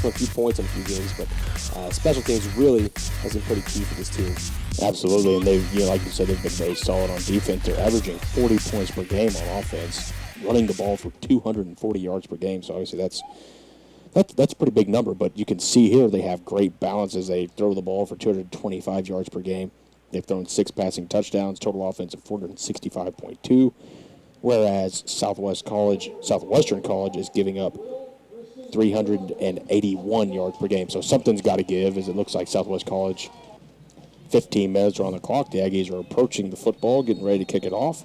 them a few points in a few games, but special teams really has been pretty key for this team. Absolutely, and they've, like you said, they've been very solid on defense. They're averaging 40 points per game on offense, running the ball for 240 yards per game. So obviously that's a pretty big number. But you can see here they have great balance as they throw the ball for 225 yards per game. They've thrown 6 passing touchdowns, total offense of 465.2, whereas Southwestern College is giving up 381 yards per game. So something's got to give, as it looks like Southwest College, 15 minutes are on the clock. The Aggies are approaching the football, getting ready to kick it off.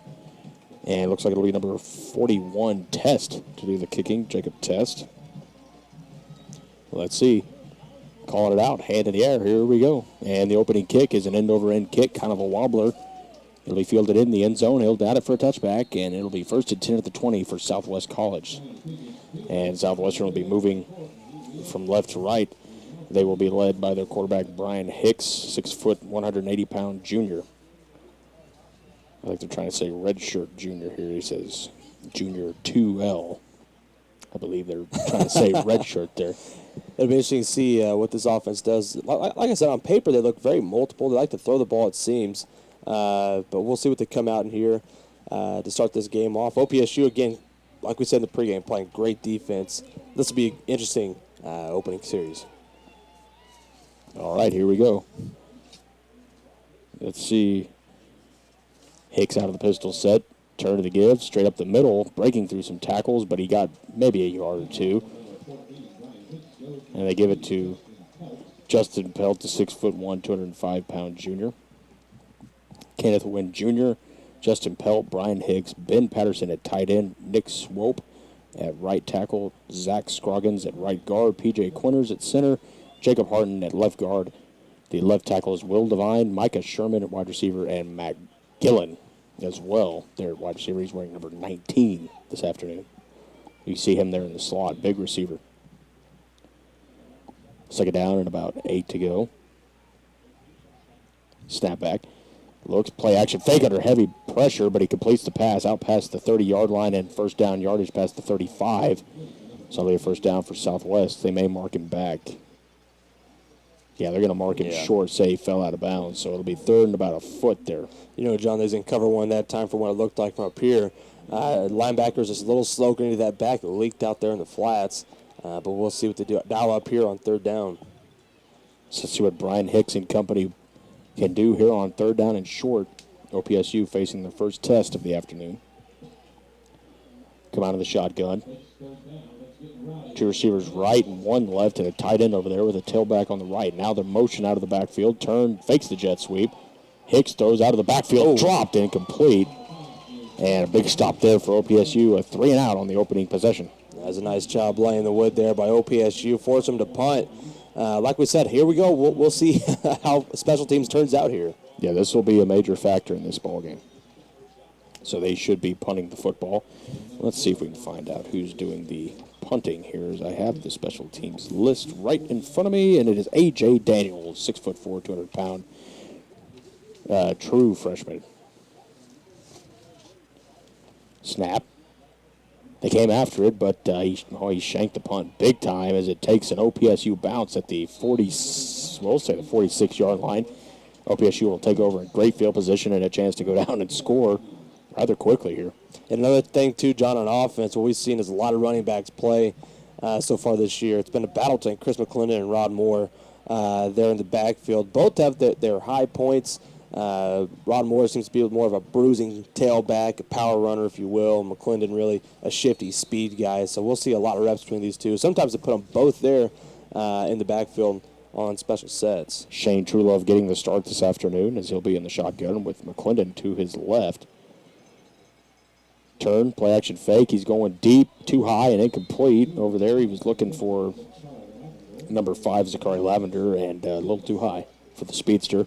And it looks like it'll be number 41, Test, to do the kicking, Jacob Test. Let's see. Calling it out, hand in the air, here we go. And the opening kick is an end-over-end kick, kind of a wobbler. It'll be fielded in the end zone. He'll down it for a touchback, and it'll be first and 10 at the 20 for Southwest College. And Southwestern will be moving from left to right. They will be led by their quarterback, Brian Hicks, 6 foot, 180-pound junior. I think they're trying to say redshirt junior here. He says junior 2L. I believe they're trying to say redshirt there. It'll be interesting to see what this offense does. Like I said, on paper, they look very multiple. They like to throw the ball, it seems. But we'll see what they come out in here to start this game off. OPSU, again, like we said in the pregame, playing great defense. This will be an interesting opening series. All right, here we go. Let's see. Hicks out of the pistol set. Turn to the give, straight up the middle, breaking through some tackles, but he got maybe a yard or two. And they give it to Justin Pelt, the 6'1", 205-pound junior. Kenneth Wynn Jr., Justin Pelt, Brian Hicks, Ben Patterson at tight end, Nick Swope at right tackle, Zach Scroggins at right guard, P.J. Quinters at center, Jacob Harden at left guard. The left tackle is Will Devine, Micah Sherman at wide receiver, and Matt Gillen as well. Their wide receiver, he's wearing number 19 this afternoon. You see him there in the slot, big receiver. Second down and about 8 to go. Snap back. Looks, play action, fake under heavy pressure, but he completes the pass out past the 30-yard line and first down yardage past the 35. So it'll be a first down for Southwest. They may mark him back. Yeah, they're going to mark him short, say he fell out of bounds. So it'll be third and about a foot there. You know, John, they was in cover one that time for what it looked like from up here. Linebackers just a little slow getting to that back. It leaked out there in the flats. But we'll see what they do. Dial up here on third down. So let's see what Brian Hicks and company can do here on third down and short. OPSU facing the first test of the afternoon. Come out of the shotgun. 2 receivers right and 1 left, and a tight end over there with a tailback on the right. Now they're motion out of the backfield. Turn, fakes the jet sweep. Hicks throws out of the backfield, dropped, incomplete. And a big stop there for OPSU, a 3 and out on the opening possession. That's a nice job laying the wood there by OPSU. Force them to punt. Like we said, here we go. We'll see how special teams turns out here. Yeah, this will be a major factor in this ball game. So they should be punting the football. Let's see if we can find out who's doing the punting here, as I have the special teams list right in front of me, and it is A.J. Daniels, 6'4", 200-pound, true freshman. Snap. They came after it, but he shanked the punt big time as it takes an OPSU bounce at the 46-yard line. OPSU will take over in great field position and a chance to go down and score rather quickly here. And another thing, too, John, on offense, what we've seen is a lot of running backs play so far this year. It's been a battle between Chris McClendon and Rod Moore there in the backfield. Both have their high points. Rod Moore seems to be more of a bruising tailback, a power runner, if you will. McClendon really a shifty speed guy. So we'll see a lot of reps between these two. Sometimes they put them both there in the backfield on special sets. Shane Truelove getting the start this afternoon as he'll be in the shotgun with McClendon to his left. Turn, play action fake. He's going deep, too high and incomplete. Over there he was looking for number 5, Zachary Lavender, and a little too high for the speedster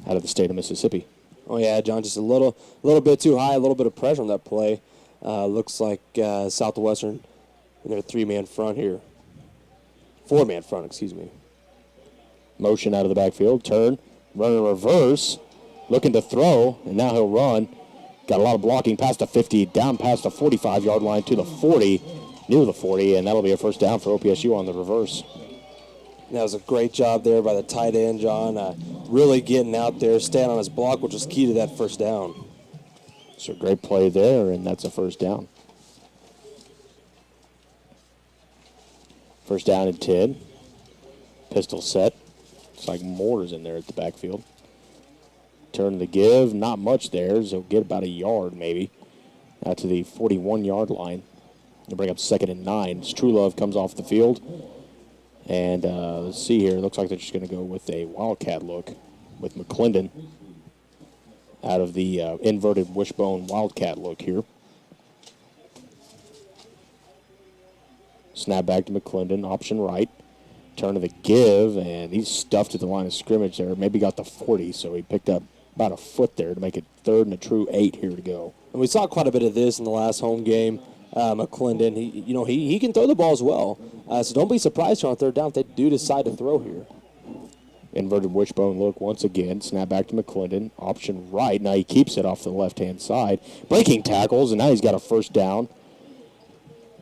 out of the state of Mississippi. Oh, yeah, John, just a little bit too high, a little bit of pressure on that play. Looks like Southwestern in their 3-man front here. 4-man front, excuse me. Motion out of the backfield, turn, run in reverse, looking to throw, and now he'll run. Got a lot of blocking past the 50, down past the 45-yard line to the 40, near the 40, and that'll be a first down for OPSU on the reverse. That was a great job there by the tight end, John. Really getting out there, staying on his block, which was key to that first down. So great play there, and that's a first down. First down and 10. Pistol set. It's like Moore's in there at the backfield. Turn the give, not much there, so get about a yard maybe. Out to the 41-yard line. They bring up 2nd and 9. True comes off the field. And let's see here. It looks like they're just going to go with a wildcat look with McClendon out of the inverted wishbone wildcat look here. Snap back to McClendon, option right. Turn to the give, and he's stuffed at the line of scrimmage there. Maybe got the 40, so he picked up about a foot there to make it 3rd and a true 8 here to go. And we saw quite a bit of this in the last home game. McClendon, he can throw the ball as well. So don't be surprised on 3rd down if they do decide to throw here. Inverted wishbone look once again. Snap back to McClendon. Option right. Now he keeps it off the left-hand side. Breaking tackles, and now he's got a first down.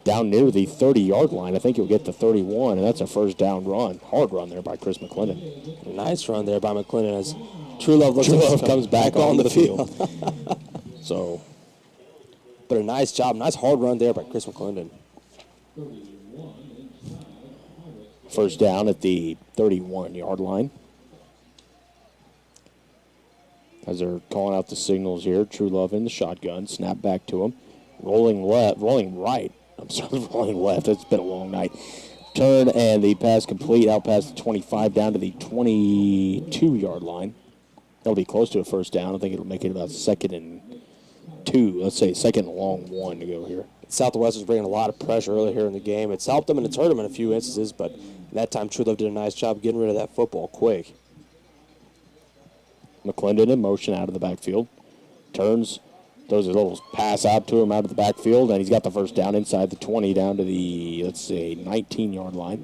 Down near the 30-yard line. I think he'll get the 31, and that's a first down run. Hard run there by Chris McClendon. Nice run there by McClendon as True Love comes back on the field. So, but a nice job. Nice hard run there by Chris McClendon. First down at the 31-yard line. As they're calling out the signals here, True Love in the shotgun. Snap back to him. Rolling right. I'm sorry, rolling left. It's been a long night. Turn, and the pass complete out past the 25 down to the 22-yard line. That'll be close to a first down. I think it'll make it about 2nd and 2. Let's say 2nd and long 1 to go here. Southwest is bringing a lot of pressure early here in the game. It's helped them and it's hurt them in a few instances, but that time True Love did a nice job getting rid of that football quick. McClendon in motion out of the backfield. Turns, throws a little pass out to him out of the backfield, and he's got the first down inside the 20 down to the, 19-yard line.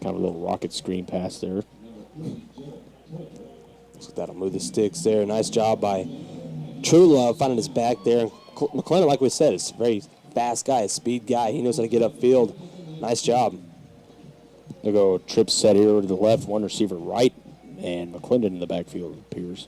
Kind of a little rocket screen pass there. So that'll move the sticks there. Nice job by True Love finding his back there. And McClendon, like we said, is a very fast guy, a speed guy. He knows how to get upfield. Nice job. They'll go trip set here to the left, one receiver right, and McClendon in the backfield appears.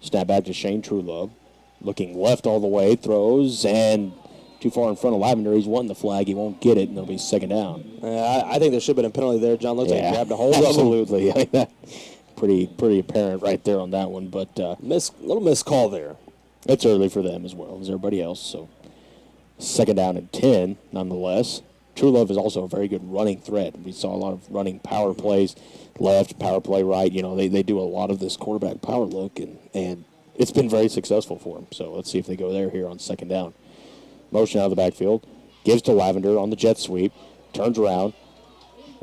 Snap back to Shane True Love. Looking left all the way, throws, and too far in front of Lavender. He's wanting the flag. He won't get it, and it'll be 2nd down. I think there should have been a penalty there. John looks like he grabbed a hold of him. Absolutely. Pretty apparent right there on that one, but little missed call there. It's early for them as well as everybody else. So 2nd down and 10, nonetheless. True Love is also a very good running threat. We saw a lot of running power plays, left, power play right. They do a lot of this quarterback power look, and it's been very successful for them. So let's see if they go there here on 2nd down. Motion out of the backfield. Gives to Lavender on the jet sweep. Turns around.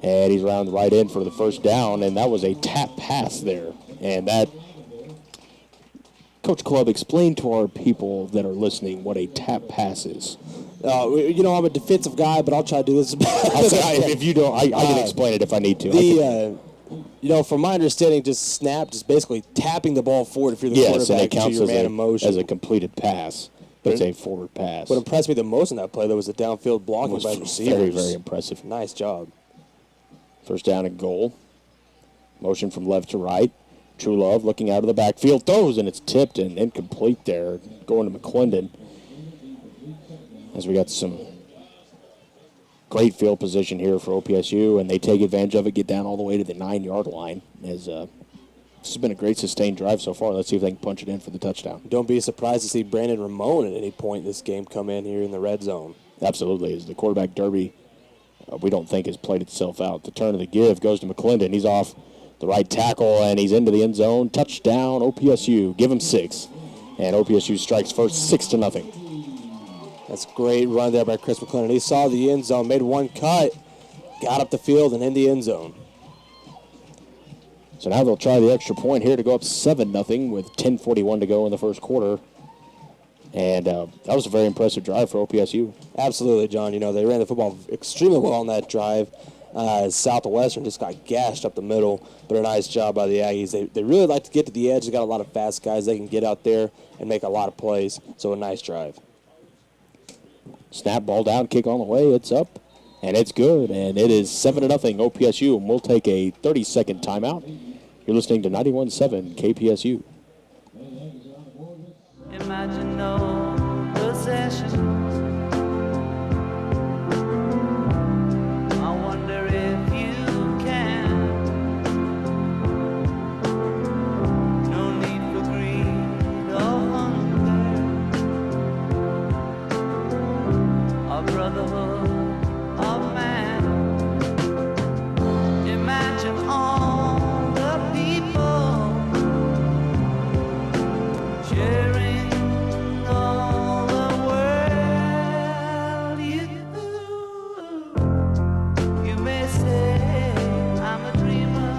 And he's around the right end for the first down. And that was a tap pass there. And that, Coach Clubb, explain to our people that are listening what a tap pass is. I'm a defensive guy, but I'll try to do this. If you don't, I can explain it if I need to. From my understanding, just basically tapping the ball forward if you're the quarterback. And it counts to your man in motion. as a completed pass. But it's a forward pass. What impressed me the most in that play, though, was the downfield blocking by the receivers. Very, very impressive. Nice job. First down and goal. Motion from left to right. True Love looking out of the backfield. Throws, and it's tipped and incomplete there. Going to McClendon. As we got some great field position here for OPSU, and they take advantage of it, get down all the way to the 9-yard line. This has been a great sustained drive so far. Let's see if they can punch it in for the touchdown. Don't be surprised to see Brandon Ramon at any point in this game come in here in the red zone. Absolutely. As the quarterback derby, we don't think has played itself out. The turn of the give goes to McClendon. He's off the right tackle, and he's into the end zone. Touchdown, OPSU. Give him 6. And OPSU strikes first 6-0. That's a great run there by Chris McClendon. He saw the end zone, made one cut, got up the field, and in the end zone. So now they'll try the extra point here to go up 7-0 with 10:41 to go in the first quarter. And that was a very impressive drive for OPSU. Absolutely, John. They ran the football extremely well on that drive. Southwestern just got gashed up the middle, but a nice job by the Aggies. They really like to get to the edge. They got a lot of fast guys. They can get out there and make a lot of plays. So a nice drive. Snap, ball down, kick on the way. It's up. And it's good, and it is 7-0 OPSU, and we'll take a 30-second timeout. You're listening to 91.7 KPSU. Imagine no possessions. I wonder if you can. No need for greed or hunger. A brotherhood of man. Imagine all the people sharing all the world. You may say I'm a dreamer,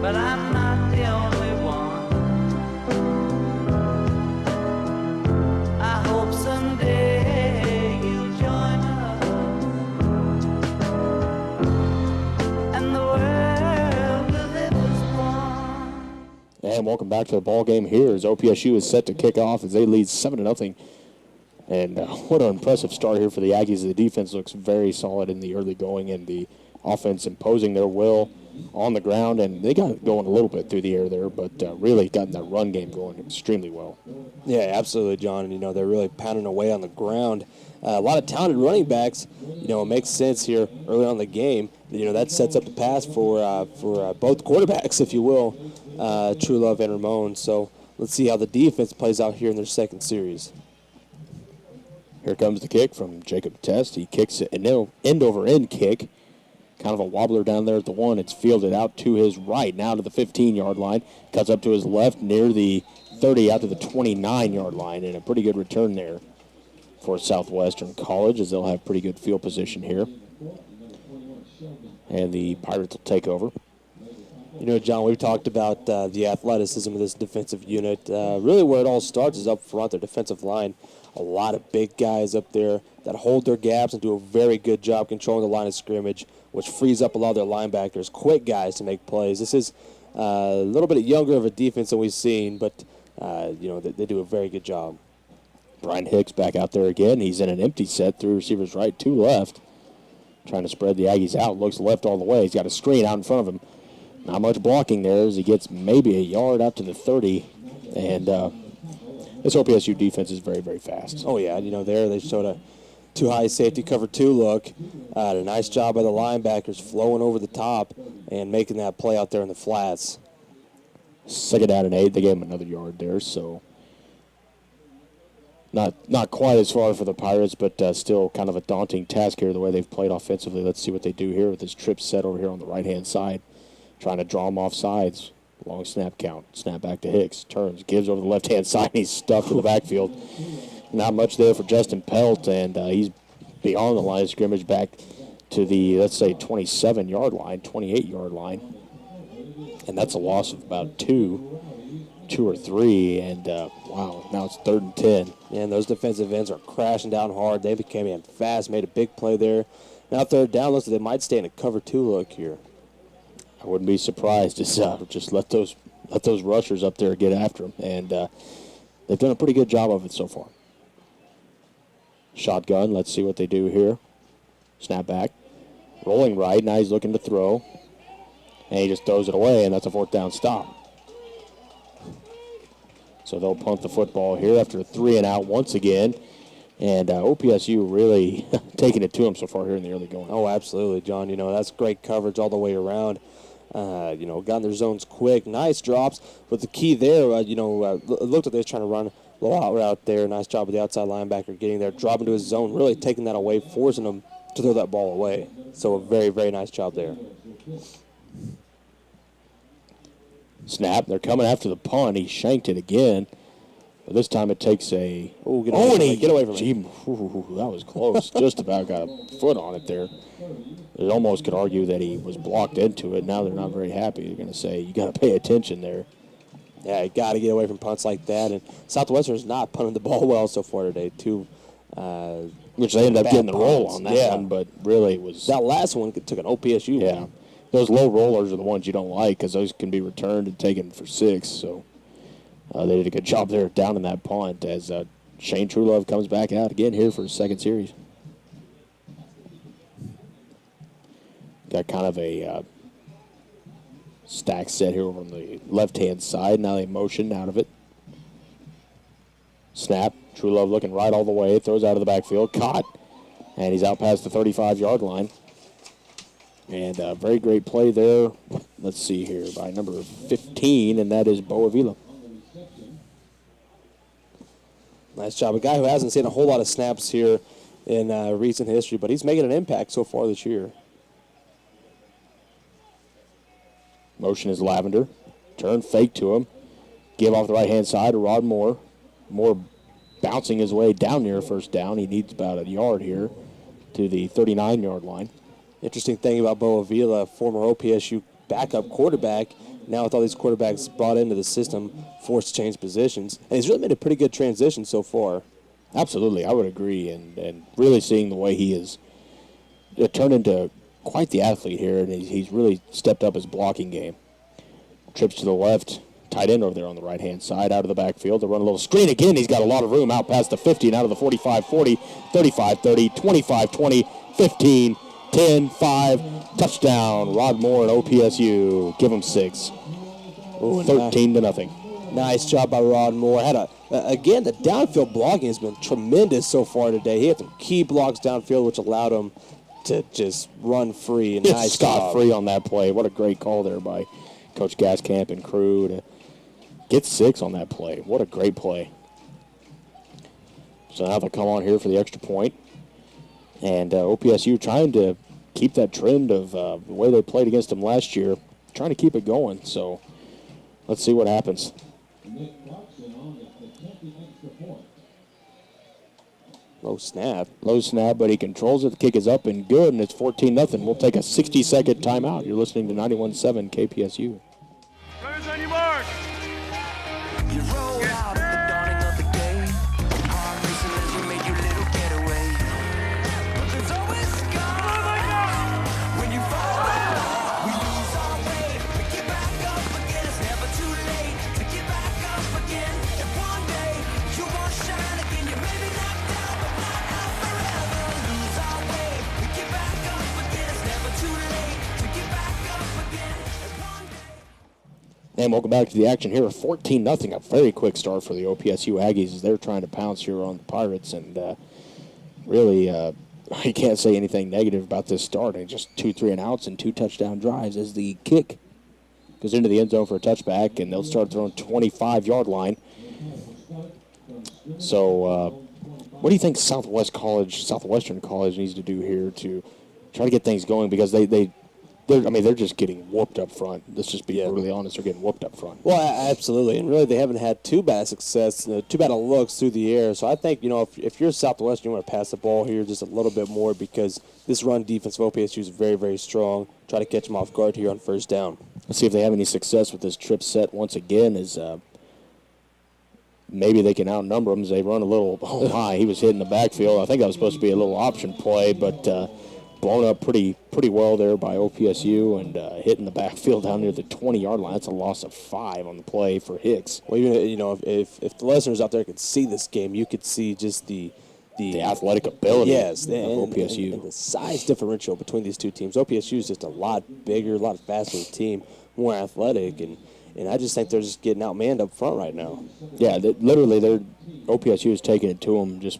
but I'm not the only one. I hope someday you'll join us, and the world will live as one. And welcome back to the ball game here as OPSU is set to kick off as they lead 7-0. And what an impressive start here for the Aggies. The defense looks very solid in the early going, and the offense imposing their will on the ground. And they got it going a little bit through the air there, but really gotten that run game going extremely well. Yeah, absolutely, John. And, they're really pounding away on the ground. A lot of talented running backs. It makes sense here early on in the game. That sets up the pass for both quarterbacks, if you will, True Love and Ramon. So let's see how the defense plays out here in their second series. Here comes the kick from Jacob Test. He kicks it, an end-over-end kick. Kind of a wobbler down there at the 1. It's fielded out to his right, now to the 15-yard line. Cuts up to his left near the 30, out to the 29-yard line. And a pretty good return there for Southwestern College, as they'll have pretty good field position here. And the Pirates will take over. John, we've talked about the athleticism of this defensive unit. Really where it all starts is up front, their defensive line. A lot of big guys up there that hold their gaps and do a very good job controlling the line of scrimmage, which frees up a lot of their linebackers, quick guys to make plays. This is a little bit younger of a defense than we've seen, but, they do a very good job. Brian Hicks back out there again. He's in an empty set, 3 receivers right, 2 left. Trying to spread the Aggies out. Looks left all the way. He's got a screen out in front of him. Not much blocking there as he gets maybe a yard out to the 30. And this OPSU defense is very, very fast. Oh, yeah. There they showed a too high safety cover 2 look. A nice job by the linebackers flowing over the top and making that play out there in the flats. 2nd down and 8. They gave him another yard there, so not quite as far for the Pirates, but still kind of a daunting task here the way they've played offensively. Let's see what they do here with this trip set over here on the right-hand side. Trying to draw him off sides. Long snap count. Snap back to Hicks. Turns. Gives over the left-hand side. And he's stuffed in the backfield. Not much there for Justin Pelt. And he's beyond the line of scrimmage back to the, let's say, 27-yard line, 28-yard line. And that's a loss of about 2 or 3. And, wow, now it's 3rd and 10. And those defensive ends are crashing down hard. They came in fast, made a big play there. Now 3rd down, looks like they might stay in a cover 2 look here. I wouldn't be surprised to just let those rushers up there get after him, and they've done a pretty good job of it so far. Shotgun, let's see what they do here. Snap back, rolling right. Now he's looking to throw, and he just throws it away, and that's a 4th down stop. So they'll punt the football here after a 3 and out once again. And OPSU really taking it to him so far here in the early going. Oh, absolutely, John. That's great coverage all the way around. Got in their zones quick. Nice drops. But the key there, it looked like they were trying to run a little out route there. Nice job with the outside linebacker getting there, dropping to his zone, really taking that away, forcing him to throw that ball away. So a very, very nice job there. Snap. They're coming after the punt. He shanked it again. But this time it takes a... Get away from me. That was close. Just about got a foot on it there. It almost could argue that he was blocked into it. Now they're not very happy. They're going to say, you got to pay attention there. Yeah, you got to get away from punts like that. And Southwestern's not punting the ball well so far today, too. Which they ended up getting the roll punts. on that one, but really it was... That last one took an OPSU. Yeah. Those low rollers are the ones you don't like because those can be returned and taken for 6. So they did a good job there down in that punt as Shane Truelove comes back out again here for his second series. Got kind of a stack set here on the left-hand side. Now they motion out of it. Snap. Truelove looking right all the way. Throws out of the backfield. Caught. And he's out past the 35-yard line. And a very great play there. Let's see here by number 15, and that is Bo Avila. Nice job. A guy who hasn't seen a whole lot of snaps here in recent history, but he's making an impact so far this year. Motion is Lavender. Turn fake to him. Give off the right-hand side to Rod Moore. Moore bouncing his way down near first down. He needs about a yard here to the 39-yard line. Interesting thing about Bo Avila, former OPSU backup quarterback, now with all these quarterbacks brought into the system, forced to change positions. And he's really made a pretty good transition so far. Absolutely, I would agree. And really seeing the way he has turned into quite the athlete here, and he's really stepped up his blocking game. Trips to the left, tight end over there on the right-hand side, out of the backfield. They run a little screen again. He's got a lot of room out past the 50 and out of the 45-40, 35-30, 25-20, 15, 10, 5, touchdown. Rod Moore and OPSU. Give him 6. 13-0. Nice job by Rod Moore. Again, the downfield blocking has been tremendous so far today. He had some key blocks downfield, which allowed him to just run free. And nice Scott free on that play. What a great call there by Coach Gaskamp and crew to get 6 on that play. What a great play. So now they'll come on here for the extra point. And OPSU trying to keep that trend of the way they played against them last year, trying to keep it going. So let's see what happens. Low snap. Low snap, but he controls it. The kick is up and good, and it's 14-0. We'll take a 60-second timeout. You're listening to 91.7 KPSU. Runners on your mark. You roll out at the dawning of the day. Our racing as we make your little getaway. But there's always scars. When you fall down, we lose our way. We get back up again. It's never too late to get back up again. And one day you won't shine again. You may be knocked out, but not out forever. Lose our way. We get back up again. It's never too late to get back up again. And one day. And welcome back to the action here. 14-0. A very quick start for the OPSU Aggies as they're trying to pounce here on the Pirates. And really, you can't say anything negative about this start. And just 2 3-and-outs and 2 touchdown drives as the kick goes into the end zone for a touchback. And they'll start throwing 25-yard line. So what do you think Southwestern College needs to do here to try to get things going? Because they're just getting whooped up front. Let's just be brutally honest. They're getting whooped up front. Well, absolutely. And really, they haven't had too bad success, too bad of looks through the air. So I think, if you're Southwestern, you want to pass the ball here just a little bit more because this run defense of OPSU is very, very strong. Try to catch them off guard here on first down. Let's see if they have any success with this trip set once again as maybe they can outnumber them as they run a little. Oh, my. He was hitting the backfield. I think that was supposed to be a little option play, but blown up pretty well there by OPSU and hitting the backfield down near the 20-yard line. That's a loss of 5 on the play for Hicks. Well, if the listeners out there could see this game, you could see just the athletic ability of OPSU. And the size differential between these two teams. OPSU is just a lot bigger, a lot faster team, more athletic, and I just think they're just getting outmanned up front right now. Yeah, literally, OPSU is taking it to them just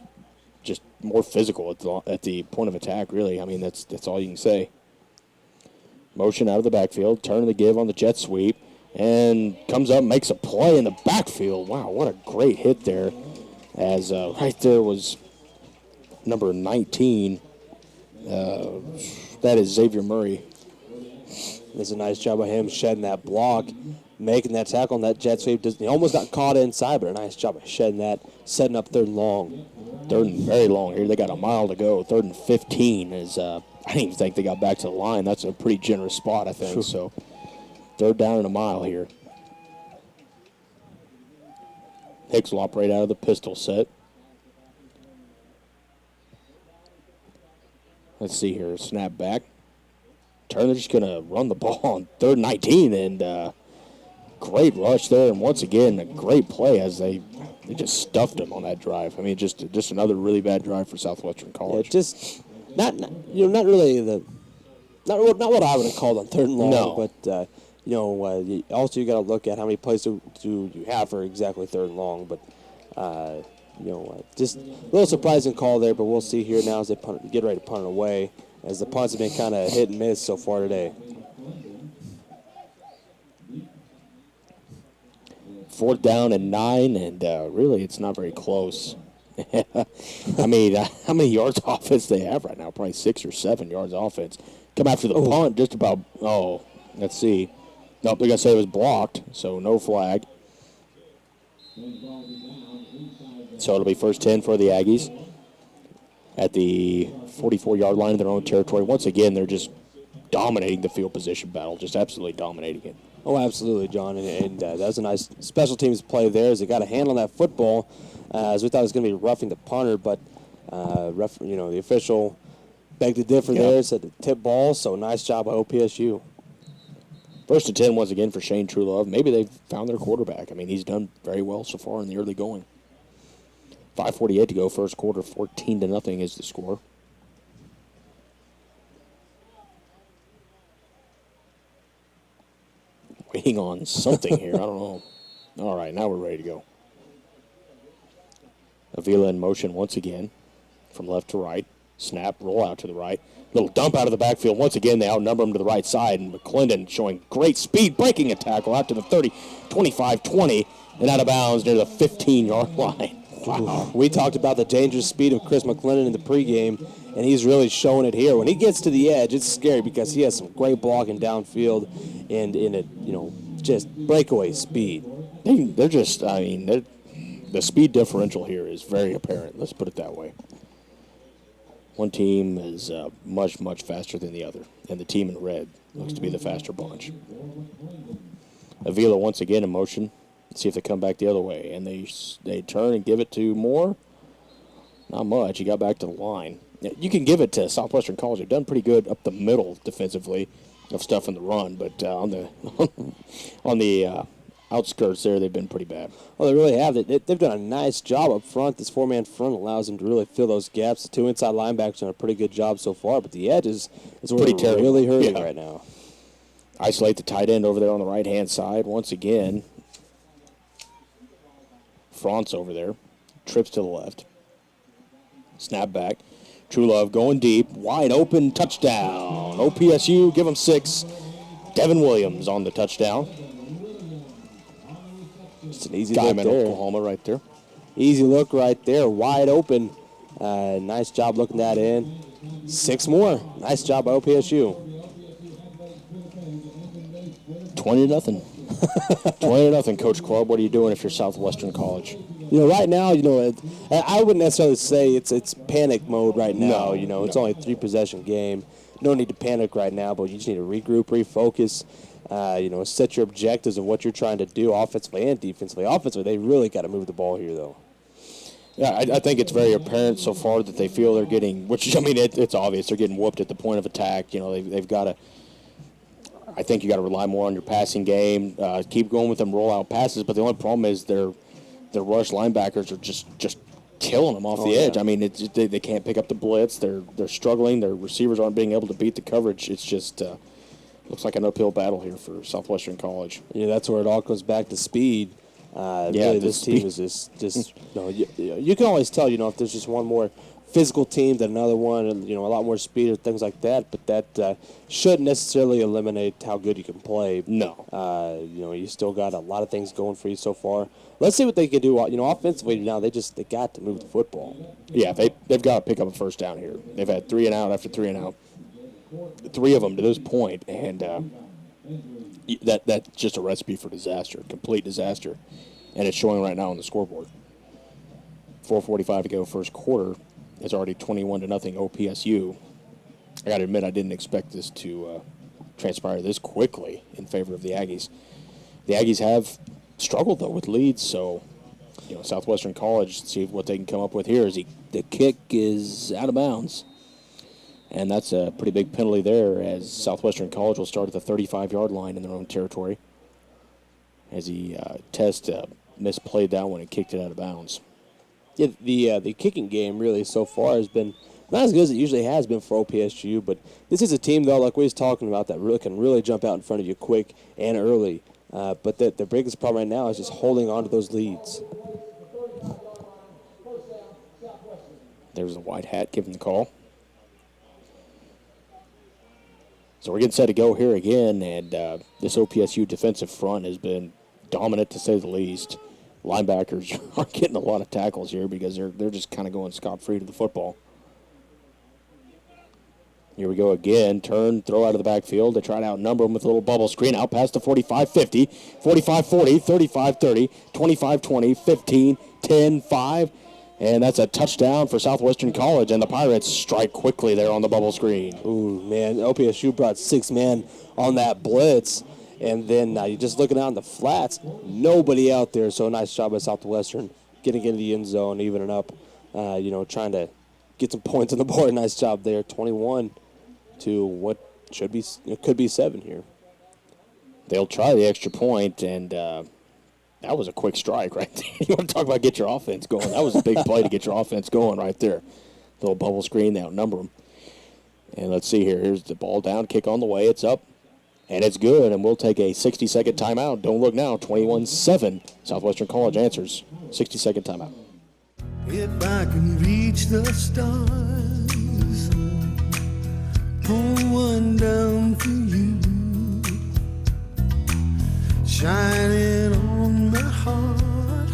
more physical at the point of attack, really. I mean, that's all you can say. Motion out of the backfield, turn the give on the jet sweep, and comes up and makes a play in the backfield. Wow, what a great hit there. As right there was number 19. That is Xavier Murray. It's a nice job by him shedding that block, making that tackle on that jet sweep. He almost got caught inside, but a nice job of shedding that, setting up third and long. Third and very long here. They got a mile to go. 3rd and 15 is, I didn't even think they got back to the line. That's a pretty generous spot, I think. So 3rd down and a mile here. Hicks will operate out of the pistol set. Let's see here. Snap back. Turner's just going to run the ball on 3rd and 19, and great rush there. And once again, a great play as they They just stuffed them on that drive. I mean, just another really bad drive for Southwestern Yeah, College. just not not really not what I would have called on third and long. No. But also you got to look at how many plays do you have for exactly third and long. But just a little surprising call there. But we'll see here now as they get ready to punt it away, as the punts have been kind of hit and miss so far today. 4th down and 9, and really it's not very close. I mean, how many yards offense they have right now? Probably 6 or 7 yards offense. Come after the punt just about, let's see. Nope, they're going to say it was blocked, so no flag. So it'll be first 10 for the Aggies at the 44-yard line of their own territory. Once again, they're just dominating the field position battle, just absolutely dominating it. Oh, absolutely, John, and that was a nice special teams play there as they got a hand on that football, as we thought it was going to be roughing the punter, but the official begged to differ there, said the tip ball, so nice job by OPSU. First and 10 once again for Shane Truelove. Maybe they've found their quarterback. I mean, he's done very well so far in the early going. 5:48 to go, first quarter, 14-0 is the score. Waiting on something here. I don't know. All right, now we're ready to go. Avila in motion once again from left to right. Snap, roll out to the right. Little dump out of the backfield. Once again, they outnumber him to the right side. And McClendon showing great speed, breaking a tackle out to the 30, 25-20, and out of bounds near the 15-yard line. Wow. We talked about the dangerous speed of Chris McClendon in the pregame, and he's really showing it here. When he gets to the edge, it's scary because he has some great blocking downfield and in it, just breakaway speed. They're just, the speed differential here is very apparent. Let's put it that way. One team is much, much faster than the other, and the team in red looks to be the faster bunch. Avila once again in motion. Let's see if they come back the other way, and they turn and give it to Moore. Not much. He got back to the line. You can give it to Southwestern College. They've done pretty good up the middle defensively of stuff in the run, but on the outskirts there, they've been pretty bad. Well, they really have. They've done a nice job up front. This four-man front allows them to really fill those gaps. The two inside linebackers done a pretty good job so far, but the edge is pretty terrible. Really hurting right now. Isolate the tight end over there on the right-hand side once again. Frantz over there. Trips to the left. Snap back. Truelove going deep. Wide open. Touchdown. OPSU, give them 6. Devin Williams on the touchdown. It's an easy Guy look in there. Oklahoma right there. Easy look right there. Wide open. Nice job looking that in. 6 more. Nice job by OPSU. 20-0. 20-0, Coach Club. What are you doing if you're Southwestern College? Right now, I wouldn't necessarily say it's panic mode right now. No, It's only a 3-possession game. No need to panic right now, but you just need to regroup, refocus. Set your objectives of what you're trying to do offensively and defensively. Offensively, they really got to move the ball here, though. Yeah, I think it's very apparent so far that they feel they're getting, it's obvious they're getting whooped at the point of attack. They've got to. I think you got to rely more on your passing game. Keep going with them rollout passes, but the only problem is their rush linebackers are just killing them off the edge. I mean, they can't pick up the blitz. They're struggling. Their receivers aren't being able to beat the coverage. It's just looks like an uphill battle here for Southwestern College. Yeah, that's where it all comes back to speed. Really, this team is just you can always tell, if there's just one more physical team than another one, and a lot more speed or things like that. But that shouldn't necessarily eliminate how good you can play. No. You still got a lot of things going for you so far. Let's see what they can do. Offensively now, they got to move the football. Yeah, they've got to pick up a first down here. They've had 3 and out after 3 and out. 3 of them to this point, and that's just a recipe for disaster, complete disaster, and it's showing right now on the scoreboard. 4:45 to go, first quarter. It's already 21-0 OPSU. I got to admit, I didn't expect this to transpire this quickly in favor of the Aggies. The Aggies have struggled though with leads, so Southwestern College, see what they can come up with here. The kick is out of bounds. And that's a pretty big penalty there, as Southwestern College will start at the 35-yard line in their own territory as he tests misplayed that one and kicked it out of bounds. Yeah, the kicking game really so far has been not as good as it usually has been for OPSU, but this is a team, though, like we was talking about, that really can really jump out in front of you quick and early. But the biggest problem right now is just holding on to those leads. There's the white hat giving the call. So we're getting set to go here again, and this OPSU defensive front has been dominant, to say the least. Linebackers are getting a lot of tackles here because they're just kind of going scot-free to the football. Here we go again. Turn, throw out of the backfield. They try to outnumber them with a little bubble screen. Out past the 45-50, 45-40, 35-30, 25-20, 15, 10-5. And that's a touchdown for Southwestern College. And the Pirates strike quickly there on the bubble screen. Ooh, man, OPSU brought 6 men on that blitz. And then you're just looking out in the flats. Nobody out there. So nice job by Southwestern getting into the end zone, evening up, trying to get some points on the board. Nice job there. 21 to what could be 7 here. They'll try the extra point, and that was a quick strike right there. You want to talk about get your offense going. That was a big play to get your offense going right there. Little bubble screen, they outnumber them. And let's see here. Here's the ball down, kick on the way. It's up, and it's good, and we'll take a 60-second timeout. Don't look now, 21-7. Southwestern College answers. 60-second timeout. If I can reach the stars, pull one down for you, shining on my heart,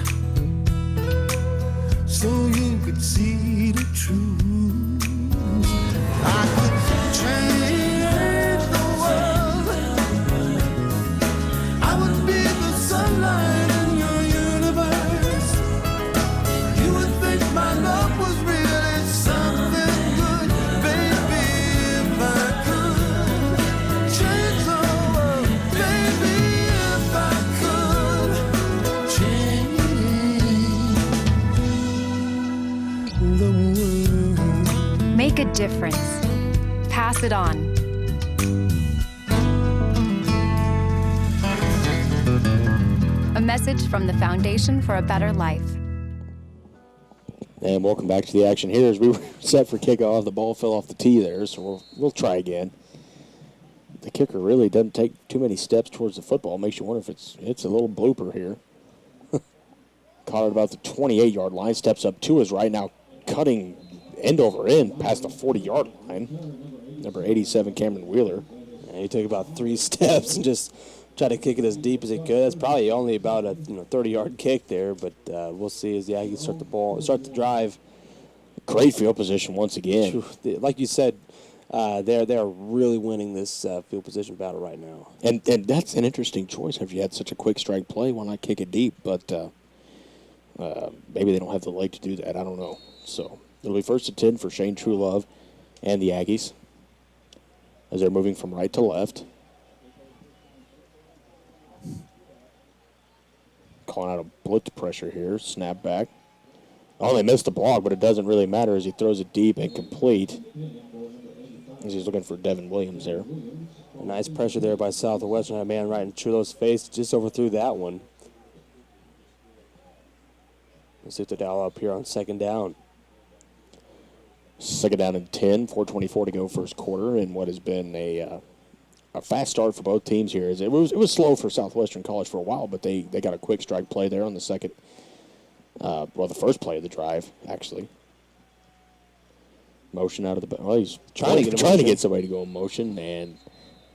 so you could see the truth. I could change the world. I would be the sunlight in your universe. You would think my love was really something good, baby. If I could change the world, baby. If I could change the world. Make a difference. Pass it on. A message from the Foundation for a Better Life. And welcome back to the action here as we were set for kickoff. The ball fell off the tee there, so we'll try again. The kicker really doesn't take too many steps towards the football. Makes you wonder if it's a little blooper here. Caught at about the 28-yard line. Steps up to his right now, cutting end over end past the 40-yard line. Number 87, Cameron Wheeler. And he took about 3 steps and just tried to kick it as deep as he could. That's probably only about a 30-yard kick there, but we'll see as the Aggies start the drive. Great field position once again. Like you said, they're really winning this field position battle right now. And that's an interesting choice. If you had such a quick strike play, why not kick it deep? But maybe they don't have the leg to do that. I don't know. So it'll be 1st and 10 for Shane Truelove and the Aggies as they're moving from right to left. Calling out a blitz pressure here. Snap back. Oh, they missed the block, but it doesn't really matter as he throws it deep and complete. As he's looking for Devin Williams there. A nice pressure there by Southwestern. Had a man right in Trulove's face. Just overthrew that one. Let's see if they're dial up here on 2nd down. 2nd down and 10, 4:24 to go first quarter, and what has been a fast start for both teams here. It was slow for Southwestern College for a while, but they got a quick strike play there on the second, the first play of the drive, actually. Motion out of the he's trying to get somebody to go in motion, and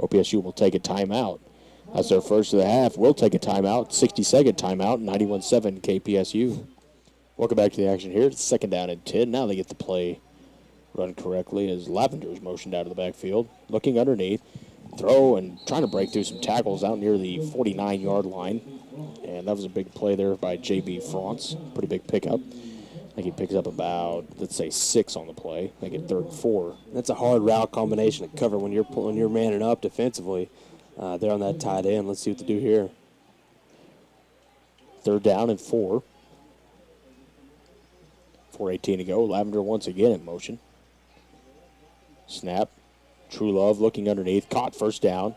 OPSU will take a timeout. That's their first of the half. We'll take a timeout, 60-second timeout, 91-7 KPSU. Welcome back to the action here. It's 2nd down and 10. Now they get the play run correctly as Lavender's motioned out of the backfield, looking underneath, throw and trying to break through some tackles out near the 49-yard line. And that was a big play there by J.B. France. Pretty big pickup. I think he picks up about, let's say, 6 on the play. I think at 3rd and 4. That's a hard route combination to cover when you're manning up defensively. They're on that tight end. Let's see what they do here. 3rd down and 4. 4:18 to go. Lavender once again in motion. Snap. Truelove looking underneath. Caught, 1st down.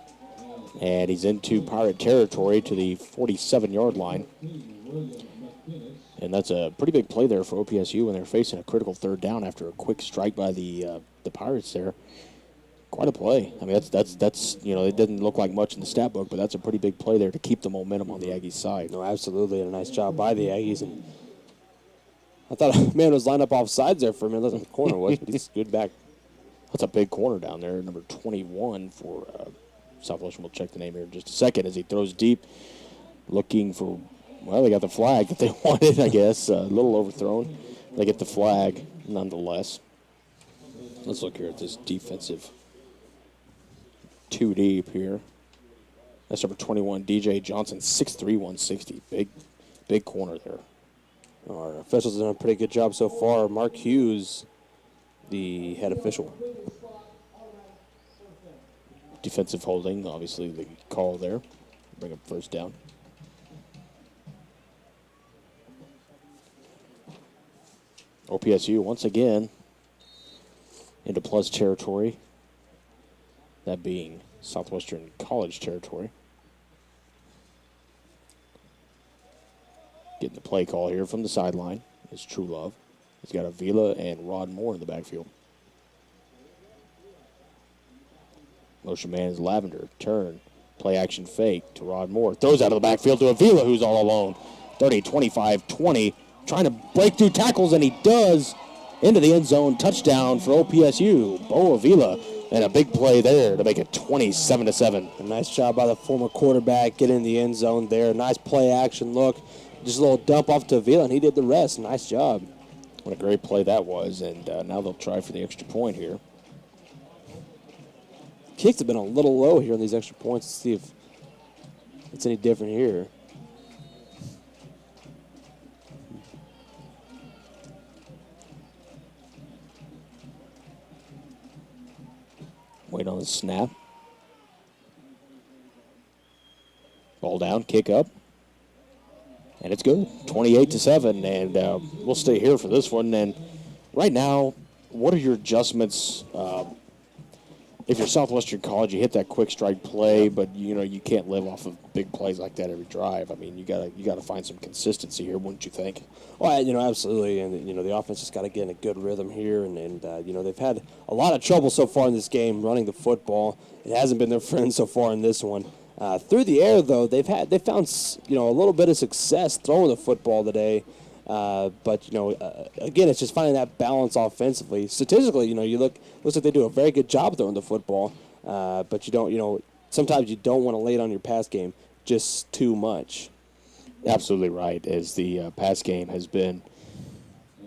And he's into Pirate territory to the 47-yard line. And that's a pretty big play there for OPSU when they're facing a critical third down after a quick strike by the Pirates there. Quite a play. I mean, that's it didn't look like much in the stat book, but that's a pretty big play there to keep the momentum on the Aggies' side. No, absolutely, and a nice job by the Aggies. And I thought man was lined up off sides there for a minute. The corner was, but he's good back. That's a big corner down there, number 21 for Southwestern. We'll check the name here in just a second as he throws deep, looking for. Well, they got the flag that they wanted, I guess. A little overthrown. They get the flag nonetheless. Let's look here at this defensive. Too deep here. That's number 21, DJ Johnson, 6'3", 160. Big corner there. Our officials have done a pretty good job so far. Mark Hughes, the head official. Defensive holding, obviously the call there. Bring up first down. OPSU once again into plus territory. That being Southwestern College territory. Getting the play call here from the sideline is True Love. He's got Avila and Rod Moore in the backfield. Motion man is Lavender. Turn. Play action fake to Rod Moore. Throws out of the backfield to Avila, who's all alone. 30, 25, 20. Trying to break through tackles, and he does. Into the end zone. Touchdown for OPSU. Bo Avila. And a big play there to make it 27-7. A nice job by the former quarterback getting in the end zone there. Nice play action look. Just a little dump off to Avila, and he did the rest. Nice job. What a great play that was. And now they'll try for the extra point here. Kicks have been a little low here on these extra points. Let's see if it's any different here. Wait on the snap. Ball down, kick up. And it's good. 28-7. And we'll stay here for this one. And right now, what are your adjustments? If you're Southwestern College, you hit that quick strike play, but you can't live off of big plays like that every drive. I mean, you gotta find some consistency here, wouldn't you think? Well, absolutely, and the offense just got to get in a good rhythm here, and they've had a lot of trouble so far in this game running the football. It hasn't been their friend so far in this one. Through the air, though, they found a little bit of success throwing the football today. But again, it's just finding that balance offensively. Statistically, looks like they do a very good job throwing the football. But sometimes you don't want to lay it on your pass game just too much. Absolutely right. As the pass game has been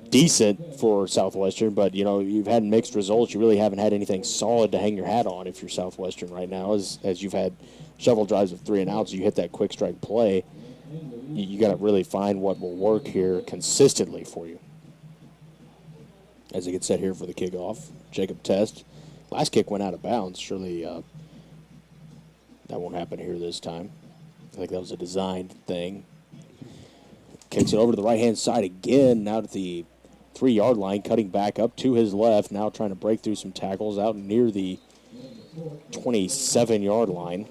decent for Southwestern, but you've had mixed results. You really haven't had anything solid to hang your hat on if you're Southwestern right now. As you've had several drives of 3 and outs, you hit that quick strike play. You got to really find what will work here consistently for you. As it gets set here for the kickoff, Jacob Test. Last kick went out of bounds. Surely that won't happen here this time. I think that was a designed thing. Kicks it over to the right-hand side again, out at the 3-yard line, cutting back up to his left, now trying to break through some tackles out near the 27-yard line.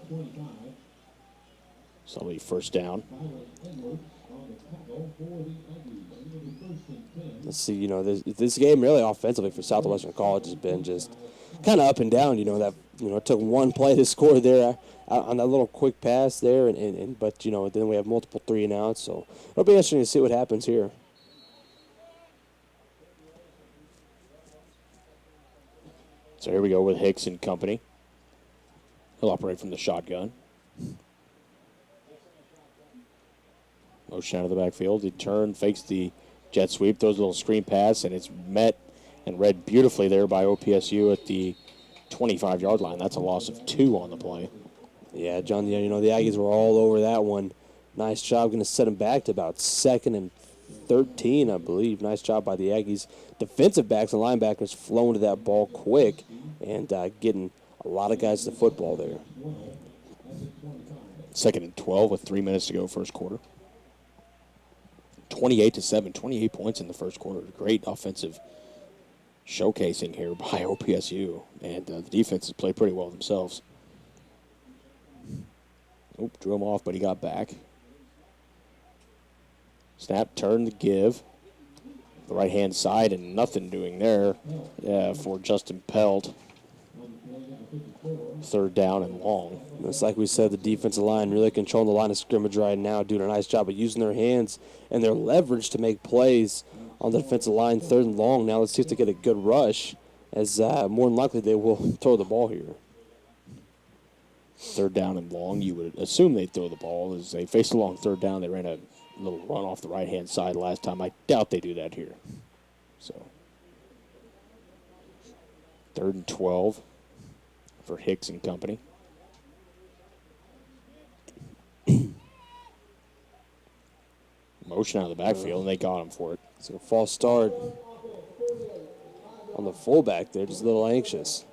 So it'll be first down. Let's see, this game really offensively for Southwestern College has been just kind of up and down. It took one play to score there on that little quick pass there, but then we have multiple 3 and outs. So it'll be interesting to see what happens here. So here we go with Hicks and company. He'll operate from the shotgun. Motion out of the backfield. He turns, fakes the jet sweep, throws a little screen pass, and it's met and read beautifully there by OPSU at the 25-yard line. That's a loss of 2 on the play. Yeah, John, the Aggies were all over that one. Nice job. Going to set them back to about 2nd and 13, I believe. Nice job by the Aggies. Defensive backs and linebackers flowing to that ball quick and getting a lot of guys to the football there. 2nd and 12 with 3 minutes to go first quarter. 28-7, 28 points in the first quarter. Great offensive showcasing here by OPSU, and the defenses played pretty well themselves. Drew him off, but he got back. Snap, turn to give. The right-hand side, and nothing doing there for Justin Pelt. Third down and long. It's like we said, the defensive line really controlling the line of scrimmage right now, doing a nice job of using their hands and their leverage to make plays on the defensive line. Third and long. Now let's see if they get a good rush, as more than likely they will throw the ball here. Third down and long. You would assume they'd throw the ball as they faced a long third down. They ran a little run off the right-hand side last time. I doubt they do that here. So, 3rd and 12 for Hicks and company. Motion out of the backfield, and they got him for it. So a false start on the fullback there, just a little anxious.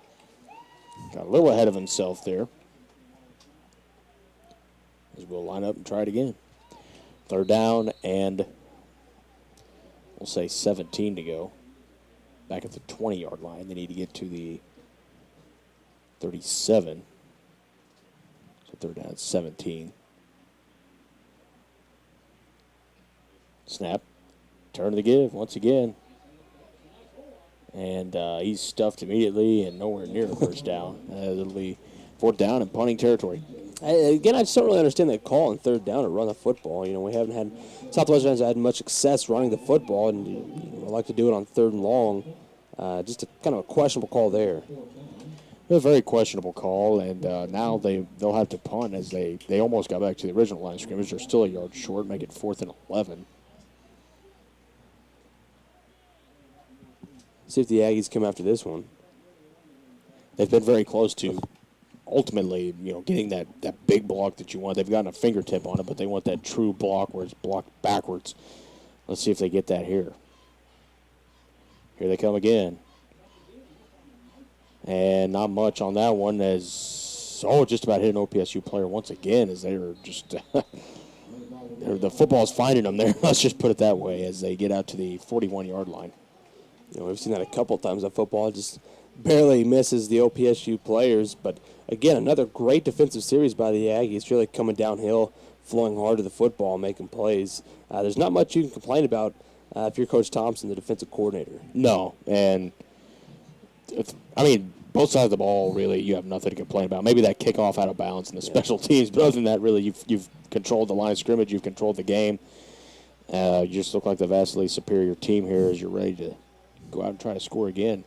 Got a little ahead of himself there. As we'll line up and try it again. Third down and we'll say 17 to go. Back at the 20-yard line. They need to get to the 37. So third down at 17. Snap. Turn to the give once again. And he's stuffed immediately and nowhere near a first down. It'll be fourth down and punting territory. Again, I just don't really understand that call on third down to run the football. You know, we haven't had Southwestern hasn't had much success running the football, and we like to do it on third and long. Just a kind of a questionable call there. A very questionable call, and now they'll have to punt as they almost got back to the original line of scrimmage. They're still a yard short, make it 4th and 11. See if the Aggies come after this one. They've been very close to ultimately, getting that big block that you want. They've gotten a fingertip on it, but they want that true block where it's blocked backwards. Let's see if they get that here. Here they come again. And not much on that one as, just about hit an OPSU player once again as they were just, the football's finding them there. Let's just put it that way as they get out to the 41-yard line. We've seen that a couple times on football. Just barely misses the OPSU players. But, again, another great defensive series by the Aggies, really coming downhill, flowing hard to the football, making plays. There's not much you can complain about if you're Coach Thompson, the defensive coordinator. No, and, both sides of the ball, really, you have nothing to complain about. Maybe that kickoff out of bounds and the special teams, but other than that, really, you've controlled the line of scrimmage, you've controlled the game. You just look like the vastly superior team here as you're ready to go out and try to score again.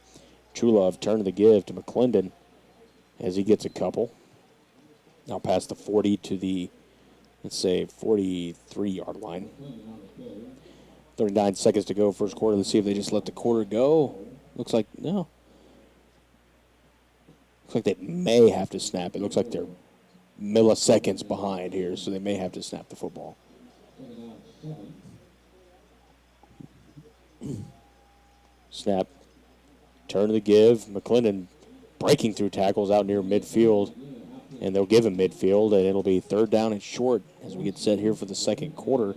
Trulove turn to the give to McClendon as he gets a couple. Now past the 40 to the, 43-yard line. 39 seconds to go first quarter. Let's see if they just let the quarter go. Looks like, no. Looks like they may have to snap. It looks like they're milliseconds behind here, so they may have to snap the football. Snap. Turn to the give. McClendon breaking through tackles out near midfield, and they'll give him midfield, and it'll be third down and short as we get set here for the second quarter.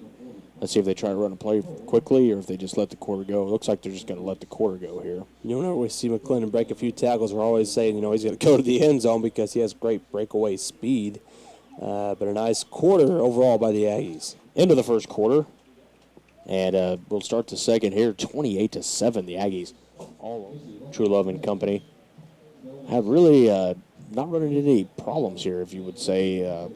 Let's see if they try to run a play quickly or if they just let the quarter go. It looks like they're just going to let the quarter go here. Whenever we see McClendon break a few tackles, we're always saying, he's going to go to the end zone because he has great breakaway speed. But a nice quarter overall by the Aggies. Into the first quarter. And we'll start the second here, 28-7. The Aggies, all Trulove and company, have really not running into any problems here, if you would say.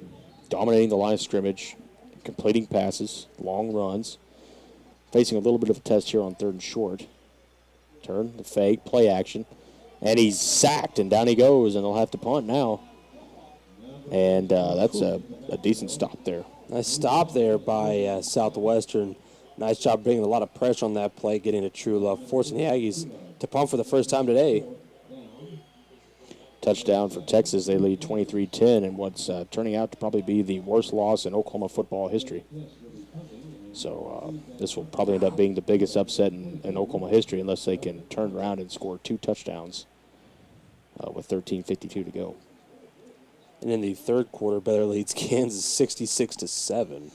Dominating the line of scrimmage, completing passes, long runs. Facing a little bit of a test here on third and short. Turn, the fake, play action. And he's sacked, and down he goes, and they'll have to punt now. And that's a decent stop there. Nice stop there by Southwestern. Nice job bringing a lot of pressure on that play, getting to Trulove, forcing the Aggies to punt for the first time today. Touchdown for Texas. They lead 23-10 in what's turning out to probably be the worst loss in Oklahoma football history. So this will probably end up being the biggest upset in Oklahoma history unless they can turn around and score 2 touchdowns with 13:52 to go. And in the third quarter, Baylor leads Kansas 66-7.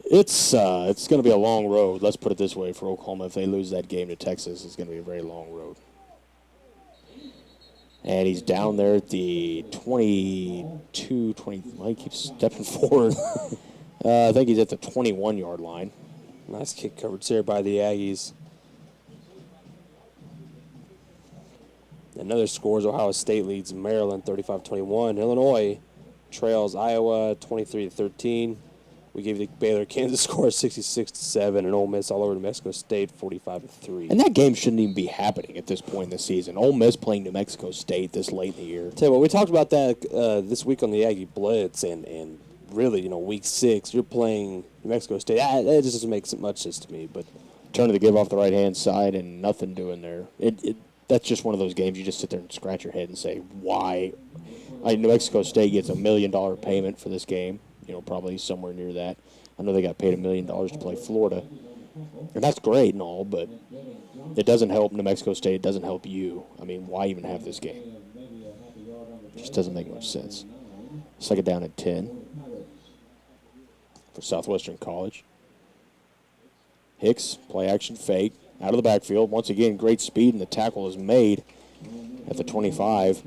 It's going to be a long road. Let's put it this way for Oklahoma. If they lose that game to Texas, it's going to be a very long road. And he's down there at the 22, 20. Well, he keeps stepping forward. I think he's at the 21-yard line. Nice kick coverage there by the Aggies. Another scores, Ohio State leads Maryland 35-21. Illinois trails Iowa 23-13. We gave the Baylor Kansas score 66-7, and Ole Miss all over New Mexico State 45-3. And that game shouldn't even be happening at this point in the season. Ole Miss playing New Mexico State this late in the year. Tell you what, we talked about that this week on the Aggie Blitz, and really, week 6, you're playing New Mexico State. That just doesn't make much sense to me. But Turn to the give off the right-hand side and nothing doing there. That's just one of those games you just sit there and scratch your head and say, why? New Mexico State gets $1 million payment for this game, probably somewhere near that. I know they got paid $1 million to play Florida. And that's great and all, but it doesn't help New Mexico State. It doesn't help you. Why even have this game? It just doesn't make much sense. Second down at 10 for Southwestern College. Hicks, play action fake. Out of the backfield. Once again, great speed, and the tackle is made at the 25.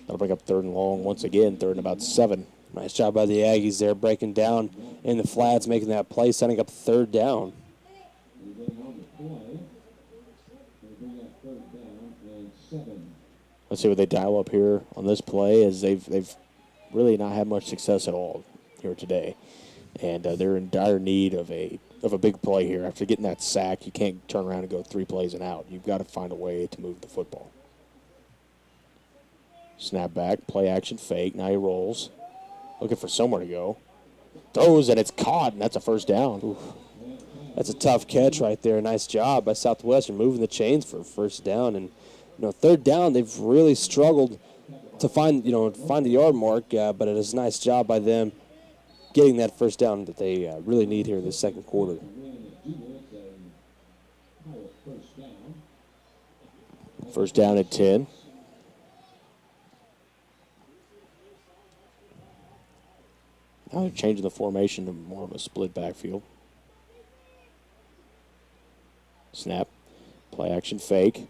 That'll bring up 3rd and long once again, 3rd and about 7. Nice job by the Aggies there, breaking down in the flats, making that play, setting up 3rd down. Let's see what they dial up here on this play, as they've really not had much success at all here today. And they're in dire need of a big play here. After getting that sack, you can't turn around and go 3 plays and out. You've got to find a way to move the football. Snap back, play action fake. Now he rolls. Looking for somewhere to go. Throws, and it's caught, and that's a 1st down. Oof. That's a tough catch right there. Nice job by Southwestern moving the chains for 1st down. And, 3rd down, they've really struggled to find the yard mark, but it is a nice job by them getting that 1st down that they really need here in the 2nd quarter. First down at 10. Now they're changing the formation to more of a split backfield. Snap. Play action fake.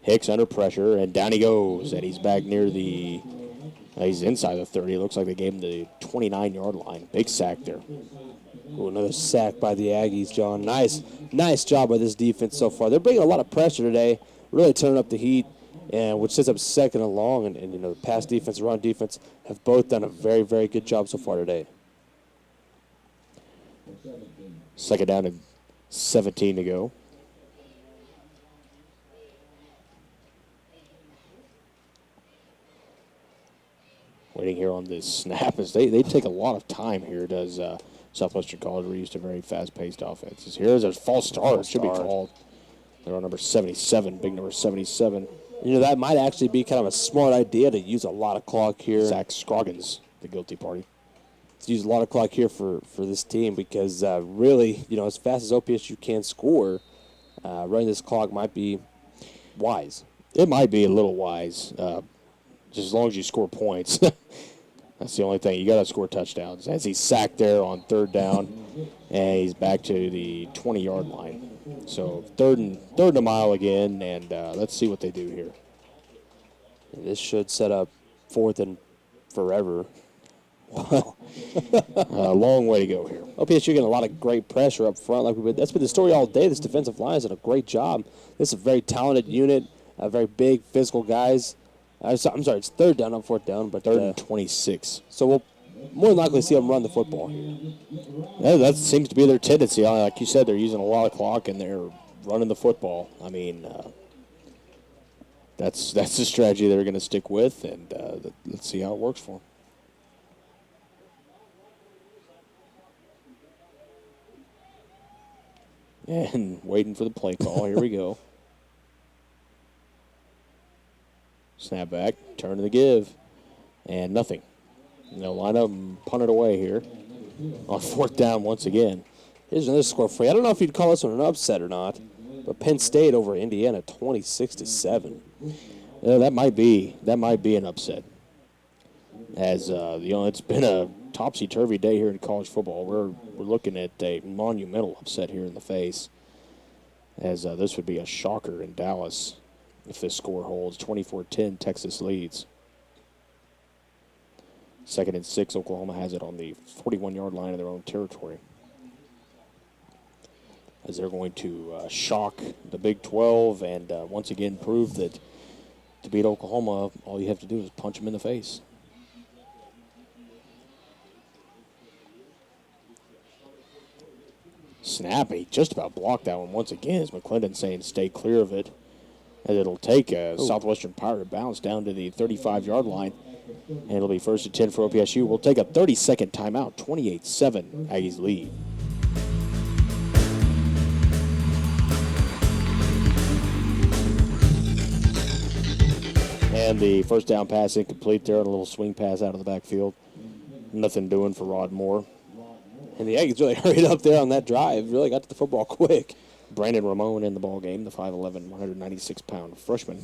Hicks under pressure, and down he goes. And he's back near the... he's inside the 30. It looks like they gave him the 29-yard line. Big sack there. Ooh, another sack by the Aggies, John. Nice job by this defense so far. They're bringing a lot of pressure today, really turning up the heat, and which sets up 2nd and long. And the pass defense, run defense have both done a very, very good job so far today. 2nd down and 17 to go. Waiting here on this snap as they take a lot of time here, does Southwestern College. We're used to very fast-paced offenses. Here's a false start. Should be called. They're on number 77, big number 77. That might actually be kind of a smart idea to use a lot of clock here. Zach Scroggins, the guilty party. To use a lot of clock here for this team because really, as fast as OPSU can score, running this clock might be wise. It might be a little wise. Just as long as you score points. That's the only thing. You got to score touchdowns. As he's sacked there on 3rd down, and he's back to the 20-yard line. So third and a mile again, and let's see what they do here. This should set up 4th and forever. Wow. A long way to go here. OPSU getting a lot of great pressure up front. That's been the story all day. This defensive line has done a great job. This is a very talented unit, very big, physical guys. I'm sorry, it's 3rd down, not 4th down. But 3rd and 26. So we'll more than likely see them run the football. Yeah, that seems to be their tendency. Like you said, they're using a lot of clock, and they're running the football. That's the strategy they're going to stick with, and let's see how it works for them. And waiting for the play call. Here we go. Snap back, turn to the give, and nothing. They'll line up and punt it away here on 4th down once again. Here's another score for you. I don't know if you'd call this one an upset or not, but Penn State over Indiana 26-7. Yeah, that might be an upset. As it's been a topsy-turvy day here in college football. We're looking at a monumental upset here in the face, as this would be a shocker in Dallas if this score holds. 24-10, Texas leads. 2nd and 6, Oklahoma has it on the 41-yard line of their own territory. as they're going to shock the Big 12 and once again prove that to beat Oklahoma, all you have to do is punch them in the face. Snap, and he just about blocked that one once again as McClendon saying stay clear of it. And it'll take a Southwestern Pirate bounce down to the 35-yard line. And it'll be 1st and 10 for OPSU. We'll take a 30-second timeout, 28-7, Aggies lead. And the first down pass incomplete there on a little swing pass out of the backfield. Nothing doing for Rod Moore. And the Aggies really hurried up there on that drive. Really got to the football quick. Brandon Ramon in the ball game, the 5'11", 196-pound freshman,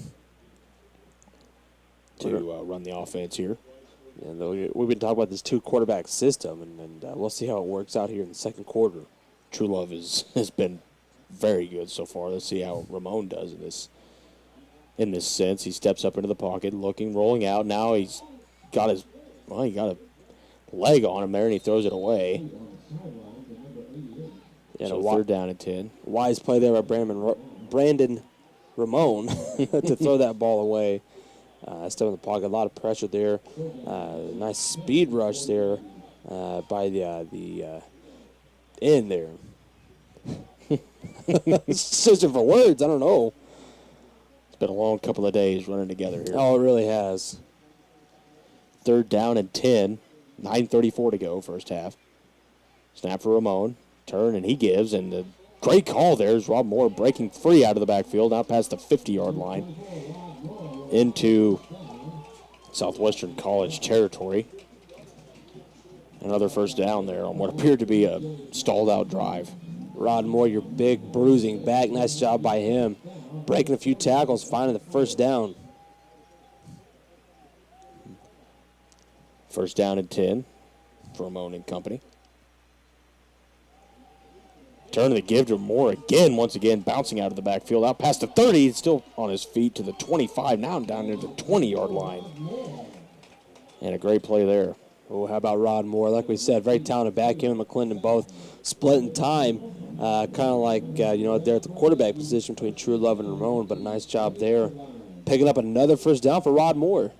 to run the offense here. Yeah, we've been talking about this two-quarterback system, and we'll see how it works out here in the second quarter. True Love has been very good so far. Let's see how Ramon does in this sense. He steps up into the pocket, looking, rolling out. Now he's got he got a leg on him there, and he throws it away. And so 3rd down and 10. Wise play there by Brandon Ramon to throw that ball away. Step in the pocket, a lot of pressure there. Nice speed rush there by the end there. Searching for words, I don't know. It's been a long couple of days running together here. Oh, it really has. 3rd down and 10. 9:34 to go, first half. Snap for Ramon. Turn, and he gives, and the great call there is Rob Moore breaking free out of the backfield, out past the 50-yard line into Southwestern College territory. Another first down there on what appeared to be a stalled-out drive. Rod Moore, your big bruising back. Nice job by him. Breaking a few tackles, finding the first down. 1st down and 10 for Ramon and company. Turn the give to Moore again, once again, bouncing out of the backfield, out past the 30, still on his feet to the 25, now down near the 20-yard line. And a great play there. Oh, how about Rod Moore? Like we said, very talented back. Him and McClendon both splitting time, kind of like, they're at the quarterback position between True Love and Ramon, but a nice job there. Picking up another first down for Rod Moore.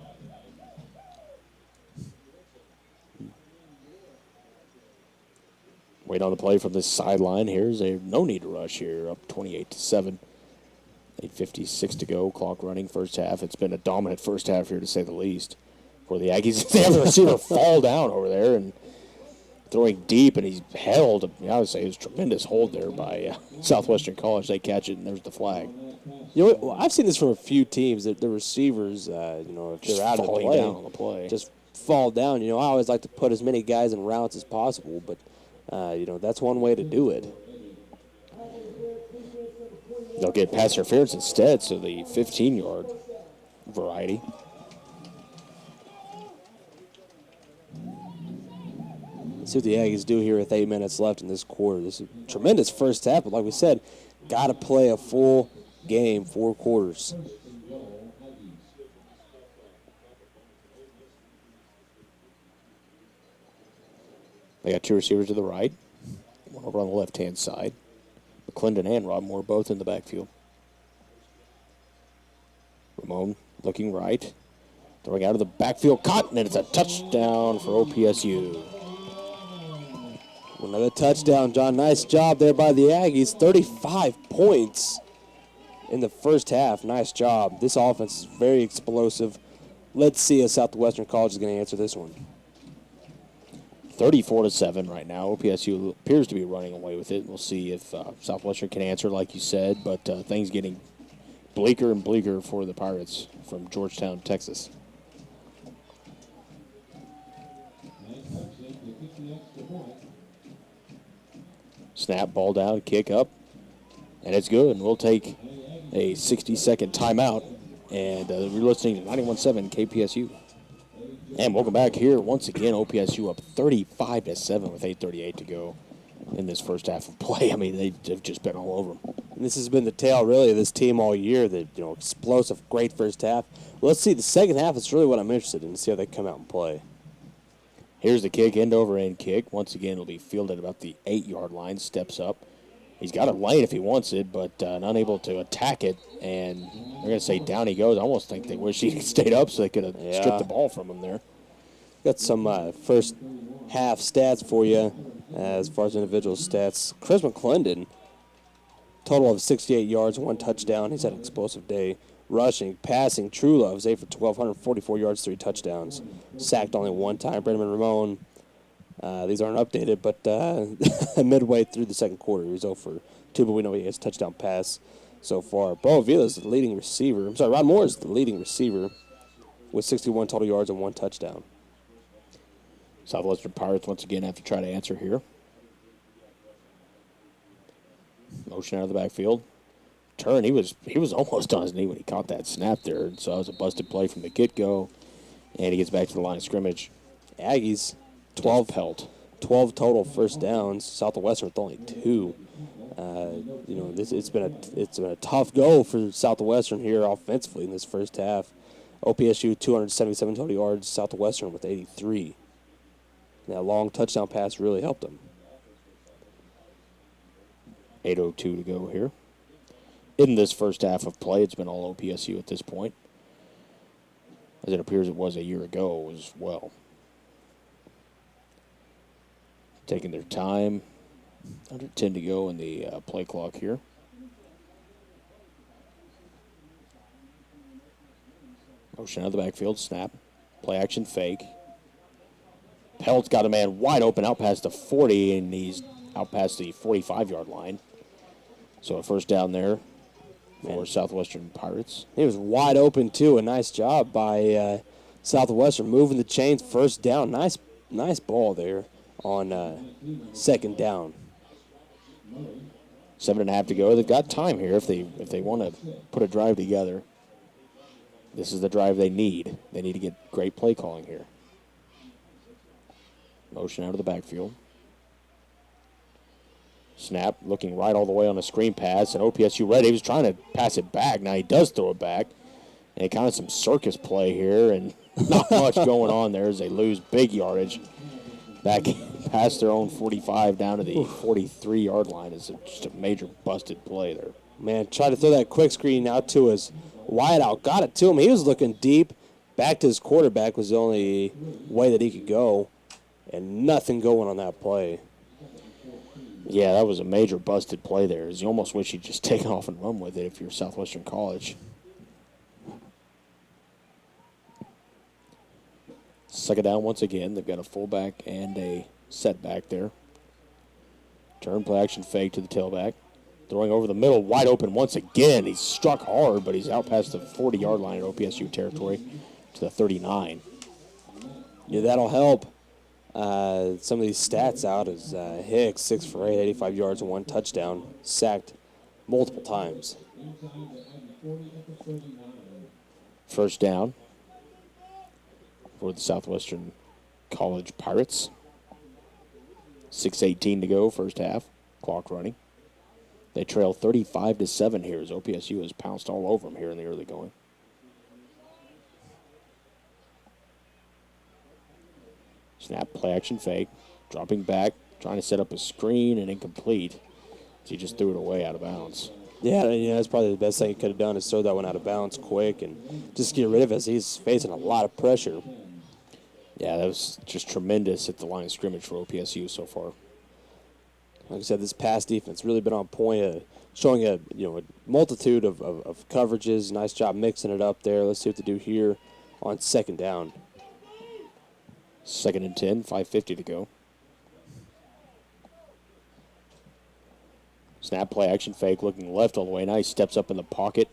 Wait on the play from this sideline. Here's a no need to rush here, up 28-7. 8:56 to go, clock running, first half. It's been a dominant first half here, to say the least, for the Aggies. They have the receiver fall down over there and throwing deep, and he's held. I would say it was a tremendous hold there by Southwestern College. They catch it, and there's the flag. I've seen this from a few teams, that the receivers, if Just they're out of the play, down on the play. just fall down. I always like to put as many guys in routes as possible, but that's one way to do it. They'll get pass interference instead, so the 15-yard variety. Let's see what the Aggies do here with 8 minutes left in this quarter. This is a tremendous first half, but like we said, got to play a full game, 4 quarters. They got 2 receivers to the right, one over on the left-hand side. McClendon and Rob Moore both in the backfield. Ramon looking right, throwing out of the backfield, caught, and it's a touchdown for OPSU. Another touchdown, John. Nice job there by the Aggies. 35 points in the first half. Nice job. This offense is very explosive. Let's see if Southwestern College is going to answer this one. 34-7 right now. OPSU appears to be running away with it. We'll see if Southwestern can answer, like you said, but things getting bleaker and bleaker for the Pirates from Georgetown, Texas. Snap, ball down, kick up, and it's good. And we'll take a 60-second timeout. And you're listening to 91.7 KPSU. And welcome back here. Once again, OPSU up 35-7 with 8:38 to go in this first half of play. I mean, they've just been all over them. And this has been the tale, really, of this team all year. That explosive, great first half. Well, let's see the second half. It's really what I'm interested in to see how they come out and play. Here's the kick, end-over-end kick. Once again, it'll be fielded about the 8-yard line. Steps up He's got a lane if he wants it, but not able to attack it. And they're going to say down he goes. I almost think they wish he stayed up so they could have stripped the ball from him there. Got some first half stats for you as far as individual stats. Chris McClendon, total of 68 yards, 1 touchdown. He's had an explosive day. Rushing, passing, True Love's 8 for 12, 144 yards, 3 touchdowns. Sacked only 1 time. Brendan Ramon, these aren't updated, but midway through the second quarter, he was 0 for 2, but we know he has a touchdown pass so far. Bo Avila's the leading receiver. I'm sorry, Rod Moore is the leading receiver with 61 total yards and 1 touchdown. Southwestern Pirates once again have to try to answer here. Motion out of the backfield. Turn, he was almost on his knee when he caught that snap there. So it was a busted play from the get-go. And he gets back to the line of scrimmage. Aggies, 12 total first downs. Southwestern with only 2. It's been a tough go for Southwestern here offensively in this first half. OPSU 277 total yards. Southwestern with 83. That long touchdown pass really helped them. 8:02 to go here. In this first half of play, it's been all OPSU at this point, as it appears it was a year ago as well. Taking their time. Under 10 to go in the play clock here. Motion out of the backfield, snap. Play action fake. Pelt's got a man wide open out past the 40, and he's out past the 45-yard line. So a first down there for Southwestern Pirates. He was wide open, too. A nice job by Southwestern moving the chains, first down. Nice ball there on second down. 7.5 to go. They've got time here if they want to put a drive together. This is the drive they need. They need to get great play calling here. Motion out of the backfield. Snap, looking right all the way on a screen pass, and OPSU ready. He was trying to pass it back. Now he does throw it back. And kind of some circus play here, and not much going on there as they lose big yardage. Back past their own 45 down to the 43-yard line is just a major busted play there. Man, tried to throw that quick screen out to his wideout. Got it to him. He was looking deep. Back to his quarterback was the only way that he could go. And nothing going on that play. Yeah, that was a major busted play there. You almost wish you'd just take off and run with it if you're Southwestern College. Second down once again. They've got a fullback and a setback there. Turn, play action fake to the tailback. Throwing over the middle, wide open once again. He's struck hard, but he's out past the 40-yard line in OPSU territory to the 39. Yeah, that'll help. Some of these stats out is Hicks, 6 for 8, 85 yards and 1 touchdown, sacked multiple times. First down for the Southwestern College Pirates. 6:18 to go, first half. Clock running. They trail 35-7 here as OPSU has pounced all over them here in the early going. Snap, play action fake, dropping back, trying to set up a screen and incomplete. So he just threw it away out of bounds. Yeah, that's probably the best thing he could have done is throw that one out of bounds quick and just get rid of it as he's facing a lot of pressure. Yeah, that was just tremendous at the line of scrimmage for OPSU so far. Like I said, this pass defense really been on point, showing a multitude of coverages. Nice job mixing it up there. Let's see what they do here on second down. 2nd and 10, 5:50 to go. Snap, play action fake, looking left all the way. Now he steps up in the pocket,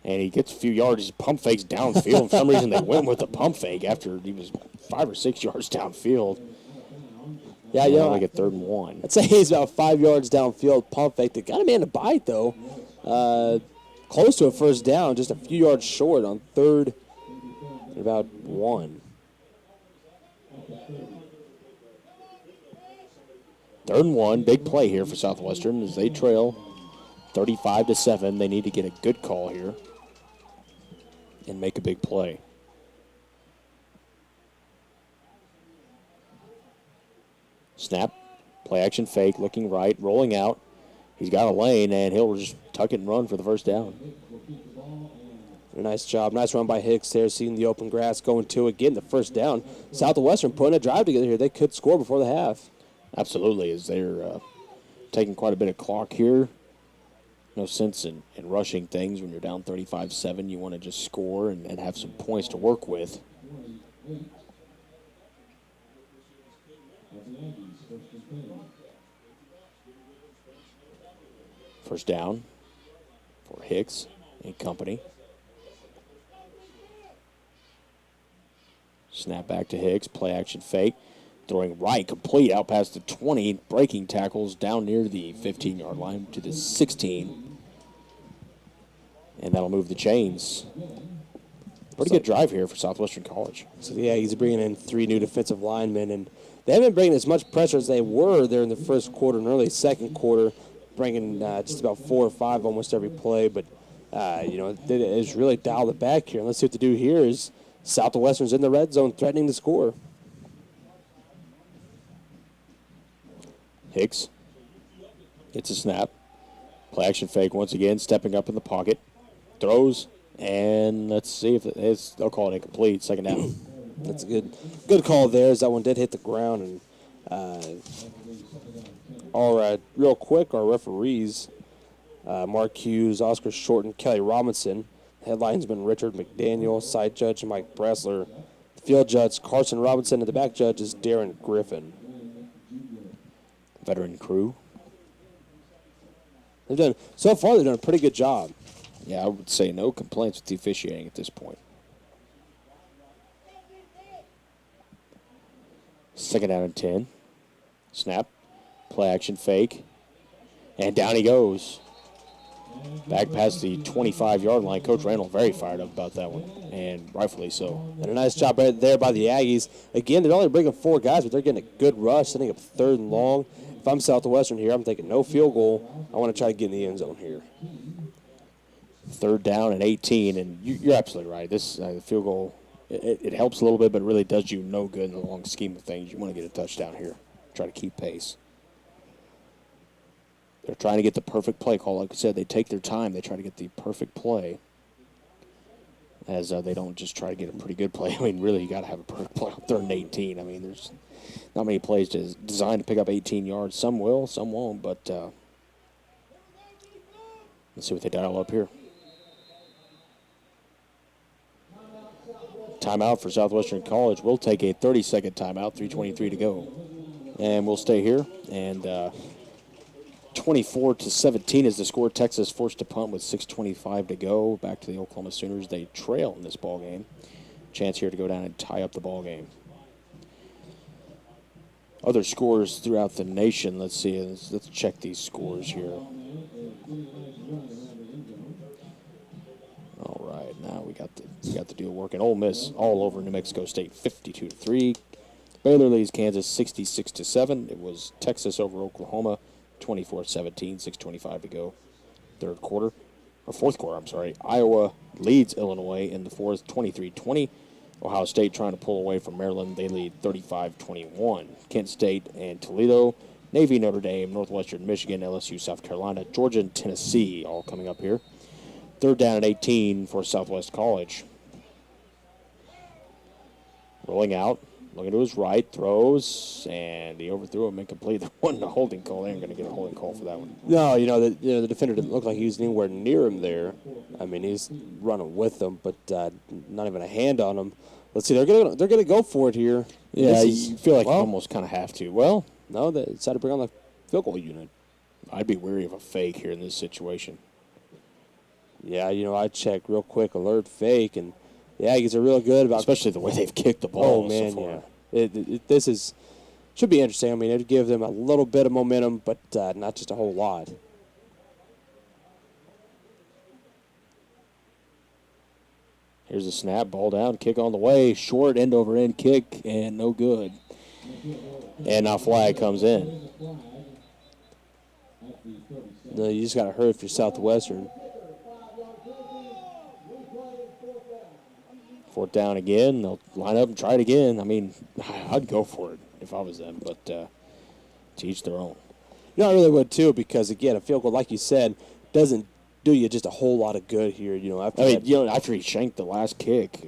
and he gets a few yards. He pump fakes downfield. For some reason, they went with the pump fake after he was 5 or 6 yards downfield. Yeah, like a 3rd and 1. I'd say he's about 5 yards downfield. Pump fake. They got a man to bite, though. Close to a first down, just a few yards short on 3rd and about 1. 3rd and 1, big play here for Southwestern as they trail 35-7. They need to get a good call here and make a big play. Snap, play action fake, looking right, rolling out. He's got a lane, and he'll just tuck it and run for the first down. Nice job. Nice run by Hicks there, seeing the open grass, going to it, getting the first down. Southwestern putting a drive together here. They could score before the half. Absolutely, as they're taking quite a bit of clock here. No sense in rushing things when you're down 35-7. You want to just score and have some points to work with. First down for Hicks and company. Snap back to Hicks, play action fake. Throwing right, complete, out past the 20, breaking tackles down near the 15-yard line to the 16. And that'll move the chains. Pretty good drive here for Southwestern College. So, yeah, he's bringing in 3 new defensive linemen, and they haven't been bringing as much pressure as they were there in the first quarter and early second quarter, bringing just about 4 or 5 almost every play. But, it's really dialed it back here. And let's see what to do here is Southwestern's in the red zone threatening to score. Hicks gets a snap. Play action fake once again, stepping up in the pocket. Throws, and let's see if they'll call it incomplete. Second down. That's a good call there, as that one did hit the ground. And real quick, our referees, Mark Hughes, Oscar Shorten, Kelly Robinson. Headlinesman Richard McDaniel, side judge Mike Bressler. Field judge Carson Robinson, and the back judge is Darren Griffin. Veteran crew. So far they've done a pretty good job. Yeah, I would say no complaints with the officiating at this point. Second down and 10. Snap. Play action fake. And down he goes. Back past the 25-yard line. Coach Randall very fired up about that one, and rightfully so. And a nice job right there by the Aggies. Again, they're only bringing 4 guys, but they're getting a good rush, setting up 3rd and long. If I'm Southwestern here, I'm thinking no field goal. I want to try to get in the end zone here. 3rd down and 18, and you're absolutely right. This field goal, it helps a little bit, but it really does you no good in the long scheme of things. You want to get a touchdown here. Try to keep pace. They're trying to get the perfect play call. Like I said, they take their time. They try to get the perfect play, as they don't just try to get a pretty good play. I mean, really, you got to have a perfect play on 3rd and 18. I mean, there's not many plays designed to pick up 18 yards. Some will, some won't, but let's see what they dial up here. Timeout for Southwestern College. We'll take a 30-second timeout, 3:23 to go. And we'll stay here, and 24-17 is the score. Texas forced to punt with 6:25 to go. Back to the Oklahoma Sooners. They trail in this ball game. Chance here to go down and tie up the ball game. Other scores throughout the nation. Let's see. Let's check these scores here. All right, now we got the deal working. Ole Miss all over New Mexico State, 52-3. Baylor leads Kansas 66-7. It was Texas over Oklahoma, 24-17, 6:25 to go. Fourth quarter, I'm sorry. Iowa leads Illinois in the fourth, 23-20. Ohio State trying to pull away from Maryland. They lead 35-21. Kent State and Toledo, Navy, Notre Dame, Northwestern Michigan, LSU, South Carolina, Georgia, and Tennessee all coming up here. 3rd down and 18 for Southwest College. Rolling out, looking to his right, throws, and he overthrew him incomplete. There wasn't a holding call. They ain't going to get a holding call for that one. No, the defender didn't look like he was anywhere near him there. I mean, he's running with them, but not even a hand on him. Let's see, they're gonna go for it here. Yeah, you feel like you almost kind of have to. Well, no, they decided to bring on the field goal unit. I'd be wary of a fake here in this situation. Yeah, I checked real quick, alert fake, and the Aggies are real good about, especially the way they've kicked the ball. Oh man, so far. Yeah. This should be interesting. I mean, it'd give them a little bit of momentum, but not just a whole lot. Here's a snap, ball down, kick on the way, short end over end kick, and no good. And now flag comes in. No, you just got to hurry if you're Southwestern. 4th down again. They'll line up and try it again. I mean, I'd go for it if I was them, but to each their own. You know, I really would too, because again, a field goal, like you said, doesn't do you just a whole lot of good here. You know, after I mean, that, after he shanked the last kick,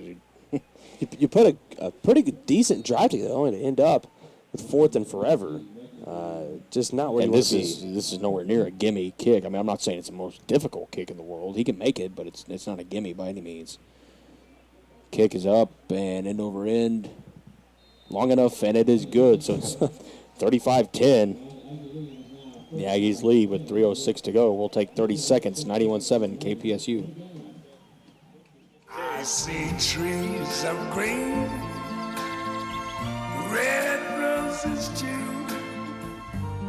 you put a pretty good, decent drive together, only to end up with fourth and forever. Just not where and you want this to be. is nowhere near a gimme kick. I mean, I'm not saying it's the most difficult kick in the world. He can make it, but it's not a gimme by any means. Kick is up and end over end, long enough, and it is good. So it's 35-10. The Aggies lead with 3:06 to go. We'll take 30 seconds. 91-7 KPSU. I see trees of green, red roses too.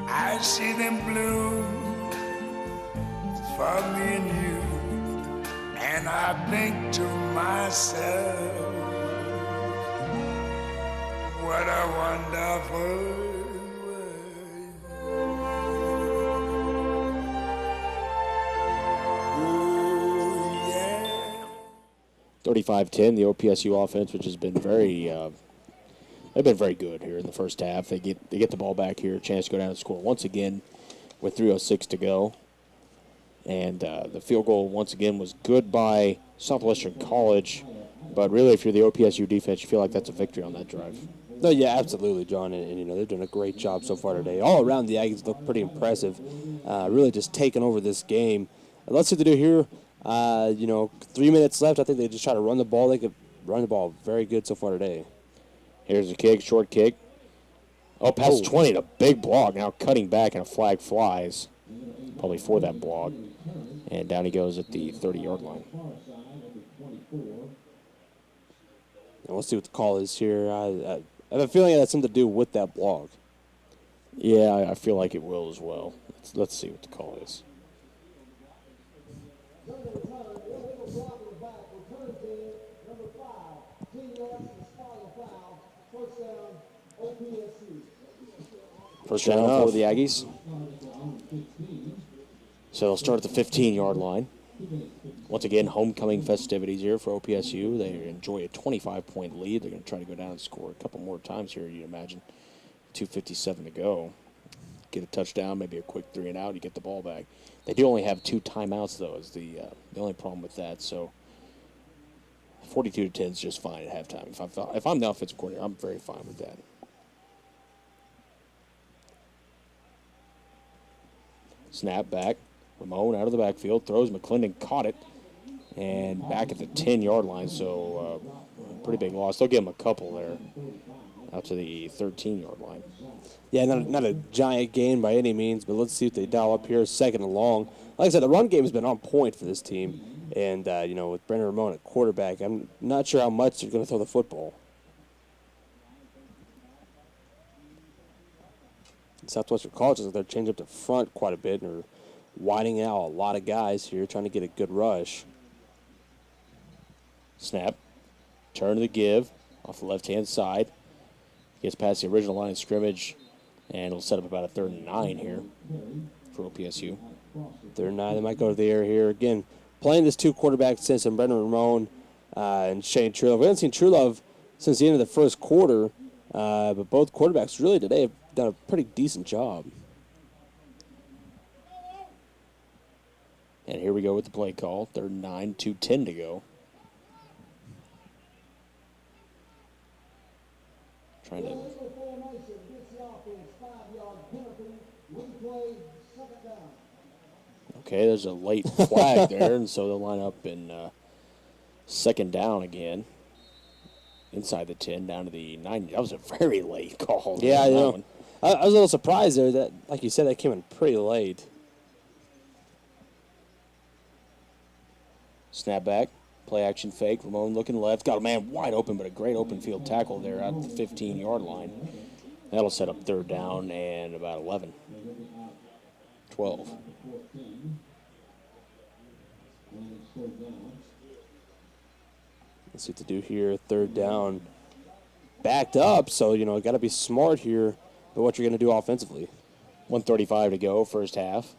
I see them bloom for me and you. And I think to myself, what a wonderful world. Ooh, yeah. 35-10, the OPSU offense, which has been they've been very good here in the first half. They get the ball back here, a chance to go down and score once again with 3:06 to go. And the field goal, once again, was good by Southwestern College. But really, if you're the OPSU defense, you feel like that's a victory on that drive. No, yeah, absolutely, John. And you know, they're doing a great job so far today. All around, the Aggies look pretty impressive. Really just taking over this game. Let's see what they do here. 3 minutes left. I think they just try to run the ball. They could run the ball very good so far today. Here's a kick, short kick. Oh, past 20, a big block. Now cutting back, and a flag flies. Probably for that block. And down he goes at the 30-yard line. And we'll see what the call is here. I have a feeling it has something to do with that block. Yeah, I feel like it will as well. Let's see what the call is. First down for the Aggies. So they'll start at the 15-yard line. Once again, homecoming festivities here for OPSU. They enjoy a 25-point lead. They're going to try to go down and score a couple more times here, you'd imagine. 2:57 to go. Get a touchdown, maybe a quick 3-and-out. You get the ball back. They do only have 2 timeouts, though, is the only problem with that. So 42-10 is just fine at halftime. If I'm the offensive coordinator, I'm very fine with that. Snap back. Ramon out of the backfield. Throws. McClendon caught it. And back at the 10-yard line. So pretty big loss. They'll give him a couple there. Out to the 13-yard line. Yeah, not a giant gain by any means, but let's see what they dial up here. Second and long. Like I said, the run game has been on point for this team. And, with Brendan Ramon at quarterback, I'm not sure how much they're going to throw the football. Southwestern College, they're changing up the front quite a bit and are widening out a lot of guys here, trying to get a good rush. Snap. Turn to the give off the left-hand side. Gets past the original line of scrimmage, and it'll set up about a 3rd and 9 here for OPSU. 3rd and 9, they might go to the air here. Again, playing this 2 quarterbacks since Brendan Ramon and Shane Truelove. We haven't seen Truelove since the end of the first quarter, but both quarterbacks really today have done a pretty decent job. And here we go with the play call. 3rd and 9, 2:10 to go. Trying to. Okay, there's a late flag there, and so they'll line up in 2nd down again. Inside the 10, down to the 9. That was a very late call. Yeah, I know. I was a little surprised there that, like you said, that came in pretty late. Snap back, play action fake. Ramon looking left. Got a man wide open, but a great open field tackle there at the 15-yard line. That'll set up 3rd down and about 11. 12. Let's see what to do here. 3rd down. Backed up, so, got to be smart here about what you're going to do offensively. 1:35 to go, first half.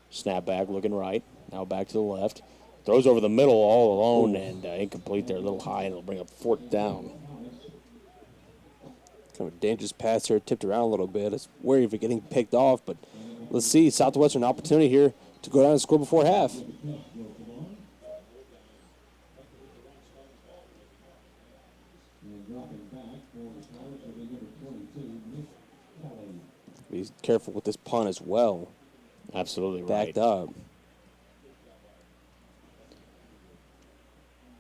Snap back, looking right. Now back to the left. Throws over the middle all alone and incomplete there, a little high, and it'll bring up 4th down. Kind of a dangerous pass here, tipped around a little bit. It's wary of it getting picked off, but let's see. Southwestern opportunity here to go down and score before half. Be careful with this punt as well. Absolutely Backed right. up.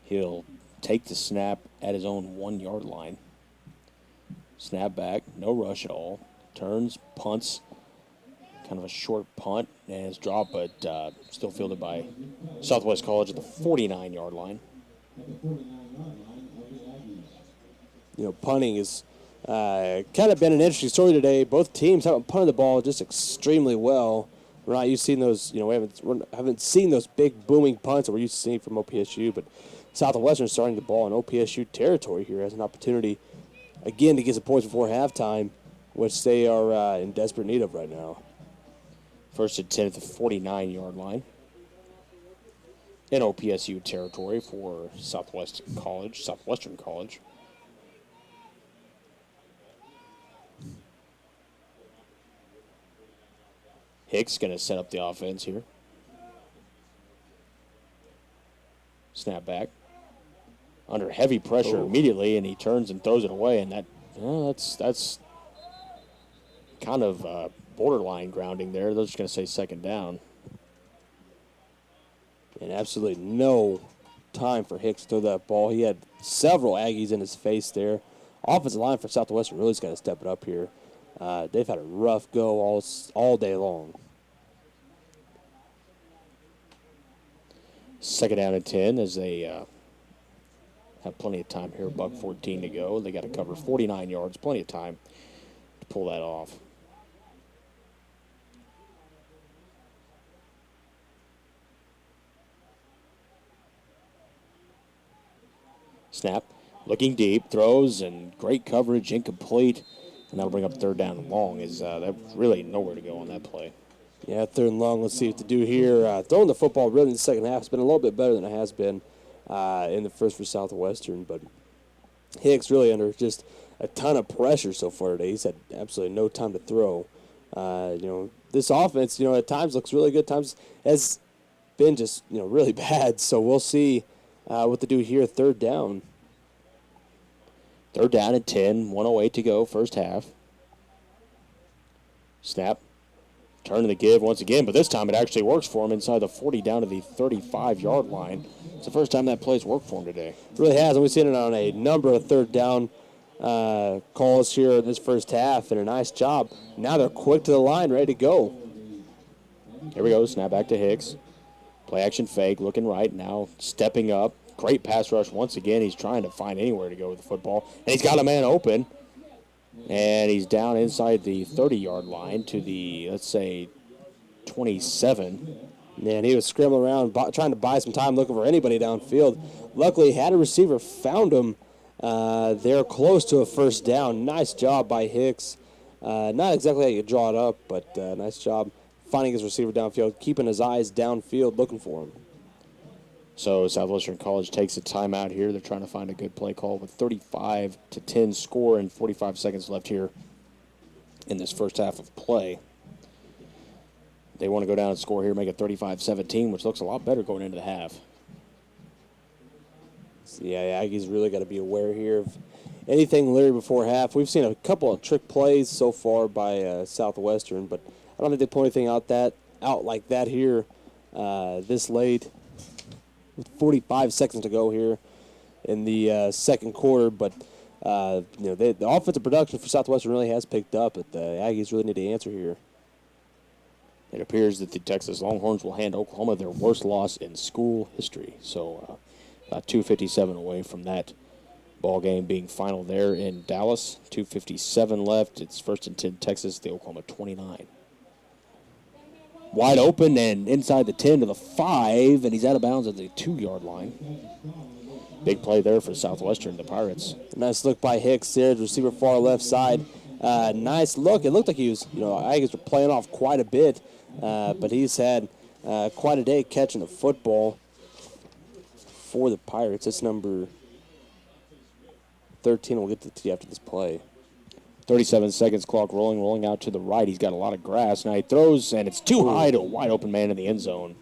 He'll take the snap at his own 1 yard line. Snap back, no rush at all. Turns, punts, kind of a short punt, and it's dropped, but still fielded by Southwest College at the 49-yard line. You know, punting is kind of been an interesting story today. Both teams haven't punted the ball just extremely well. We're not used to seeing those. You know, we haven't seen those big booming punts that we're used to seeing from OPSU. But Southwestern starting the ball in OPSU territory here has an opportunity again to get some points before halftime, which they are in desperate need of right now. First and 10 at the 49-yard line. In OPSU territory for Southwestern College. Hicks going to set up the offense here. Snap back. Under heavy pressure immediately, and he turns and throws it away, and that's kind of borderline grounding there. They're just going to say second down. And absolutely no time for Hicks to throw that ball. He had several Aggies in his face there. Offensive line for Southwestern really's got to step it up here. They've had a rough go all day long. Second down and 10 as they have plenty of time here. $1:14 to go. They got to cover 49 yards. Plenty of time to pull that off. Snap. Looking deep. Throws and great coverage. Incomplete. And that'll bring up third down and long. That was really nowhere to go on that play. Yeah, third and long. Let's see what to do here. Throwing the football really in the second half has been a little bit better than it has been in the first for Southwestern. But Hicks really under just a ton of pressure so far today. He's had absolutely no time to throw. This offense, at times looks really good. Times has been just, really bad. So we'll see what to do here. Third down. Third down and 10. 1:08 to go. First half. Snap. Turn to the give once again, but this time it actually works for him inside the 40 down to the 35-yard line. It's the first time that play's worked for him today. It really has, and we've seen it on a number of third down calls here in this first half, and a nice job. Now they're quick to the line, ready to go. Here we go, snap back to Hicks. Play action fake, looking right, now stepping up. Great pass rush once again. He's trying to find anywhere to go with the football, and he's got a man open. And he's down inside the 30-yard line to the, let's say, 27. Man, he was scrambling around, trying to buy some time, looking for anybody downfield. Luckily, had a receiver, found him. They're close to a first down. Nice job by Hicks. Not exactly how you draw it up, but nice job finding his receiver downfield, keeping his eyes downfield, looking for him. So Southwestern College takes a timeout here. They're trying to find a good play call with 35-10 score and 45 seconds left here in this first half of play. They want to go down and score here, make it 35-17, which looks a lot better going into the half. So yeah, Aggies really got to be aware here of anything Leary before half. We've seen a couple of trick plays so far by Southwestern, but I don't think they pull anything out like that here this late. With 45 seconds to go here in the second quarter, but the offensive production for Southwestern really has picked up, but the Aggies really need to answer here. It appears that the Texas Longhorns will hand Oklahoma their worst loss in school history. So about 2:57 away from that ball game being final there in Dallas. 2:57 left. It's first and 10 Texas, the Oklahoma 29. Wide open and inside the 10 to the 5, and he's out of bounds at the 2-yard line. Big play there for Southwestern, the Pirates. Nice look by Hicks there, the receiver far left side. Nice look. It looked like he was, Aggies were playing off quite a bit, but he's had quite a day catching the football for the Pirates. It's number 13. We'll get to after this play. 37 seconds, clock rolling out to the right. He's got a lot of grass. Now he throws, and it's too high to a wide open man in the end zone.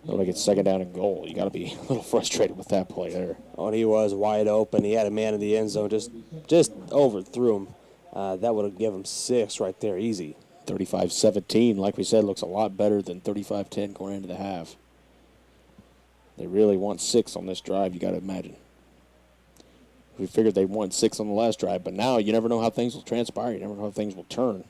Looks like it's second down and goal. You got to be a little frustrated with that play there. Oh, and he was wide open. He had a man in the end zone, just overthrew him. That would have given him 6 right there, easy. 35-17, like we said, looks a lot better than 35-10 going into the half. They really want 6 on this drive, you got to imagine. We figured they won 6 on the last drive, but now you never know how things will transpire. You never know how things will turn.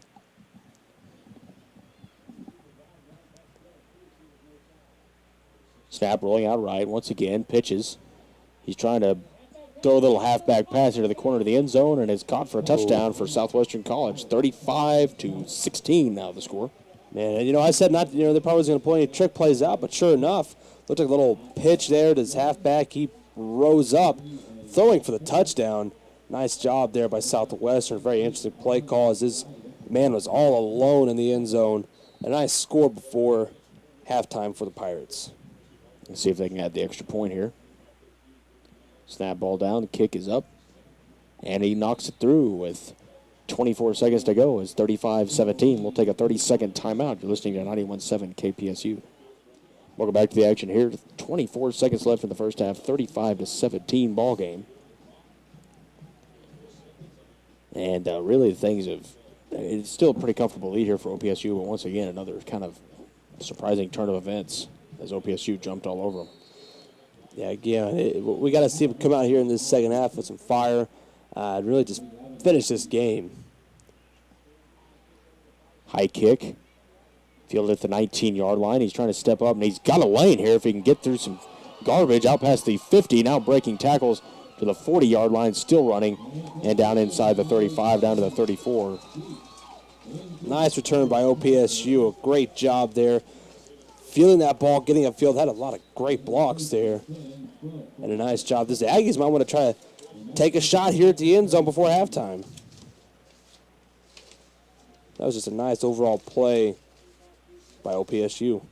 Snap rolling out right. Once again, pitches. He's trying to throw a little halfback pass into the corner of the end zone, and it's caught for a touchdown for Southwestern College. 35-16 now the score. Man, I said not. They probably wasn't going to pull any trick plays out, but sure enough, looked like a little pitch there to his halfback. He rose up, throwing for the touchdown. Nice job there by Southwestern. Very interesting play call as this man was all alone in the end zone. A nice score before halftime for the Pirates. Let's see if they can add the extra point here. Snap ball down, the kick is up, and he knocks it through with 24 seconds to go. It's 35-17. We'll take a 30-second timeout. You're listening to 91.7 KPSU. Welcome back to the action here. 24 seconds left in the first half, 35-17 ball game. And really, it's still a pretty comfortable lead here for OPSU, but once again, another kind of surprising turn of events as OPSU jumped all over them. Yeah, again, we got to see him come out here in this second half with some fire and really just finish this game. High kick. Fielded at the 19-yard line. He's trying to step up, and he's got a lane here if he can get through some garbage out past the 50. Now breaking tackles to the 40-yard line, still running, and down inside the 35, down to the 34. Nice return by OPSU. A great job there. Feeling that ball, getting upfield, had a lot of great blocks there. And a nice job. The Aggies might want to try to take a shot here at the end zone before halftime. That was just a nice overall play by OPSU.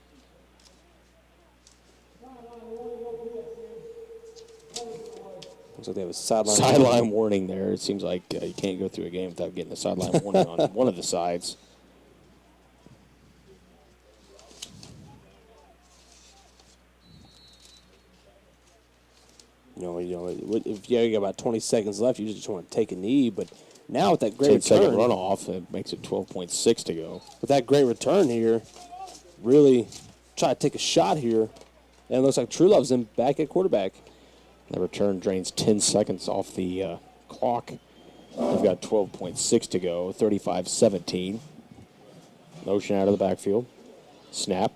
Looks like they have a sideline warning there. It seems like you can't go through a game without getting a sideline warning on one of the sides. If you got about 20 seconds left, you just want to take a knee. But now with that great return, 10-second runoff, it makes it 12.6 to go. With that great return here, really try to take a shot here. And it looks like True Love's in back at quarterback. The return drains 10 seconds off the clock. They've got 12.6 to go, 35-17. Motion out of the backfield. Snap.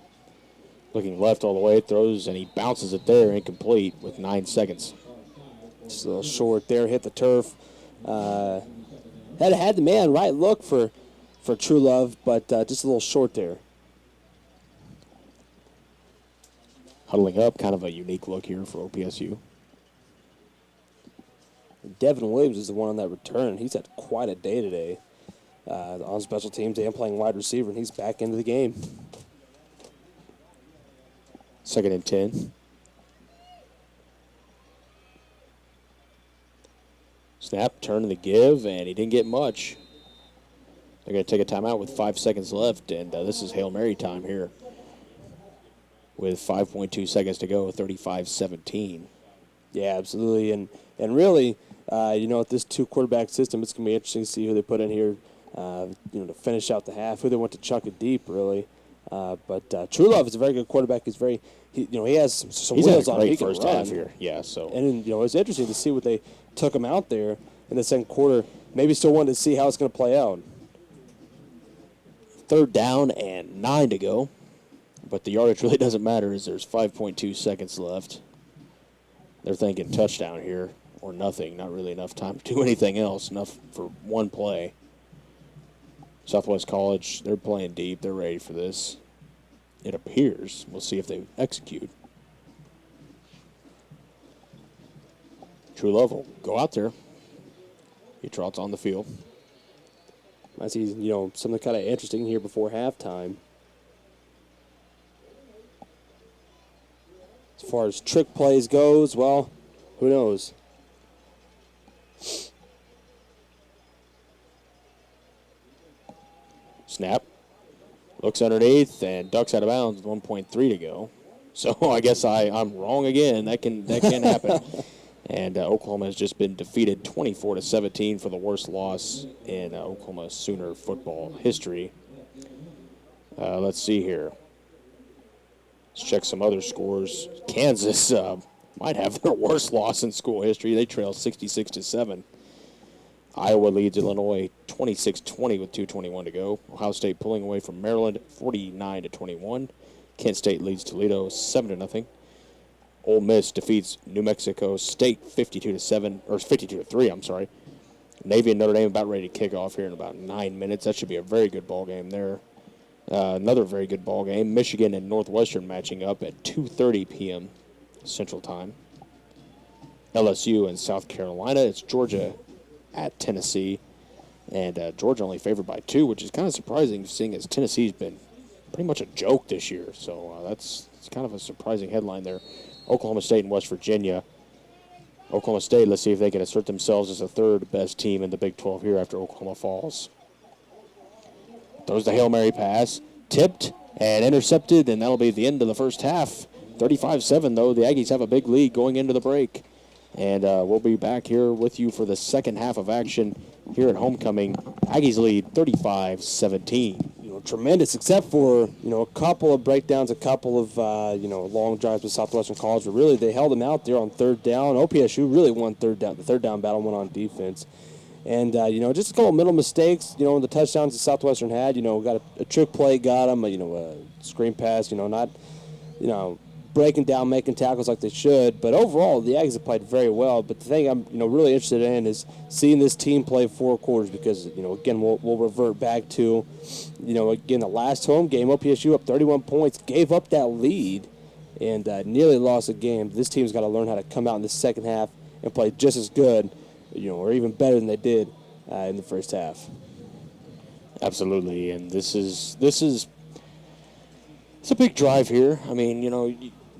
Looking left all the way, throws, and he bounces it there, incomplete with 9 seconds. Just a little short there, hit the turf. Had the man right look for True Love, but just a little short there. Huddling up, kind of a unique look here for OPSU. Devin Williams is the one on that return. He's had quite a day today on special teams and playing wide receiver, and he's back into the game. 2nd and 10. Snap, turn to the give, and he didn't get much. They're going to take a timeout with 5 seconds left, and this is Hail Mary time here. With 5.2 seconds to go, 35-17. Yeah, absolutely. And really, with this 2-quarterback system, it's going to be interesting to see who they put in here, to finish out the half, who they want to chuck it deep, really. But True Love is a very good quarterback. He has some wheels on him. He can first run. half here. Yeah, so. And it's interesting to see what they took him out there in the second quarter. Maybe still wanted to see how it's going to play out. 3rd down and 9 to go. But the yardage really doesn't matter as there's 5.2 seconds left. They're thinking touchdown here or nothing. Not really enough time to do anything else. Enough for one play. Southwest College, they're playing deep. They're ready for this. It appears. We'll see if they execute. True Love will go out there. He trots on the field. I see, something kind of interesting here before halftime. As far as trick plays goes, well, who knows? Snap. Looks underneath and ducks out of bounds with 1.3 to go. So I guess I'm wrong again. That can happen. And Oklahoma has just been defeated 24-17 for the worst loss in Oklahoma Sooner football history. Let's see here. Let's check some other scores. Kansas might have their worst loss in school history. They trail 66-7. Iowa leads Illinois 26-20 with 2:21 to go. Ohio State pulling away from Maryland 49-21. Kent State leads Toledo 7-0. Ole Miss defeats New Mexico State 52-7 or 52-3. I'm sorry. Navy and Notre Dame about ready to kick off here in about 9 minutes. That should be a very good ball game there. Another very good ball game. Michigan and Northwestern matching up at 2:30 p.m. Central Time. LSU and South Carolina. It's Georgia at Tennessee, and Georgia only favored by 2, which is kind of surprising, seeing as Tennessee's been pretty much a joke this year. So it's kind of a surprising headline there. Oklahoma State and West Virginia. Oklahoma State, let's see if they can assert themselves as the third best team in the Big 12 here after Oklahoma falls. Throws the Hail Mary pass, tipped and intercepted, and that'll be the end of the first half. 35-7, though. The Aggies have a big lead going into the break. And we'll be back here with you for the second half of action here at Homecoming. Aggies lead 35-17. Tremendous, except for, a couple of breakdowns, a couple of, long drives with Southwestern College. But really, they held them out there on third down. OPSU really won third down. The third down battle went on defense. And, just a couple of middle mistakes, the touchdowns that Southwestern had. Got a trick play, got them, a screen pass, not, breaking down, making tackles like they should. But overall, the Aggies have played very well. But the thing I'm, really interested in is seeing this team play 4 quarters because, again, we'll revert back to, again, the last home game, OPSU up 31 points, gave up that lead, and nearly lost the game. This team's got to learn how to come out in the second half and play just as good, or even better than they did in the first half. Absolutely, and this is it's a big drive here. I mean,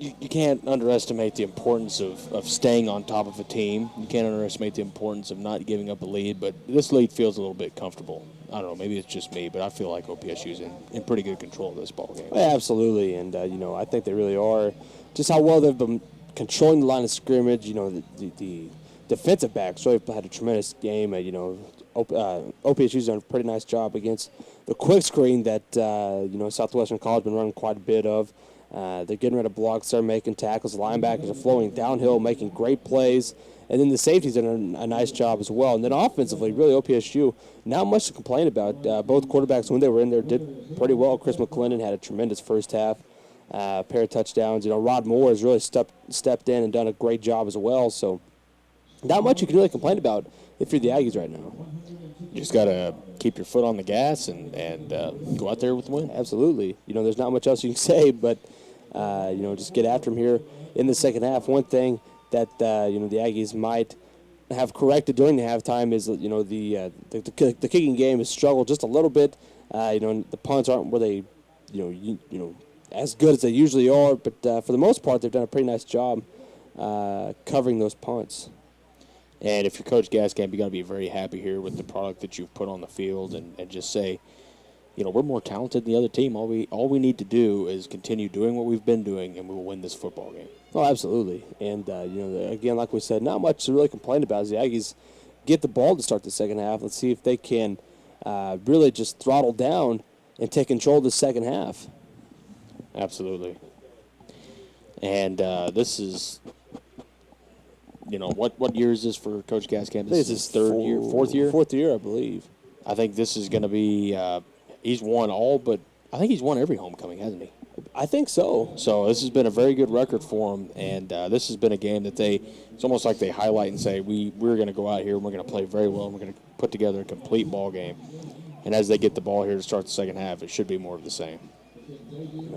you can't underestimate the importance of staying on top of a team. You can't underestimate the importance of not giving up a lead, but this lead feels a little bit comfortable. I don't know, maybe it's just me, but I feel like OPSU's in pretty good control of this ball game. Yeah, absolutely, and, I think they really are. Just how well they've been controlling the line of scrimmage, the defensive backs really had a tremendous game. OPSU's done a pretty nice job against the quick screen that, Southwestern College been running quite a bit of. They're getting rid of blocks. They're making tackles. The linebackers are flowing downhill, making great plays. And then the safeties are doing a nice job as well. And then offensively, really, OPSU, not much to complain about. Both quarterbacks, when they were in there, did pretty well. Chris McClendon had a tremendous first half, a pair of touchdowns. Rod Moore has really stepped in and done a great job as well. So not much you can really complain about if you're the Aggies right now. You just got to keep your foot on the gas and go out there with the win. Absolutely. There's not much else you can say, but, just get after them here in the second half. One thing that, the Aggies might have corrected during the halftime is, the kicking game has struggled just a little bit. The punts aren't where they, as good as they usually are, but for the most part, they've done a pretty nice job covering those punts. And if you're Coach Gaskamp, you got to be very happy here with the product that you've put on the field and just say, we're more talented than the other team. All we need to do is continue doing what we've been doing, and we will win this football game. Oh, absolutely. And, again, like we said, not much to really complain about as the Aggies get the ball to start the second half. Let's see if they can really just throttle down and take control of the second half. Absolutely. And this is... what year is this for Coach Gaskamp? This is his fourth year? Fourth year, I believe. I think this is going to be he's won all, but I think he's won every homecoming, hasn't he? I think so. So this has been a very good record for him, and this has been a game that it's almost like they highlight and say, we're going to go out here and we're going to play very well and we're going to put together a complete ball game. And as they get the ball here to start the second half, it should be more of the same.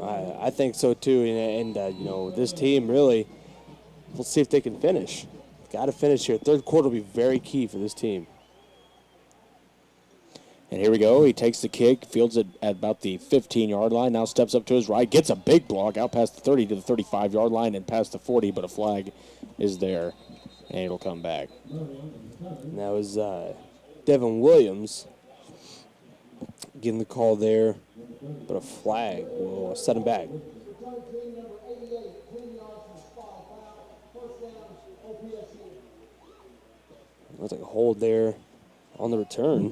I think so, too. And this team really, we'll see if they can finish. Got to finish here. Third quarter will be very key for this team. And here we go. He takes the kick, fields it at about the 15-yard line, now steps up to his right, gets a big block out past the 30 to the 35-yard line and past the 40, but a flag is there, and it'll come back. And that was Devin Williams Getting the call there, but a flag will set him back. Looks like a hold there on the return.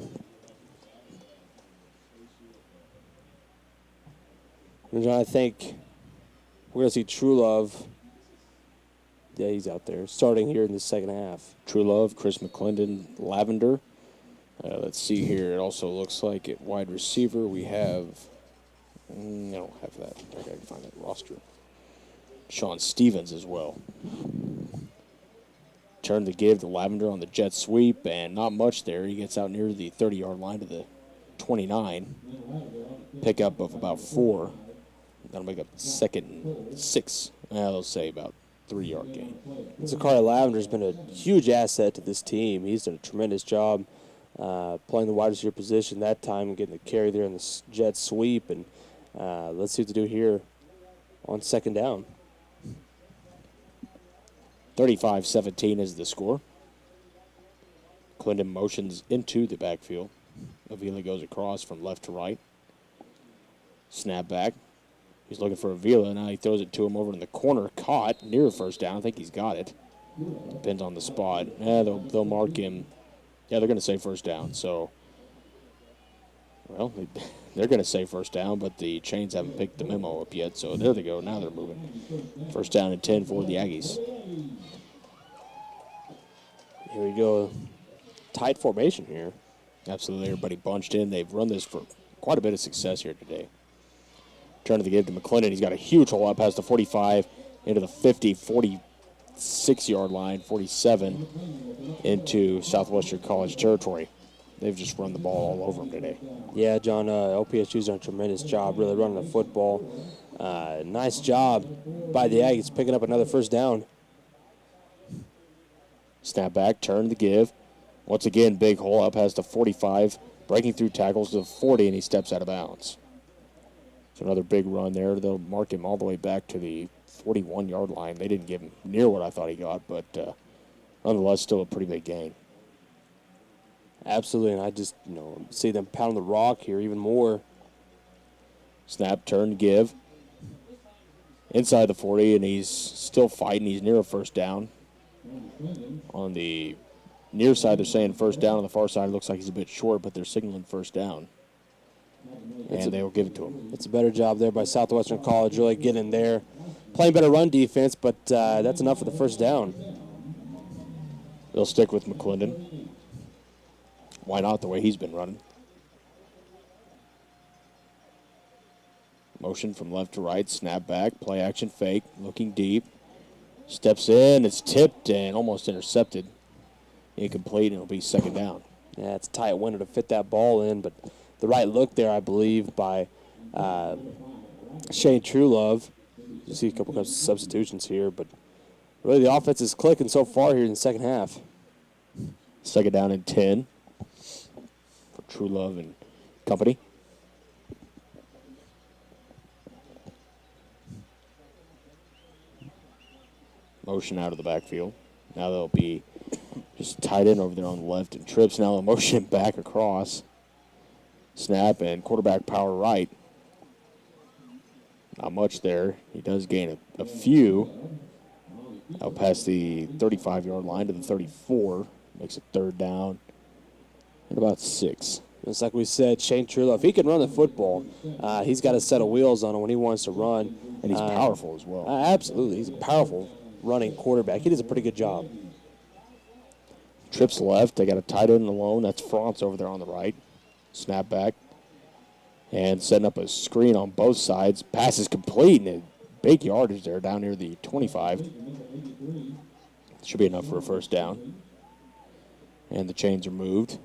And John, I think we're going to see True Love. Yeah, he's out there starting here in the second half. True Love, Chris McClendon, Lavender. Let's see here. It also looks like at wide receiver we have. I don't have that. I gotta find that roster. Sean Stevens as well. Turn to give to Lavender on the jet sweep, and not much there. He gets out near the 30-yard line to the 29. Pickup of about 4. That'll make up second and 6. I'll say about 3-yard gain. Zachariah Lavender's been a huge asset to this team. He's done a tremendous job playing the wide receiver position that time and getting the carry there in the jet sweep. And let's see what to do here on second down. 35-17 is the score. Clinton motions into the backfield. Avila goes across from left to right. Snap back. He's looking for Avila. Now he throws it to him over in the corner. Caught near first down. I think he's got it. Depends on the spot. Yeah, they'll mark him. Yeah, they're going to say first down. So, well, they're going to say first down, but the Chains haven't picked the memo up yet. So there they go. Now they're moving. First down and 10 for the Aggies. Here we go. Tight formation here. Absolutely. Everybody bunched in. They've run this for quite a bit of success here today. Turn to the give to McClendon. He's got a huge hole out past the 45 into the 50, 46-yard line, 47 into Southwestern College territory. They've just run the ball all over him today. Yeah, John, OPSU's done a tremendous job really running the football. Nice job by the Aggies picking up another first down. Snap back, turn to give. Once again, big hole out past the 45, breaking through tackles to the 40, and he steps out of bounds. So another big run there. They'll mark him all the way back to the 41-yard line. They didn't give him near what I thought he got, but nonetheless, still a pretty big gain. Absolutely, and I just see them pounding the rock here even more. Snap, turn, give. Inside the 40, and he's still fighting. He's near a first down. On the near side, they're saying first down. On the far side, it looks like he's a bit short, but they're signaling first down. And they will give it to him. It's a better job there by Southwestern College, really getting in there. Playing better run defense, but that's enough for the first down. They'll stick with McClendon. Why not, the way he's been running? Motion from left to right, snap back, play action fake, looking deep. Steps in, it's tipped and almost intercepted. Incomplete, and it'll be second down. Yeah, it's a tight window to fit that ball in, but the right look there, I believe, by Shane Truelove. You see a couple of substitutions here, but really the offense is clicking so far here in the second half. Second down and 10 for Truelove and company. Motion out of the backfield. Now they'll be just tight end over there on the left and trips. Now they'll motion back across. Snap and quarterback power right. Not much there. He does gain a few. Out past the 35-yard line to the 34. Makes it third down and about 6. Just like we said, Shane Truelove, if he can run the football, he's got a set of wheels on him when he wants to run. And he's powerful as well. Absolutely. He's a powerful running quarterback. He does a pretty good job. Trips left. They got a tight end alone. That's France over there on the right. Snap back. And setting up a screen on both sides. Pass is complete, and big yardage there down near the 25. Should be enough for a first down. And the chains are moved.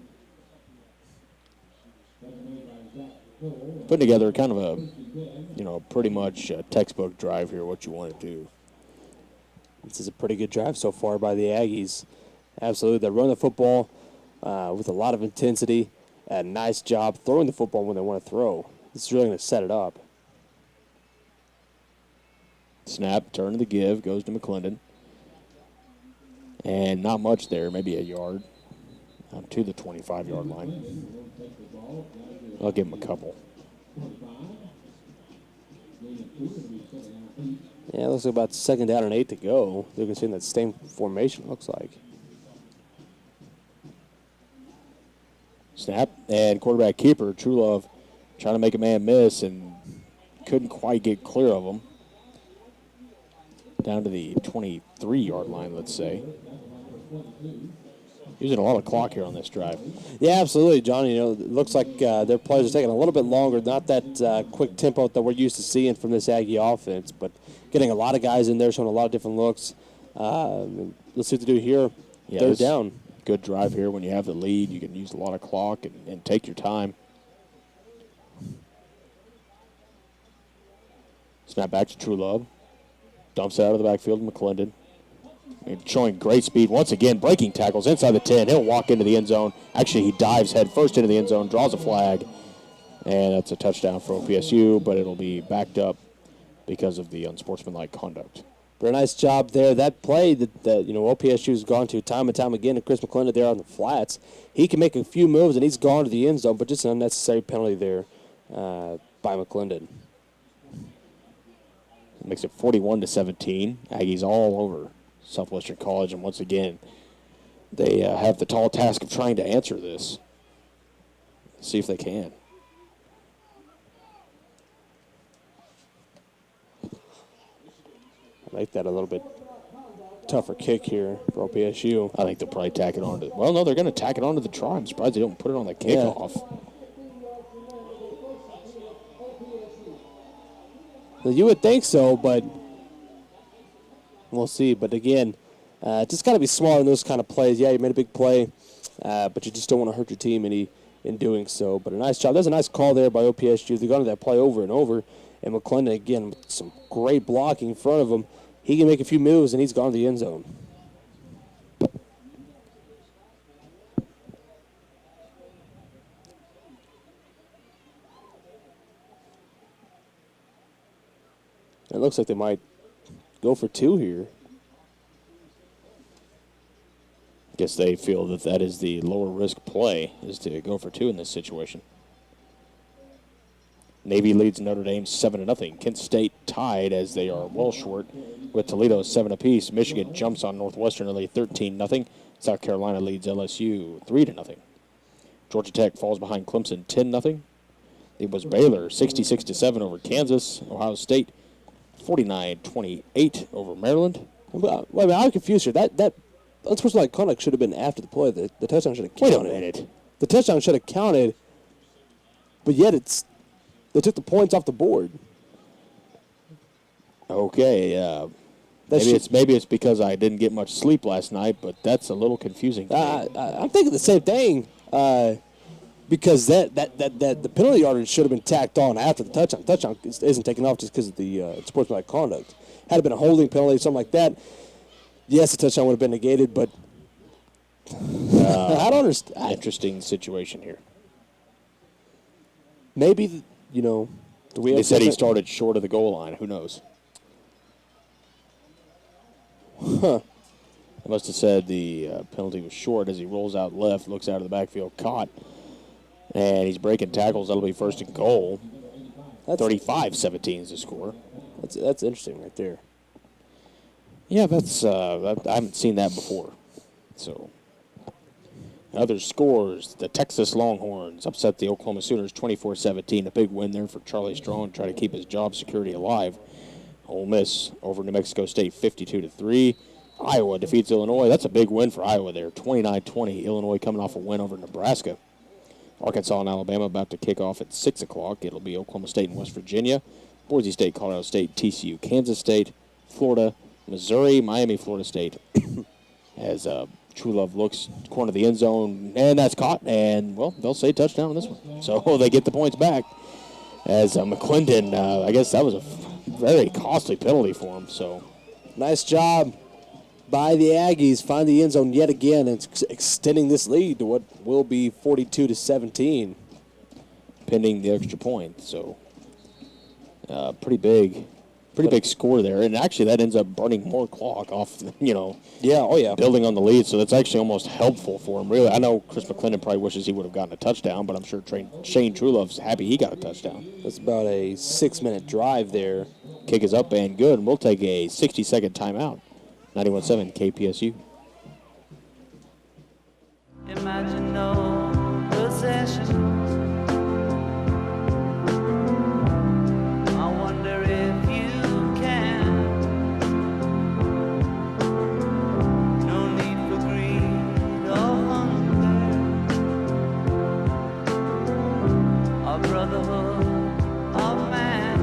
Putting together kind of a, pretty much a textbook drive here, what you want to do. This is a pretty good drive so far by the Aggies. Absolutely. They run the football with a lot of intensity. A nice job throwing the football when they want to throw. This is really going to set it up. Snap, turn to the give, goes to McClendon. And not much there, maybe a yard. to the 25-yard line. I'll give him a couple. Yeah, it looks like about 2nd down and 8 to go. They're going to see in that same formation, looks like. Snap, and quarterback keeper, Trulove, trying to make a man miss and couldn't quite get clear of him. Down to the 23-yard line, let's say. Using a lot of clock here on this drive. Yeah, absolutely, John. You know, it looks like their players are taking a little bit longer, not that quick tempo that we're used to seeing from this Aggie offense, but getting a lot of guys in there, showing a lot of different looks. Let's see what they do here. Yeah, They're down. Good drive here. When you have the lead, you can use a lot of clock and take your time. Snap back to Trulove. Dumps it out of the backfield to McClendon. And showing great speed. Once again, breaking tackles inside the 10. He'll walk into the end zone. Actually, he dives head first into the end zone, draws a flag. And that's a touchdown for OPSU, but it'll be backed up because of the unsportsmanlike conduct. Very nice job there. That play that OPSU's gone to time and time again, and Chris McClendon there on the flats. He can make a few moves, and he's gone to the end zone, but just an unnecessary penalty there by McClendon. Makes it 41-17. Aggies all over Southwestern College, and once again, they have the tall task of trying to answer this. See if they can. I like that a little bit tougher kick here for OPSU. I think they'll probably tack it on to. Well, no, they're going to tack it onto the try. I'm surprised they don't put it on the kickoff. Well, you would think so, but we'll see. But again, just got to be smart in those kind of plays. Yeah, you made a big play, but you just don't want to hurt your team in doing so. But a nice job. There's a nice call there by OPSU. They've gone to that play over and over. And McClendon, again, with some great blocking in front of him. He can make a few moves, and he's gone to the end zone. It looks like they might go for 2 here. Guess they feel that is the lower risk play, is to go for 2 in this situation. Navy leads Notre Dame 7-0. Kent State tied as they are well short with Toledo 7 apiece. Michigan jumps on Northwestern early 13-0. South Carolina leads LSU 3-0. Georgia Tech falls behind Clemson 10-0. It was Baylor 66-7 over Kansas. Ohio State 49-28 over Maryland. Well, I mean, I'm confused here. That unsportsmanlike conduct should have been after the play. The touchdown should have counted. Wait a minute. The touchdown should have counted, but yet they took the points off the board. Okay, maybe it's because I didn't get much sleep last night, but that's a little confusing. I'm thinking the same thing because that the penalty yardage should have been tacked on after the touchdown. The touchdown isn't taken off just because of the sportsmanlike conduct. Had it been a holding penalty, something like that, yes, the touchdown would have been negated. But I don't understand. Interesting situation here. Maybe they said he started short of the goal line. Who knows? Huh. They must have said the penalty was short as he rolls out left, looks out of the backfield, caught, and he's breaking tackles. That'll be first and goal. 35-17 is the score. That's interesting right there. Yeah, I haven't seen that before. So, other scores: the Texas Longhorns upset the Oklahoma Sooners 24-17. A big win there for Charlie Strong, try to keep his job security alive. Ole Miss over New Mexico State 52-3. Iowa defeats Illinois. That's a big win for Iowa there, 29-20. Illinois coming off a win over Nebraska. Arkansas and Alabama about to kick off at 6 o'clock. It'll be Oklahoma State and West Virginia. Boise State, Colorado State, TCU, Kansas State, Florida, Missouri, Miami, Florida State. As Trulove looks corner of the end zone, and that's caught. And, well, they'll say touchdown on this one. So they get the points back. As McClendon, I guess that was a very costly penalty for him. So nice job by the Aggies. Find the end zone yet again and extending this lead to what will be 42-17. Pending the extra point. So pretty big Pretty big score there, and actually that ends up burning more clock off, Yeah, oh yeah. building on the lead, so that's actually almost helpful for him, really. I know Chris McClendon probably wishes he would have gotten a touchdown, but I'm sure Shane Trulove's happy he got a touchdown. That's about a 6-minute drive there. Kick is up and good, and we'll take a 60-second timeout. 91.7 KPSU. Imagine no possessions. I wonder if you can. No need for greed or hunger. A brotherhood of man.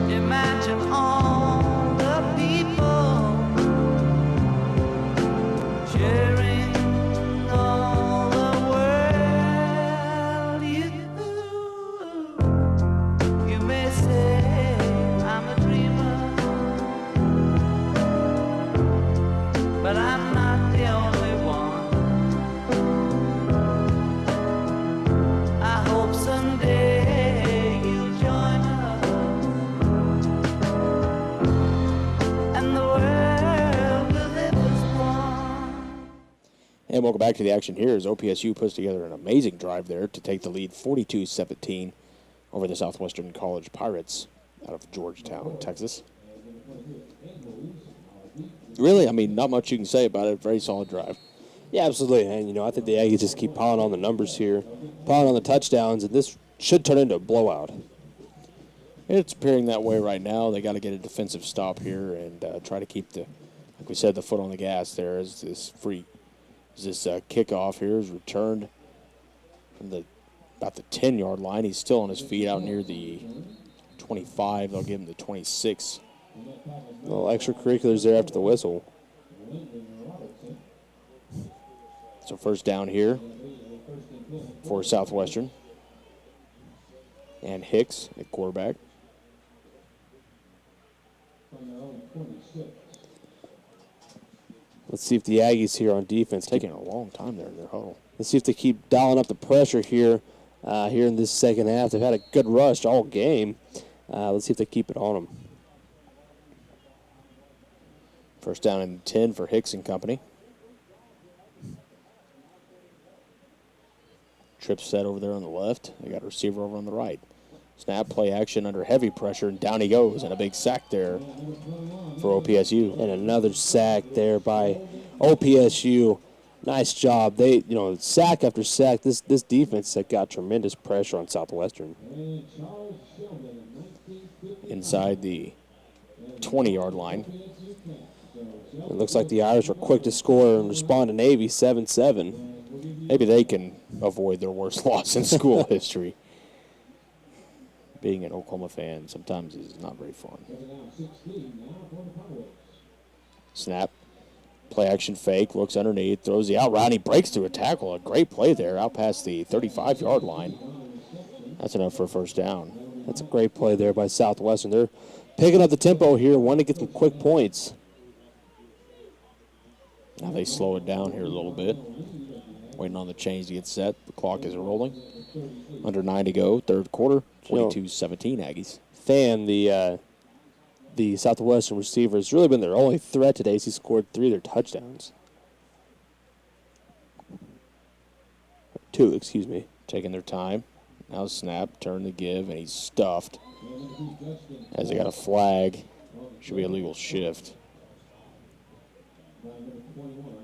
Imagine all the people sharing all the world. You may say I'm a dreamer, but I'm not the only one. I hope someday you'll join us, and the world will live as one. And welcome back to the action here as OPSU puts together an amazing drive there to take the lead 42-17 over the Southwestern College Pirates out of Georgetown, Texas. Really, I mean, not much you can say about it. Very solid drive. Yeah, absolutely. And, I think the Aggies just keep piling on the numbers here, piling on the touchdowns, and this should turn into a blowout. It's appearing that way right now. They got to get a defensive stop here and try to keep like we said, the foot on the gas there as this kickoff here is returned from about the 10-yard line. He's still on his feet out near the 25. They'll give him the 26. A little extracurriculars there after the whistle. So first down here for Southwestern. And Hicks at quarterback. Let's see if the Aggies here on defense Taking a long time there in their huddle. Let's see if they keep dialing up the pressure here in this second half. They've had a good rush all game. Let's see if they keep it on them. First down and 10 for Hicks and company. Trip set over there on the left. They got a receiver over on the right. Snap, play action under heavy pressure, and down he goes. And a big sack there for OPSU. And another sack there by OPSU. Nice job. They, sack after sack. This defense has got tremendous pressure on Southwestern. Inside the 20-yard line. It looks like the Irish were quick to score and respond to Navy 7-7. Maybe they can avoid their worst loss in school history. Being an Oklahoma fan sometimes is not very fun. Snap. Play action fake. Looks underneath. Throws the out route. And he breaks through a tackle. A great play there out past the 35-yard line. That's enough for a first down. That's a great play there by Southwestern. They're picking up the tempo here, wanting to get some quick points. Now they slow it down here a little bit. Waiting on the change to get set. The clock is rolling. Under 9 to go, third quarter. 22-17 Aggies. Fan, the Southwestern receiver, has really been their only threat today as he scored 3 of their touchdowns. 2, excuse me. Taking their time. Now snap, turn the give, and he's stuffed. As they got a flag. Should be a legal shift.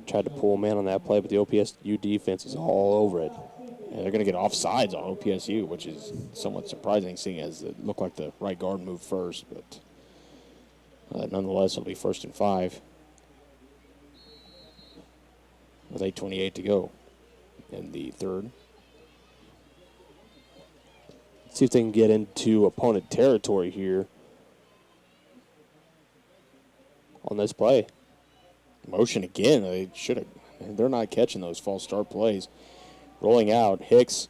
Tried to pull a man on that play, but the OPSU defense is all over it. And they're going to get offsides on OPSU, which is somewhat surprising, seeing as it looked like the right guard moved first. But nonetheless, it'll be 1st and 5. With 8:28 to go in the third. See if they can get into opponent territory here on this play. Motion again. They should have. They're not catching those false start plays. Rolling out. Hicks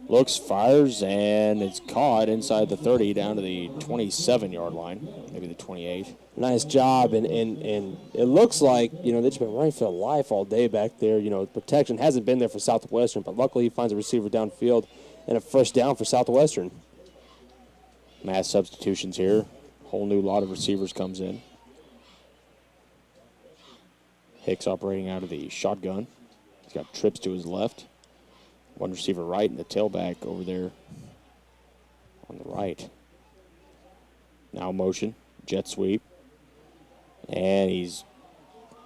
looks, fires, and it's caught inside the 30 down to the 27-yard line, maybe the 28. Nice job, and it looks like, they've just been running for their life all day back there. Protection hasn't been there for Southwestern, but luckily he finds a receiver downfield and a first down for Southwestern. Mass substitutions here. Whole new lot of receivers comes in. Hicks operating out of the shotgun. He's got trips to his left. One receiver right and the tailback over there on the right. Now motion, jet sweep. And he's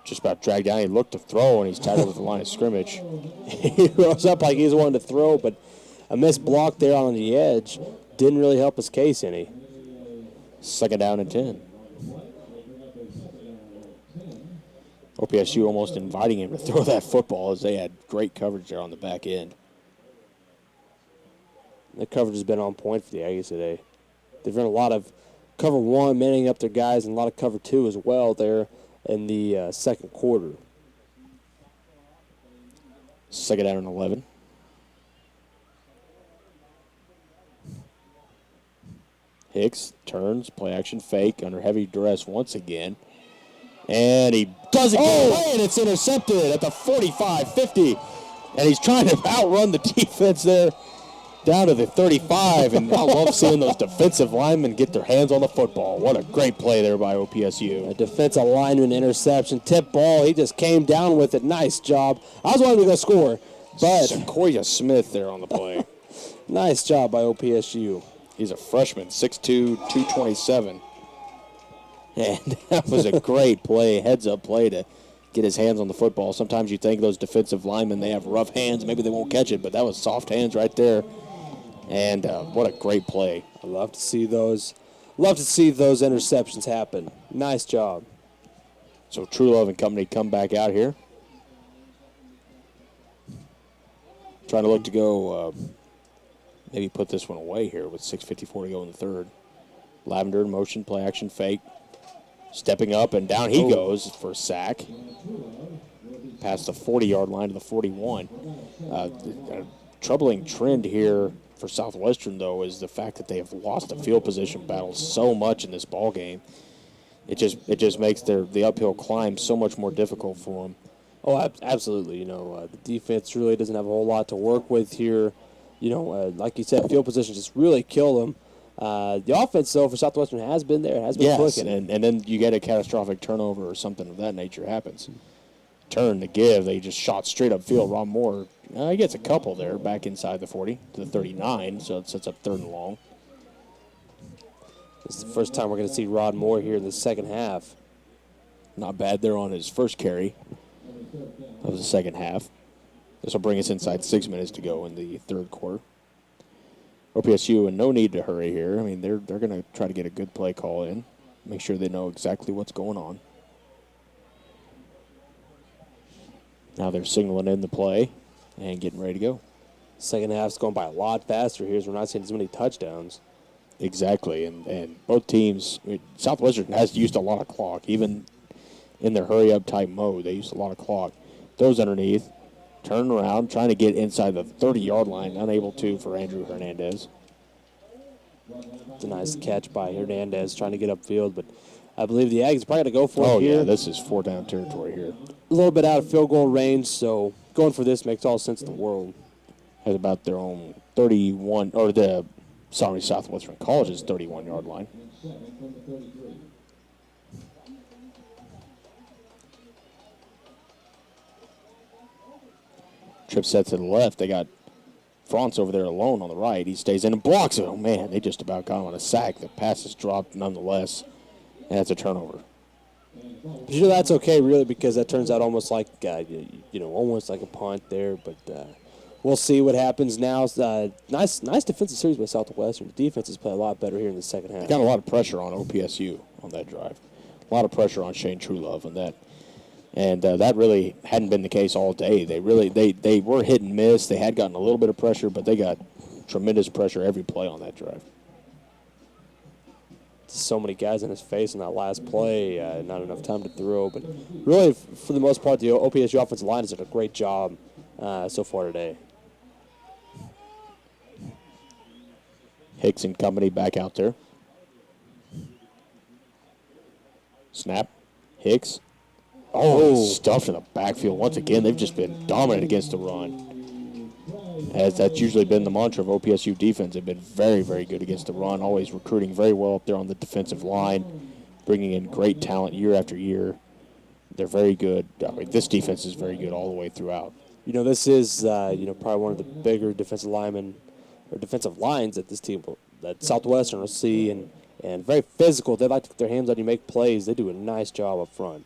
just about dragged down. He looked to throw, and he's tackled with the line of scrimmage. He rose up like he's wanting to throw, but a missed block there on the edge didn't really help his case any. 2nd down and 10. OPSU almost inviting him to throw that football as they had great coverage there on the back end. The coverage has been on point for the Aggies today. They've run a lot of cover 1, manning up their guys, and a lot of cover 2 as well there in the second quarter. 2nd down and 11. Hicks turns, play action fake under heavy duress once again. And he does it away, and it's intercepted at the 45, 50. And he's trying to outrun the defense there down to the 35. And I love seeing those defensive linemen get their hands on the football. What a great play there by OPSU. A defensive lineman interception, tip ball. He just came down with it. Nice job. I was wanting to go score, but Sequoia Smith there on the play. nice job by OPSU. He's a freshman, 6'2", 227. And that was a great play, heads-up play to get his hands on the football. Sometimes you think those defensive linemen, they have rough hands. Maybe they won't catch it, but that was soft hands right there. And what a great play. I love to see those. Love to see those interceptions happen. Nice job. So True Love and company come back out here. Trying to look to go, maybe put this one away here with 6:54 to go in the third. Lavender in motion, play action fake. Stepping up, and down he goes for a sack. Past the 40-yard line to the 41. A troubling trend here for Southwestern, though, is the fact that they have lost the field position battle so much in this ball game. It just makes the uphill climb so much more difficult for them. Oh, absolutely. You know, the defense really doesn't have a whole lot to work with here. You know, like you said, field position just really kill them. The offense, though, for Southwestern has been there. It has been clicking. And then you get a catastrophic turnover or something of that nature happens. Turn to give. They just shot straight up field. Ron Moore, he gets a couple there back inside the 40 to the 39, so it sets up 3rd and long. This is the first time we're going to see Rod Moore here in the second half. Not bad there on his first carry of the second half. This will bring us inside 6 minutes to go in the third quarter. OPSU in no need to hurry here. I mean, they're going to try to get a good play call in, make sure they know exactly what's going on. Now they're signaling in the play and getting ready to go. Second half's going by a lot faster here, so we're not seeing as many touchdowns. Exactly, and both teams, Southwestern has used a lot of clock, even in their hurry-up type mode. They used a lot of clock. Throws underneath, turn around, trying to get inside the 30-yard line, unable to for Andrew Hernandez. It's a nice catch by Hernandez trying to get upfield, but I believe the Aggies are probably going to go for it here. Yeah, this is 4-down territory here. A little bit out of field goal range, so going for this makes all sense in the world. Has about their own 31, Southwestern College's 31-yard line. Trip set to the left. They got Franz over there alone on the right. He stays in and blocks it. Oh, man, they just about got him on a sack. The pass is dropped nonetheless, and that's a turnover. But you know, that's okay, really, because that turns out almost like, almost like a punt there. But we'll see what happens now. Nice defensive series by Southwestern. The defense has played a lot better here in the second half. Got a lot of pressure on OPSU on that drive. A lot of pressure on Shane Truelove on that. And that really hadn't been the case all day. They were hit and miss. They had gotten a little bit of pressure, but they got tremendous pressure every play on that drive. So many guys in his face in that last play, not enough time to throw. But really, for the most part, the OPSU offensive line has done a great job so far today. Hicks and company back out there. Snap. Hicks. Oh, stuffed in the backfield once again. They've just been dominant against the run. as that's usually been the mantra of OPSU defense. They've been very, very good against the run, always recruiting very well up there on the defensive line, bringing in great talent year after year. They're very good. I mean, this defense is very good all the way throughout. You know, this is probably one of the bigger defensive linemen or defensive lines that this team, that Southwestern will see, and very physical. They like to get their hands on you, make plays. They do a nice job up front.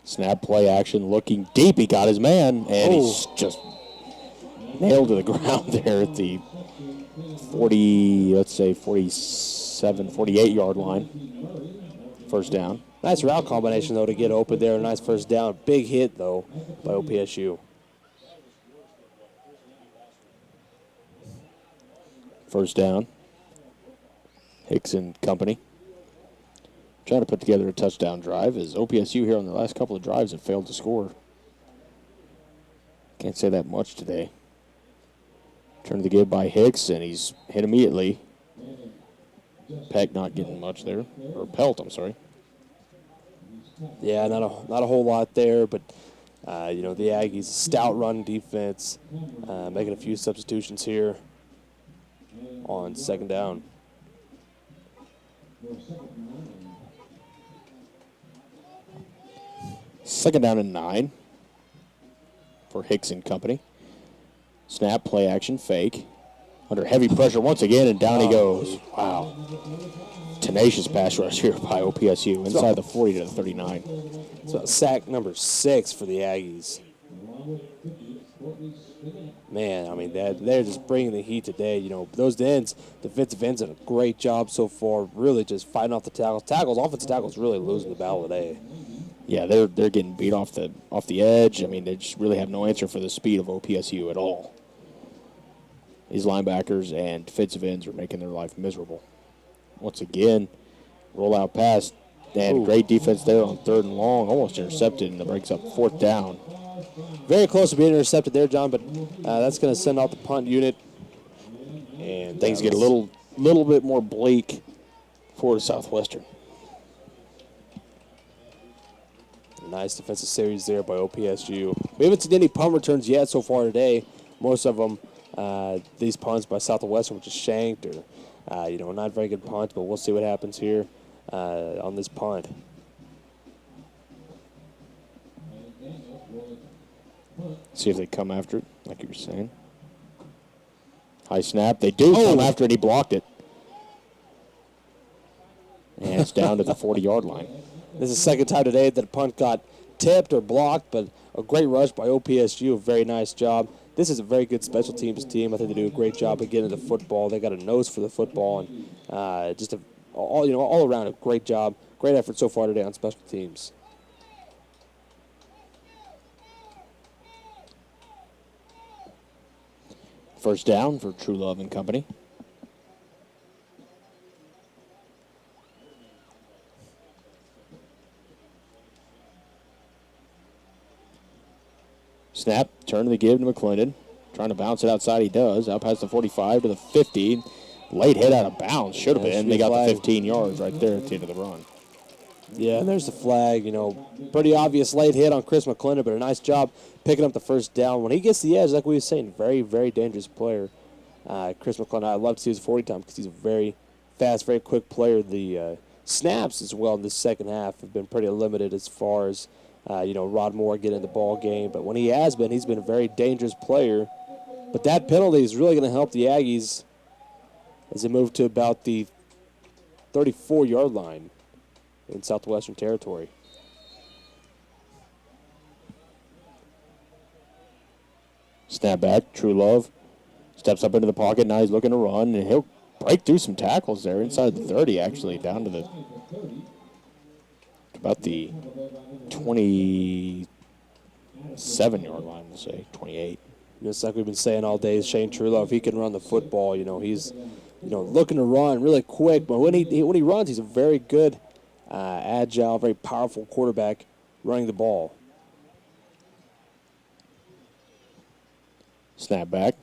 Snap play action, looking deep. He got his man, and he's just nailed to the ground there at the 47, 48-yard line. First down. Nice route combination, though, to get open there. Nice first down. Big hit, though, by OPSU. First down. Hicks and company. Trying to put together a touchdown drive as OPSU here on the last couple of drives have failed to score. Can't say that much today. Turn to the give by Hicks, and he's hit immediately. Peck not getting much there. Or Pelt, I'm sorry. Yeah, not a whole lot there, but, the Aggies, stout run defense, making a few substitutions here on second down. Second down and 9 for Hicks and company. Snap, play action, fake. Under heavy pressure once again, and down he goes. Wow. Tenacious pass rush here by OPSU inside the 40 to the 39. So sack number 6 for the Aggies. Man, I mean, they're just bringing the heat today. You know, those defensive ends did a great job so far, really just fighting off the tackles. Offensive tackles really losing the battle today. Yeah, they're getting beat off the edge. I mean, they just really have no answer for the speed of OPSU at all. These linebackers and defensive ends are making their life miserable. Once again, rollout pass, and great defense there on third and long, almost intercepted, and it breaks up fourth down. Very close to being intercepted there, John, but that's going to send out the punt unit. And Things get a little bit more bleak for Southwestern. Nice defensive series there by OPSU. We haven't seen any punt returns yet so far today. Most of them, these punts by Southwestern, which is shanked or, not very good punts, but we'll see what happens here on this punt. See if they come after it, like you were saying. High snap. They do come after it. He blocked it. And it's down to the 40-yard line. This is the second time today that a punt got tipped or blocked, but a great rush by OPSU. A very nice job. This is a very good special teams team. I think they do a great job of getting to the football. They got a nose for the football, and all around a great job. Great effort so far today on special teams. First down for True Love and company. Snap, turn to the give to McClendon. Trying to bounce it outside, he does. Out past the 45 to the 50. Late hit out of bounds, should have been. They got the 15 yards right there at the end of the run. Yeah, and there's the flag. Pretty obvious late hit on Chris McClendon, but a nice job picking up the first down. When he gets the edge, like we were saying, very, very dangerous player. Chris McClendon, I love to see his 40 time because he's a very fast, very quick player. The snaps as well in this second half have been pretty limited as far as, Rod Moore getting the ball game. But when he's been a very dangerous player. But that penalty is really going to help the Aggies as they move to about the 34-yard line in Southwestern Territory. Snap back, True Love steps up into the pocket. Now he's looking to run, and he'll break through some tackles there inside the 30, actually, down to about the 27-yard line, we'll say, 28. Just like we've been saying all day, Shane Trulove, he can run the football. He's looking to run really quick, but when he runs, he's a very good, agile, very powerful quarterback running the ball. Snap back,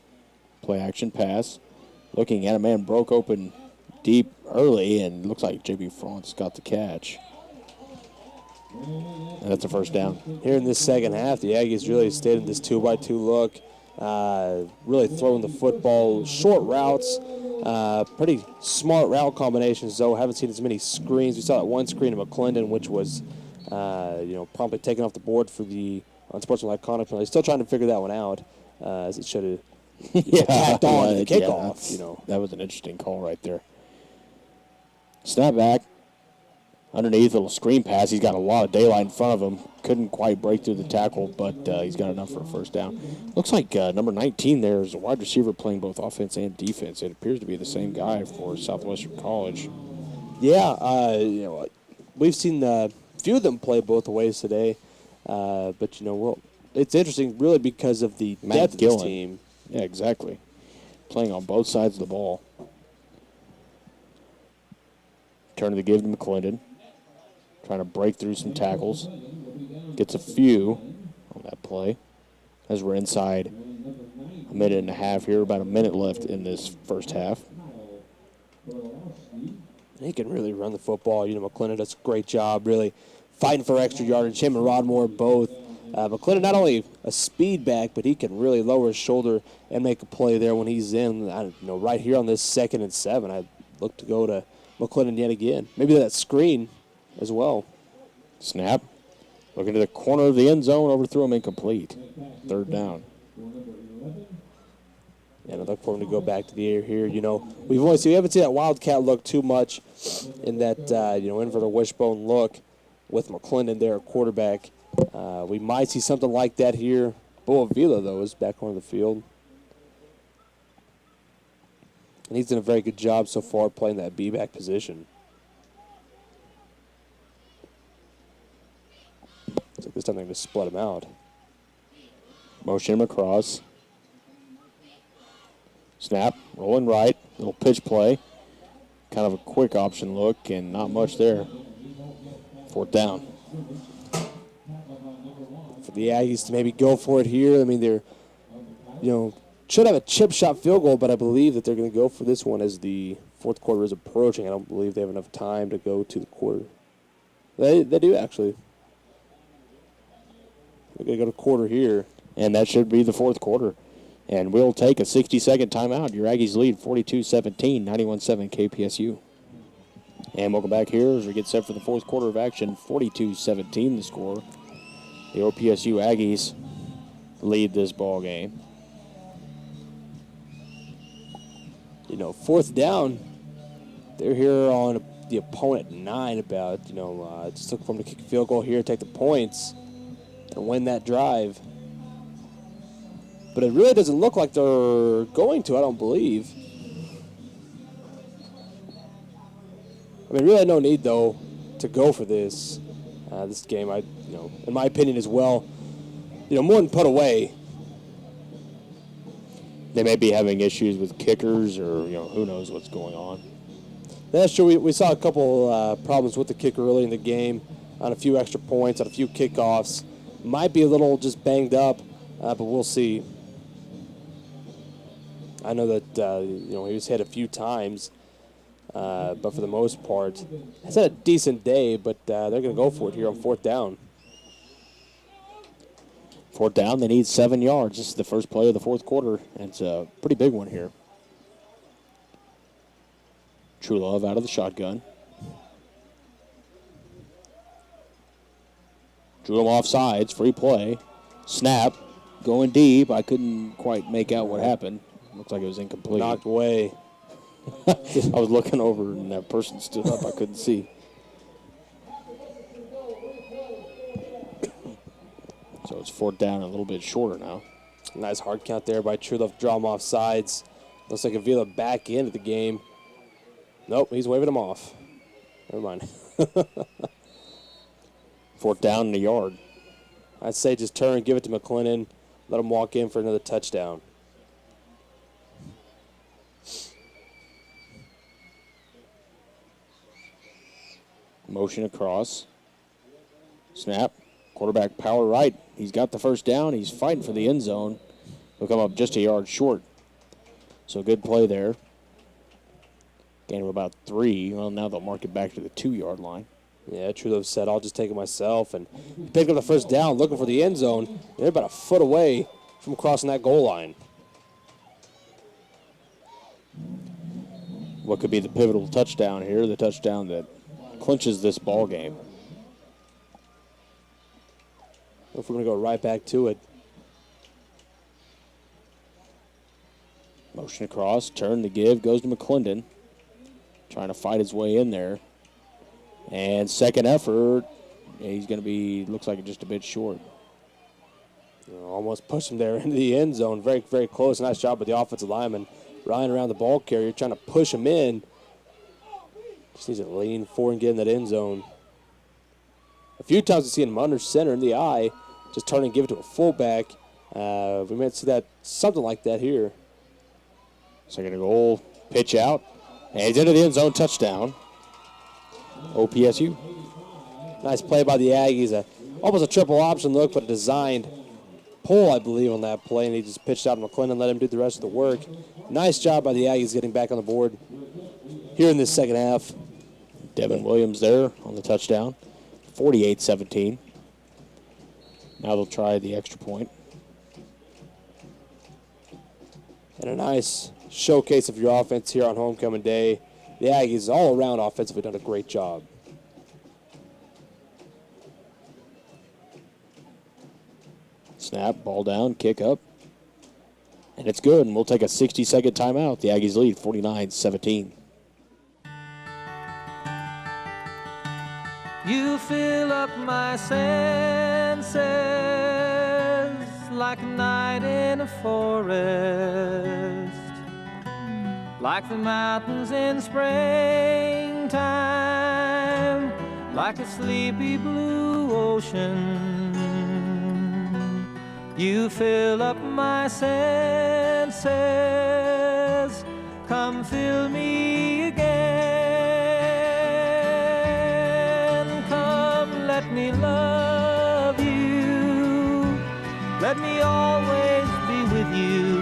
play action pass. Looking at a man broke open deep early, and looks like J.B. France got the catch. And that's a first down. Here in this second half, the Aggies really stayed in this 2-by-2 look. really throwing the football, short routes, pretty smart route combinations, though. Haven't seen as many screens. We saw that one screen of McClendon, which was, promptly taken off the board for the unsportsmanlike conduct penalty. Still trying to figure that one out, as it should have tacked on to the kickoff. That was an interesting call right there. Snap back. Underneath, little screen pass. He's got a lot of daylight in front of him. Couldn't quite break through the tackle, but he's got enough for a first down. Looks like number 19 there is a wide receiver playing both offense and defense. It appears to be the same guy for Southwestern College. Yeah, we've seen a few of them play both ways today. But, it's interesting really because of the depth of this team. Yeah, exactly. Playing on both sides of the ball. Turn to the give to McClendon. Trying to break through some tackles. Gets a few on that play. As we're inside a minute and a half here, about a minute left in this first half. He can really run the football. McClendon does a great job really fighting for extra yardage. Him and Rodmore both. McClendon not only a speed back, but he can really lower his shoulder and make a play there when he's in. Right here on this 2nd and 7, I'd look to go to McClendon yet again. Maybe that screen as well. Snap. Looking to the corner of the end zone, overthrew him incomplete. Third down. Yeah, I'd look for him to go back to the air here. We haven't seen that Wildcat look too much in that, inverted wishbone look with McClendon there at quarterback. We might see something like that here. Bo Avila, though, is back on the field. And he's done a very good job so far playing that B-back position. So this time they're going to split him out. Motion him across. Snap, rolling right, little pitch play. Kind of a quick option look and not much there. Fourth down. For the Aggies to maybe go for it here. I mean, they're, should have a chip shot field goal, but I believe that they're going to go for this one as the fourth quarter is approaching. I don't believe they have enough time to go to the quarter. They do, actually. We're going to go to quarter here. And that should be the fourth quarter. And we'll take a 60-second timeout. Your Aggies lead 42-17, 91-7 KPSU. And welcome back here as we get set for the fourth quarter of action. 42-17 the score. The OPSU Aggies lead this ball game. Fourth down, they're here on the opponent 9 about, just look for them to kick a field goal here, take the points, and win that drive. But it really doesn't look like they're going to, I don't believe. I mean, really no need, though, to go for this. This game, in my opinion as well, more than put away. They may be having issues with kickers or, who knows what's going on. That's true. We saw a couple problems with the kicker early in the game on a few extra points, on a few kickoffs. Might be a little just banged up, but we'll see. I know that, he was hit a few times, but for the most part, he's had a decent day, but they're going to go for it here on fourth down. Fourth down, they need 7 yards. This is the first play of the fourth quarter, and it's a pretty big one here. True Love out of the shotgun. Drew him off sides, free play. Snap, going deep. I couldn't quite make out what happened. Looks like it was incomplete. Knocked away. I was looking over, and that person stood up. I couldn't see. So it's fourth down, a little bit shorter now. Nice hard count there by True Love. Draw him off sides. Looks like Avila back into the game. Nope, he's waving him off. Never mind. Fourth down in the yard. I'd say just turn, give it to McClendon, let him walk in for another touchdown. Motion across. Snap. Quarterback power right. He's got the first down. He's fighting for the end zone. He'll come up just a yard short. So good play there. Gain of about 3. Well, now they'll mark it back to the 2-yard line. Yeah, True Love said, I'll just take it myself. And he picked up the first down looking for the end zone. They're about a foot away. from crossing that goal line. What could be the pivotal touchdown here, the touchdown that clinches this ball game. If we're going to go right back to it. Motion across, turn the give, goes to McClendon. Trying to fight his way in there. And second effort, he's going to be, looks like just a bit short. Almost pushed him there into the end zone. Very, very close. Nice job by the offensive lineman. Ryan around the ball carrier, trying to push him in. Just needs to lean forward and get in that end zone. A few times we've seen him under center in the eye, just turn and give it to a fullback. We might see that something like that here. Second goal, pitch out, and he's into the end zone, touchdown. OPSU. Nice play by the Aggies. Almost a triple option look, but a designed pull, I believe, on that play, and he just pitched out to McClendon, let him do the rest of the work. Nice job by the Aggies getting back on the board here in this second half. Devin Williams there on the touchdown, 48-17. Now they'll try the extra point. And a nice showcase of your offense here on homecoming day. The Aggies all around offensively done a great job. Snap, ball down, kick up. And it's good, and we'll take a 60-second timeout. The Aggies lead 49-17. You fill up my senses like a night in a forest, like the mountains in springtime, like a sleepy blue ocean. You fill up my senses, come fill me again. Come, let me love you, let me always be with you.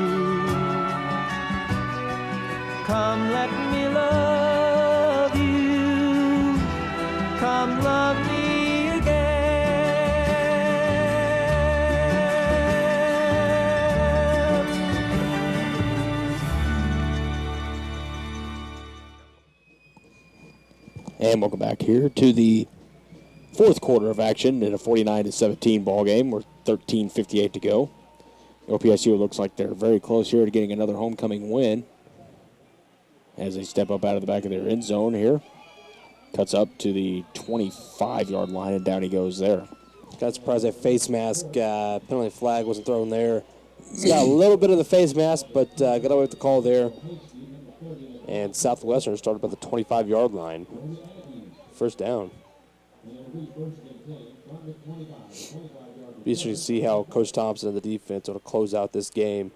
Come, let me love you, come love me again. And welcome back here to the fourth quarter of action in a 49-17 ball game. We're 13:58 to go. OPSU looks like they're very close here to getting another homecoming win as they step up out of the back of their end zone here. Cuts up to the 25-yard line, and down he goes there. Got surprised that face mask penalty flag wasn't thrown there. He's got a little bit of the face mask, but got away with the call there. And Southwestern started by the 25-yard line. First down. Be interesting to see how Coach Thompson and the defense will close out this game.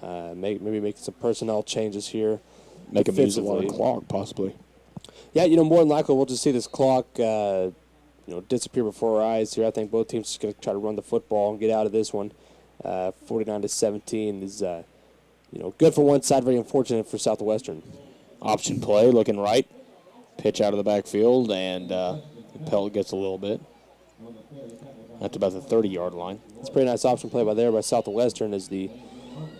Maybe make some personnel changes here. Make him use a lot of clock, possibly. Yeah, more than likely we'll just see this clock, disappear before our eyes here. I think both teams are just going to try to run the football and get out of this one. 49-17 is, good for one side, very unfortunate for Southwestern. Option play, looking right. Pitch out of the backfield, and Pelt gets a little bit. That's about the 30-yard line. It's a pretty nice option play by Southwestern as the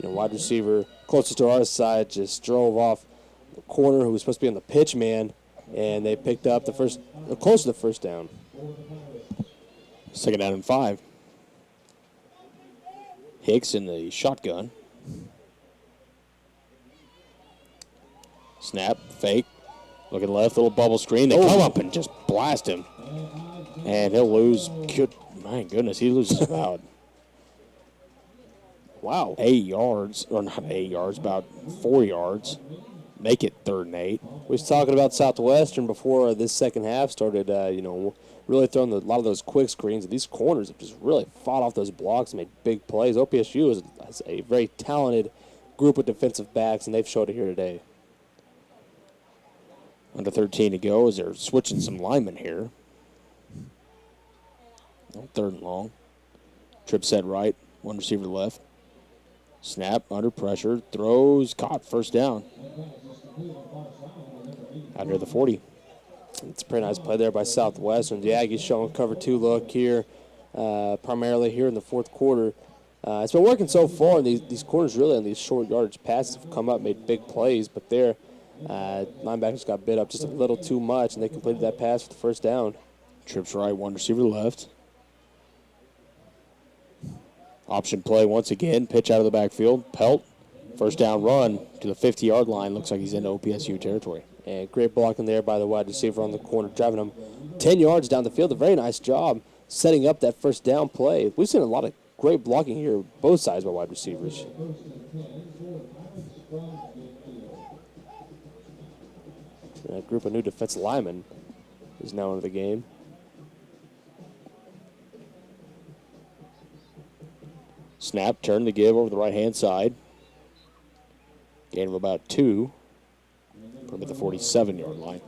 wide receiver closest to our side just drove off the corner who was supposed to be on the pitch man, and they picked up close to the first down. Second down and 5. Hicks in the shotgun. Snap, fake, looking left, little bubble screen. They come up and just blast him. And he'll lose, my goodness, he loses about, 8 yards, or not 8 yards, about 4 yards. Make it 3rd and 8. We was talking about Southwestern before this second half started, really throwing a lot of those quick screens. And these corners have just really fought off those blocks and made big plays. OPSU has a very talented group of defensive backs, and they've showed it here today. Under 13 to go as they're switching some linemen here. 3rd and long. Trip set right, one receiver left. Snap, under pressure, throws, caught, first down. Out near the 40. It's a pretty nice play there by Southwestern. The Aggies showing cover 2 look here, primarily here in the fourth quarter. It's been working so far, and these corners really on these short yardage passes have come up, made big plays, but their linebackers got bit up just a little too much, and they completed that pass for the first down. Trips right, one receiver left. Option play once again, pitch out of the backfield. Pelt, first down run to the 50-yard line. Looks like he's into OPSU territory. And great blocking there by the wide receiver on the corner, driving him 10 yards down the field. A very nice job setting up that first down play. We've seen a lot of great blocking here, both sides by wide receivers. And a group of new defensive linemen is now into the game. Snap, turn to give over the right-hand side. Gain of about 2. Put him at the 47-yard line.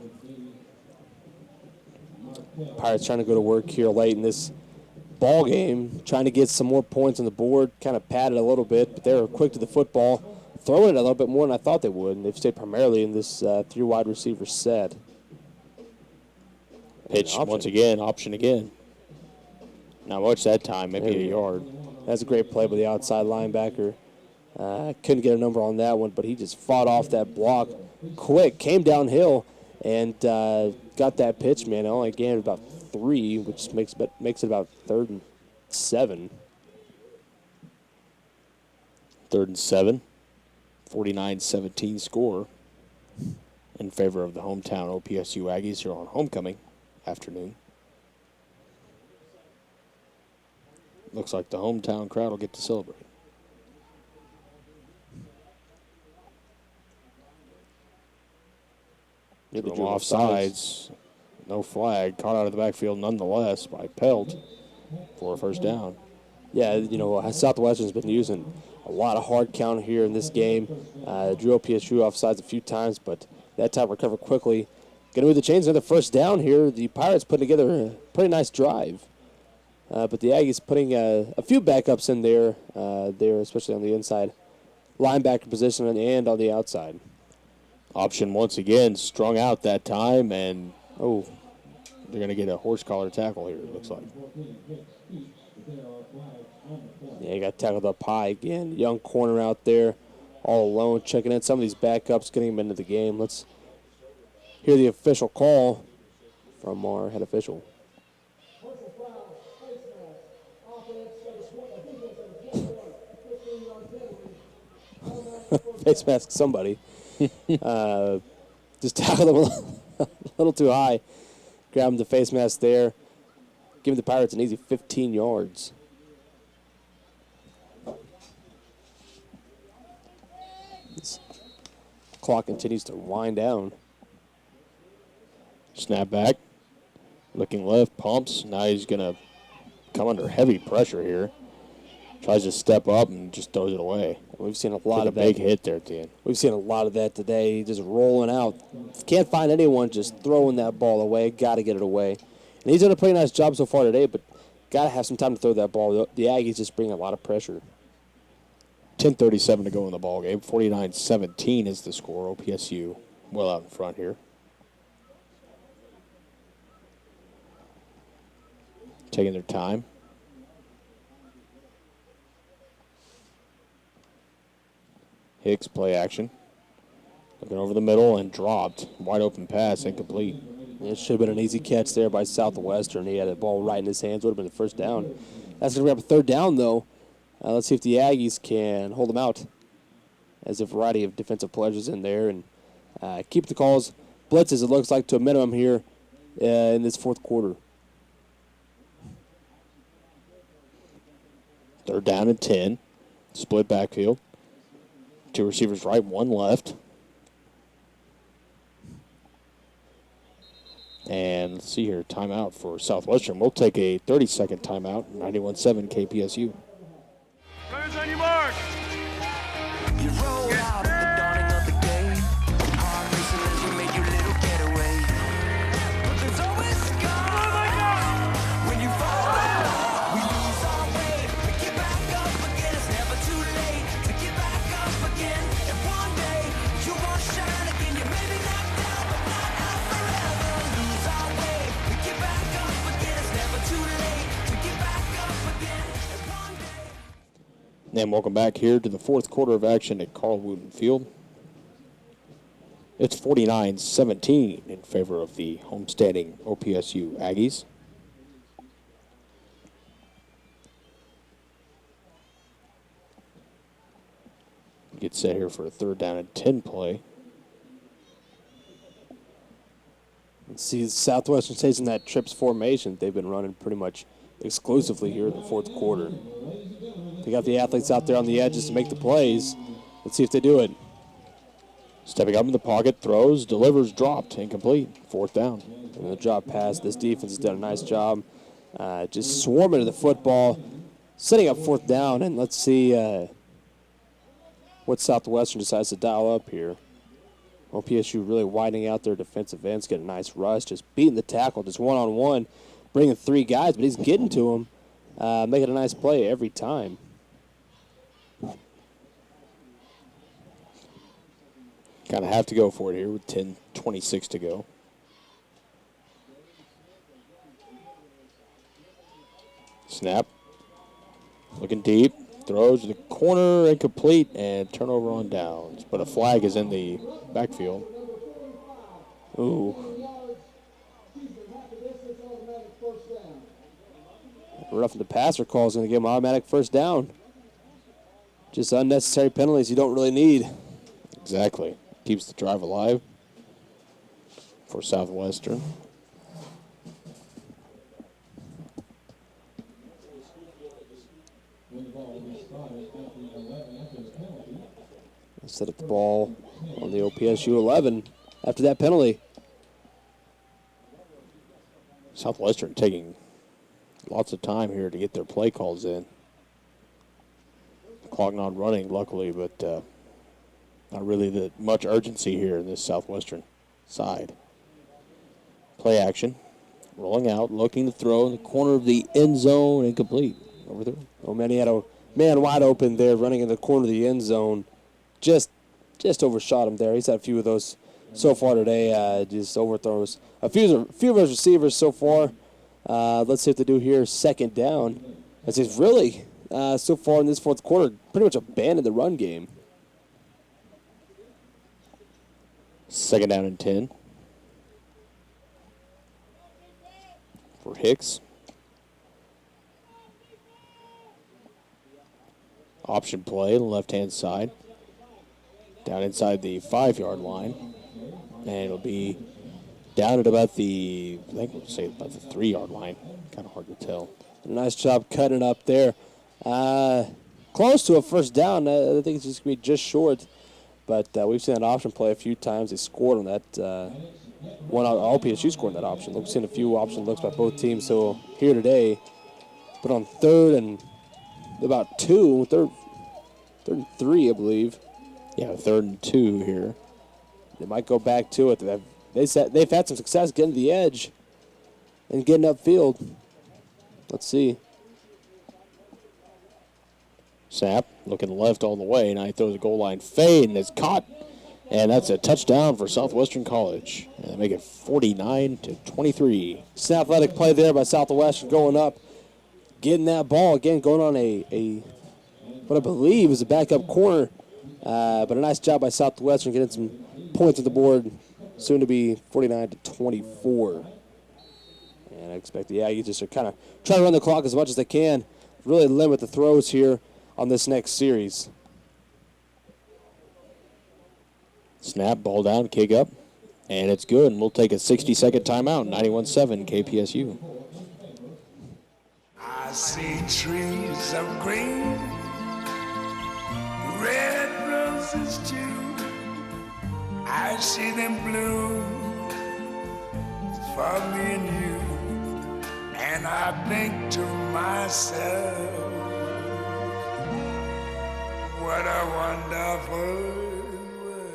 Pirates trying to go to work here late in this ball game, trying to get some more points on the board, kind of padded a little bit, but they were quick to the football, throwing it a little bit more than I thought they would, and they've stayed primarily in this 3 wide receiver set. Pitch once again, option again. Not much that time, maybe a yard. That's a great play by the outside linebacker. Couldn't get a number on that one, but he just fought off that block quick, came downhill, and got that pitch, man. Only gained about 3, which makes it about 3rd and 7. 3rd and 7. 49-17 score in favor of the hometown OPSU Aggies here on homecoming afternoon. Looks like the hometown crowd will get to celebrate. Yeah, From offsides, no flag, caught out of the backfield nonetheless by Pelt for a first down. Yeah, you know, Southwestern's been using a lot of hard count here in this game. Drew OPSU offsides a few times, but that time recovered quickly. Going to move the chains, another first down here. The Pirates putting together a pretty nice drive. But the Aggies putting a few backups in there, especially on the inside linebacker position and on the outside. Option once again, strung out that time, and they're going to get a horse collar tackle here, it looks like. Yeah, he got tackled up high again. Young corner out there, all alone, checking in some of these backups, getting him into the game. Let's hear the official call from our head official. Face mask somebody. Just tackled him a little too high. Grab him the face mask there. Give the Pirates an easy 15 yards. This clock continues to wind down. Snap back. Looking left, pumps. Now he's going to come under heavy pressure here. Tries to step up and just throws it away. We've seen a lot of that. Big hit there at the end. We've seen a lot of that today. Just rolling out. Can't find anyone just throwing that ball away. Got to get it away. And he's done a pretty nice job so far today, but got to have some time to throw that ball. The Aggies just bring a lot of pressure. 10:37 to go in the ball game. 49-17 is the score. OPSU well out in front here. Taking their time. Hicks play action. Looking over the middle and dropped. Wide open pass, incomplete. It should have been an easy catch there by Southwestern. He had the ball right in his hands. Would have been the first down. That's going to grab a 3rd down, though. Let's see if the Aggies can hold them out. As a variety of defensive pleasures in there. And keep the calls. Blitzes, it looks like, to a minimum here in this 4th quarter. 3rd down and 10. Split backfield. 2 receivers right, 1 left. And let's see here, timeout for Southwestern. We'll take a 30-second timeout, 91-7 KPSU. Runners on your mark. You roll out at the dawning of the day. Heart racing as we make your little getaway. But there's always scars when you fall down. We lose our way, we get back up again. It's never too late to get back up again. And one day you won't shine again. You may be knocked down, but not out forever. Lose our way, we get back up again. It's never too late to get back up again. And one day And welcome back here to the fourth quarter of action at Carl Wooten Field. It's 49-17 in favor of the homestanding OPSU Aggies. Get set here for a 3rd down and 10 play. Let's see, Southwestern stays in that trips formation they've been running pretty much exclusively here in the fourth quarter. They got the athletes out there on the edges to make the plays. Let's see if they do it. Stepping up in the pocket, throws, delivers, dropped, incomplete. 4th down. And the drop pass, this defense has done a nice job just swarming to the football, setting up 4th down, and let's see what Southwestern decides to dial up here. OPSU really widening out their defensive ends, getting a nice rush, just beating the tackle, just one-on-one, bringing 3 guys, but he's getting to him, making a nice play every time. Kind of have to go for it here with 10:26 to go. Snap. Looking deep. Throws to the corner, incomplete, and turnover on downs. But a flag is in the backfield. Ooh. Roughing the passer call is going to give him automatic 1st down. Just unnecessary penalties you don't really need. Exactly. Keeps the drive alive for Southwestern. Set up the ball on the OPSU 11 after that penalty. Southwestern taking lots of time here to get their play calls in. Clock not running, luckily, but not really that much urgency here in this Southwestern side. Play action. Rolling out, looking to throw in the corner of the end zone, incomplete. Overthrow. Oh, man, he had a man wide open there running in the corner of the end zone. Just overshot him there. He's had a few of those so far today, just overthrows. A few of those receivers so far. Let's see what they do here. 2nd down. As he's really, so far in this fourth quarter, pretty much abandoned the run game. 2nd down and 10. For Hicks. Option play on the left-hand side. Down inside the 5-yard line. And it'll be down at about the, I think we'll say about the 3-yard line. Kind of hard to tell. Nice job cutting it up there. Close to a 1st down. I think it's just going to be just short. But we've seen that option play a few times. They scored on that. OPSU scored on that option. We've seen a few option looks by both teams so here today. But on 3rd and about 2, 3rd and 3, I believe. Yeah, 3rd and 2 here. They might go back to it. They've had some success getting to the edge and getting upfield. Let's see. Snap, looking left all the way. Now he throws a goal line fade, and it's caught. And that's a touchdown for Southwestern College. And they make it 49-23. It's an athletic play there by Southwestern going up, getting that ball again, going on a what I believe is a backup corner. But a nice job by Southwestern getting some points on the board, soon to be 49-24. And I expect the Aggies just are kind of trying to run the clock as much as they can, really limit the throws here on this next series. Snap, ball down, kick up, and it's good. And we'll take a 60-second timeout, 91-7 KPSU. I see trees of green, red roses too. I see them bloom for me and you. And I think to myself, what a wonderful world.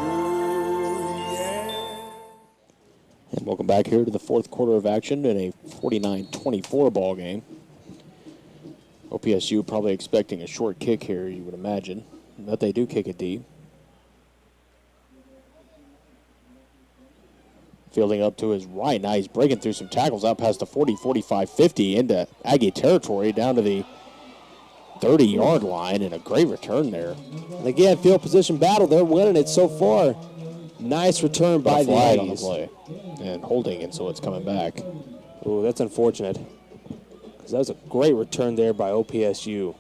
Ooh, yeah. And welcome back here to the fourth quarter of action in a 49-24 ball game. OPSU probably expecting a short kick here, you would imagine, but they do kick it deep. Fielding up to his right. Now he's breaking through some tackles out past the 40, 45, 50 into Aggie territory down to the 30-yard line, and a great return there. And again, field position battle. They're winning it so far. Nice return by the flag on the Aggies. play. And holding, and so it's coming back. Ooh, that's unfortunate. Because that was a great return there by OPSU.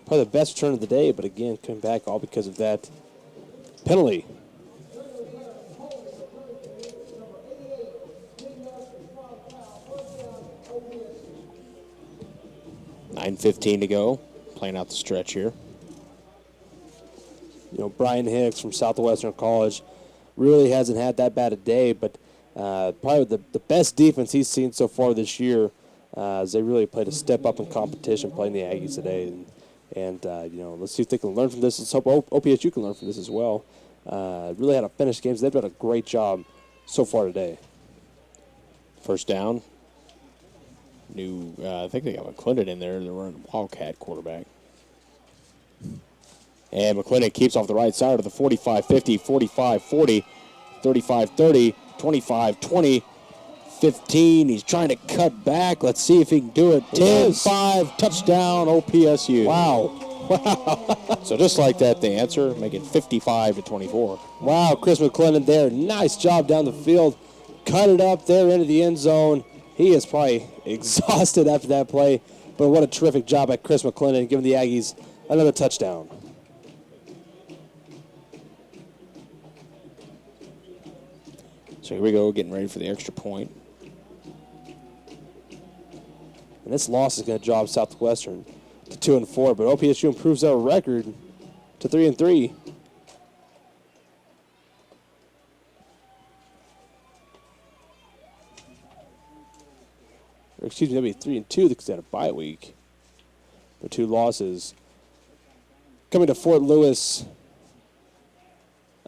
Probably the best return of the day, but again, coming back all because of that penalty. $9:15 to go. Playing out the stretch here. You know, Brian Hicks from Southwestern College really hasn't had that bad a day, but probably the best defense he's seen so far this year, as they really played a step up in competition playing the Aggies today. And you know, let's see if they can learn from this. Let's hope OPSU can learn from this as well. Really had to finish games. They've done a great job so far today. First down. I think they got McClendon in there. They're running Wildcat quarterback. And McClendon keeps off the right side of the 45-50, 45-40, 35-30, 25-20, 15. He's trying to cut back. Let's see if he can do it. 10-5, touchdown, OPSU. Wow. So just like that, the answer, making 55-24. Wow, Chris McClendon there. Nice job down the field. Cut it up there into the end zone. He is probably exhausted after that play, but what a terrific job by Chris McClendon, giving the Aggies another touchdown. So here we go, getting ready for the extra point. And this loss is going to drop Southwestern to 2-4, but OPSU improves their record to 3-3. Or excuse me, that'd be 3-2 because they had a bye week. The 2 losses. Coming to Fort Lewis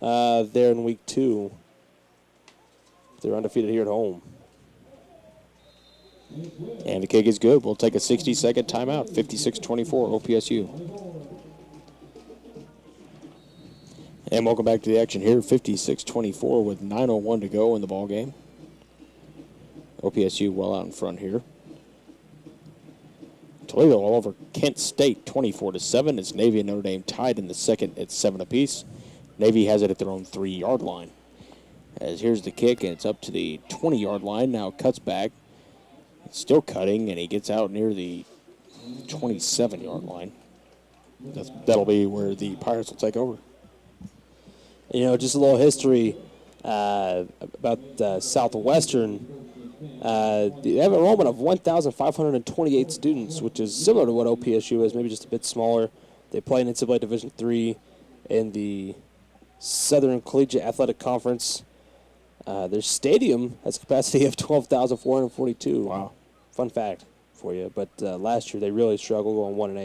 there in week 2. They're undefeated here at home. And the kick is good. We'll take a 60-second timeout. 56-24, OPSU. And welcome back to the action here. 56-24 with 9:01 to go in the ball game. OPSU well out in front here. Toledo all over Kent State, 24-7. It's Navy and Notre Dame tied in the second at 7 apiece. Navy has it at their own 3-yard line. As here's the kick, and it's up to the 20-yard line. Now cuts back. It's still cutting, and he gets out near the 27-yard line. That'll be where the Pirates will take over. You know, just a little history about Southwestern. They have an enrollment of 1,528 students, which is similar to what OPSU is, maybe just a bit smaller. They play in NCAA Division III in the Southern Collegiate Athletic Conference. Their stadium has a capacity of 12,442. Wow. Fun fact for you. But last year they really struggled, going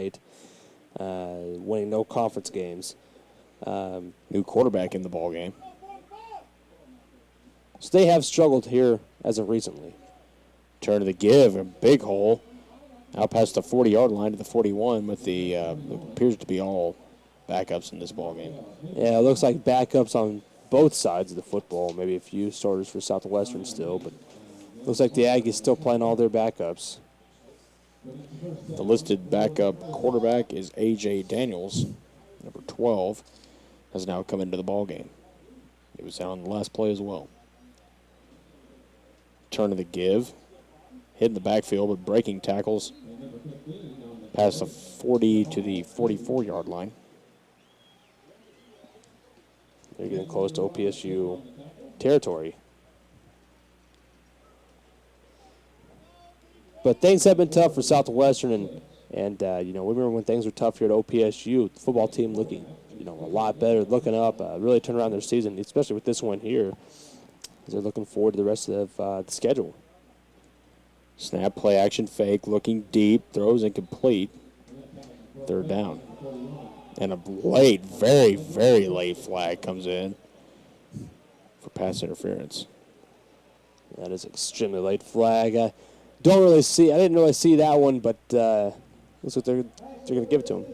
1-8, winning no conference games. New quarterback in the ball game. So they have struggled here as of recently. Turn to the give, a big hole. Out past the 40-yard line to the 41 with the appears to be all backups in this ball game. Yeah, it looks like backups on both sides of the football. Maybe a few starters for Southwestern still, but looks like the Aggies still playing all their backups. The listed backup quarterback is A.J. Daniels, number 12, has now come into the ball game. He was out on the last play as well. Turn to the give. Hitting the backfield with breaking tackles past the 40 to the 44-yard line. They're getting close to OPSU territory. But things have been tough for Southwestern, and you know, we remember when things were tough here at OPSU, the football team looking, you know, a lot better, looking up, really turned around their season, especially with this one here, as they're looking forward to the rest of the schedule. Snap, play action, fake, looking deep, throws incomplete. Third down. And a late, very, very late flag comes in for pass interference. That is extremely late flag. I didn't really see that one, but looks like they're going to give it to him.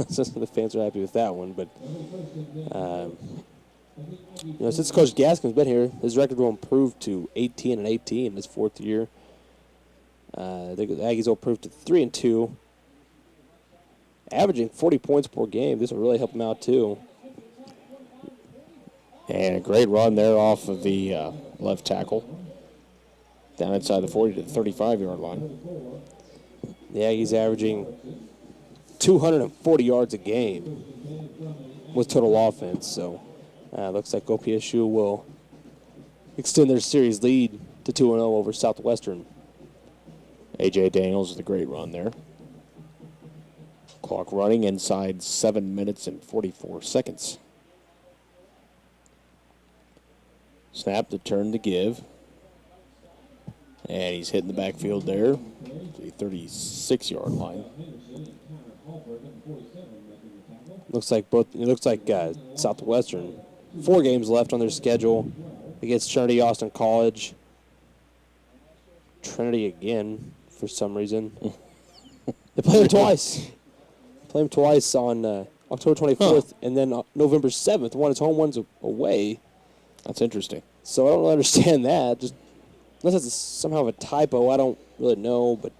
the fans are happy with that one. But, since Coach Gaskin's been here, his record will improve to 18-18 in his 4th year. The Aggies will improve to 3-2, averaging 40 points per game. This will really help them out, too. And a great run there off of the left tackle. Down inside the 40 to the 35-yard line. The Aggies averaging 240 yards a game with total offense. So looks like OPSU will extend their series lead to 2-0 over Southwestern. A.J. Daniels with a great run there. Clock running inside 7 minutes and 44 seconds. Snap to turn to give. And he's hitting the backfield there, the 36-yard line. Looks like Southwestern, 4 games left on their schedule against Trinity Austin College. Trinity again for some reason. They play them twice. Play them twice on October 24th and then November 7th. One is home, one's away. That's interesting. So I don't really understand that. Just unless it's somehow a typo, I don't really know. But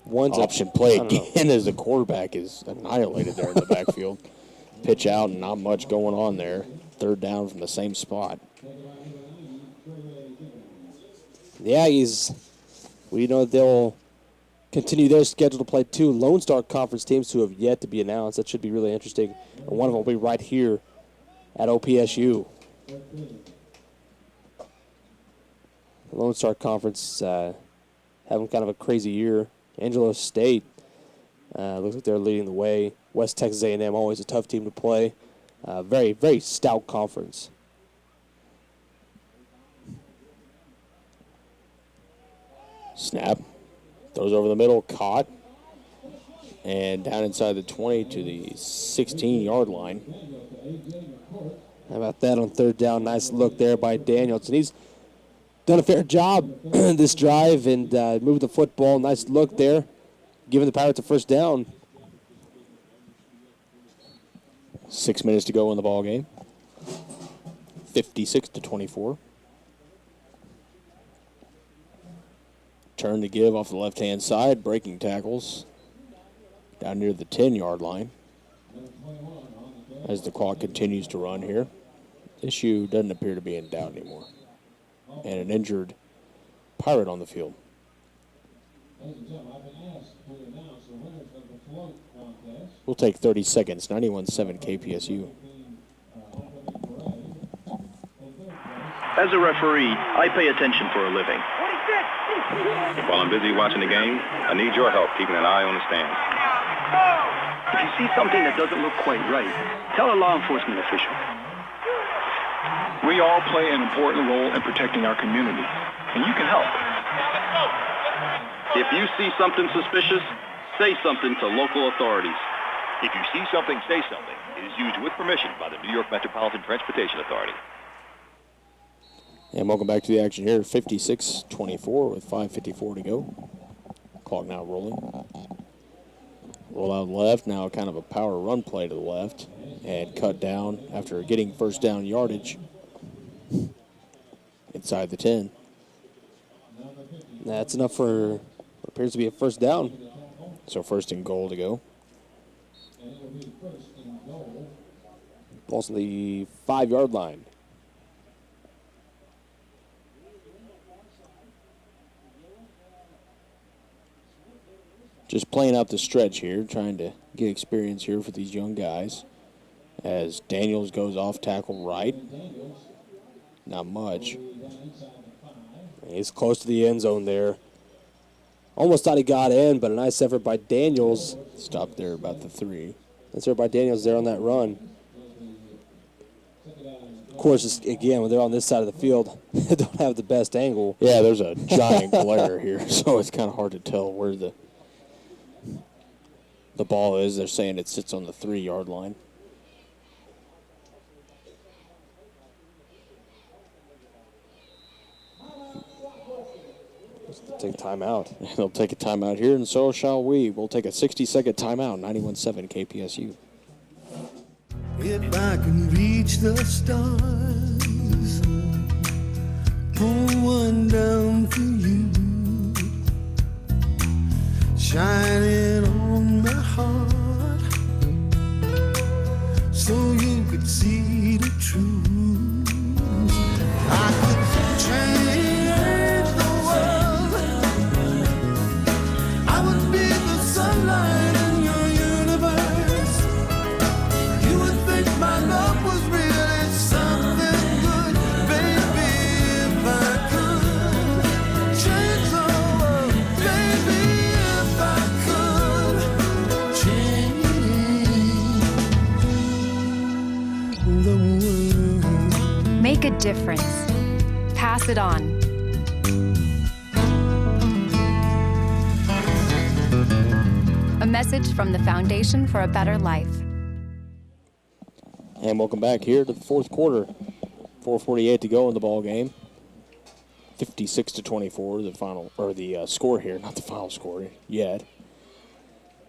one's option play again as the quarterback is annihilated there in the backfield. Pitch out and not much going on there. 3rd down from the same spot. The Aggies, we know that they'll continue their schedule to play 2 Lone Star Conference teams who have yet to be announced. That should be really interesting. And one of them will be right here at OPSU. The Lone Star Conference having kind of a crazy year. Angelo State looks like they're leading the way. West Texas A&M, always a tough team to play. Very, very stout conference. Snap. Throws over the middle, caught. And down inside the 20 to the 16-yard line. How about that on 3rd down? Nice look there by Daniels. And he's done a fair job this drive and moved the football. Nice look there, giving the Pirates a 1st down. 6 minutes to go in the ball game. 56-24. Turn to give off the left-hand side, breaking tackles down near the 10-yard line as the clock continues to run here. Issue doesn't appear to be in doubt anymore. And an injured Pirate on the field. We'll take 30 seconds. 91-7 KPSU. As a referee, I pay attention for a living. While I'm busy watching the game, I need your help keeping an eye on the stands. If you see something that doesn't look quite right, tell a law enforcement official. We all play an important role in protecting our community, and you can help. If you see something suspicious, say something to local authorities. If you see something, say something. It is used with permission by the New York Metropolitan Transportation Authority. And welcome back to the action here. 56-24 with 5:54 to go. Clock now rolling. Roll out left. Now kind of a power run play to the left. And cut down after getting 1st down yardage inside the 10. That's enough for what appears to be a 1st down. So 1st and goal to go. Ball's on the 5-yard line. Just playing out the stretch here, trying to get experience here for these young guys. As Daniels goes off tackle right. Not much. He's close to the end zone there. Almost thought he got in, but a nice effort by Daniels. Stopped there about the 3. Nice effort by Daniels there on that run. Of course, just, again, when they're on this side of the field, they don't have the best angle. Yeah, there's a giant glare here, so it's kind of hard to tell where the ball is. They're saying it sits on the 3-yard line. take a timeout. They'll take a timeout here, and so shall we. We'll take a 60-second timeout, 91.7 KPSU. If I can reach the stars, pull one down for you, shining on my heart, so you could see the truth. I could change the world. I would be the sunlight in your universe. You would think my love was really something good, baby. If I could change the world, baby. If I could change the world. Make a difference. Pass it on. A message from the Foundation for a Better Life. And welcome back here to the fourth quarter. 4:48 to go in the ball game. 56-24, the final, or the score here, not the final score yet.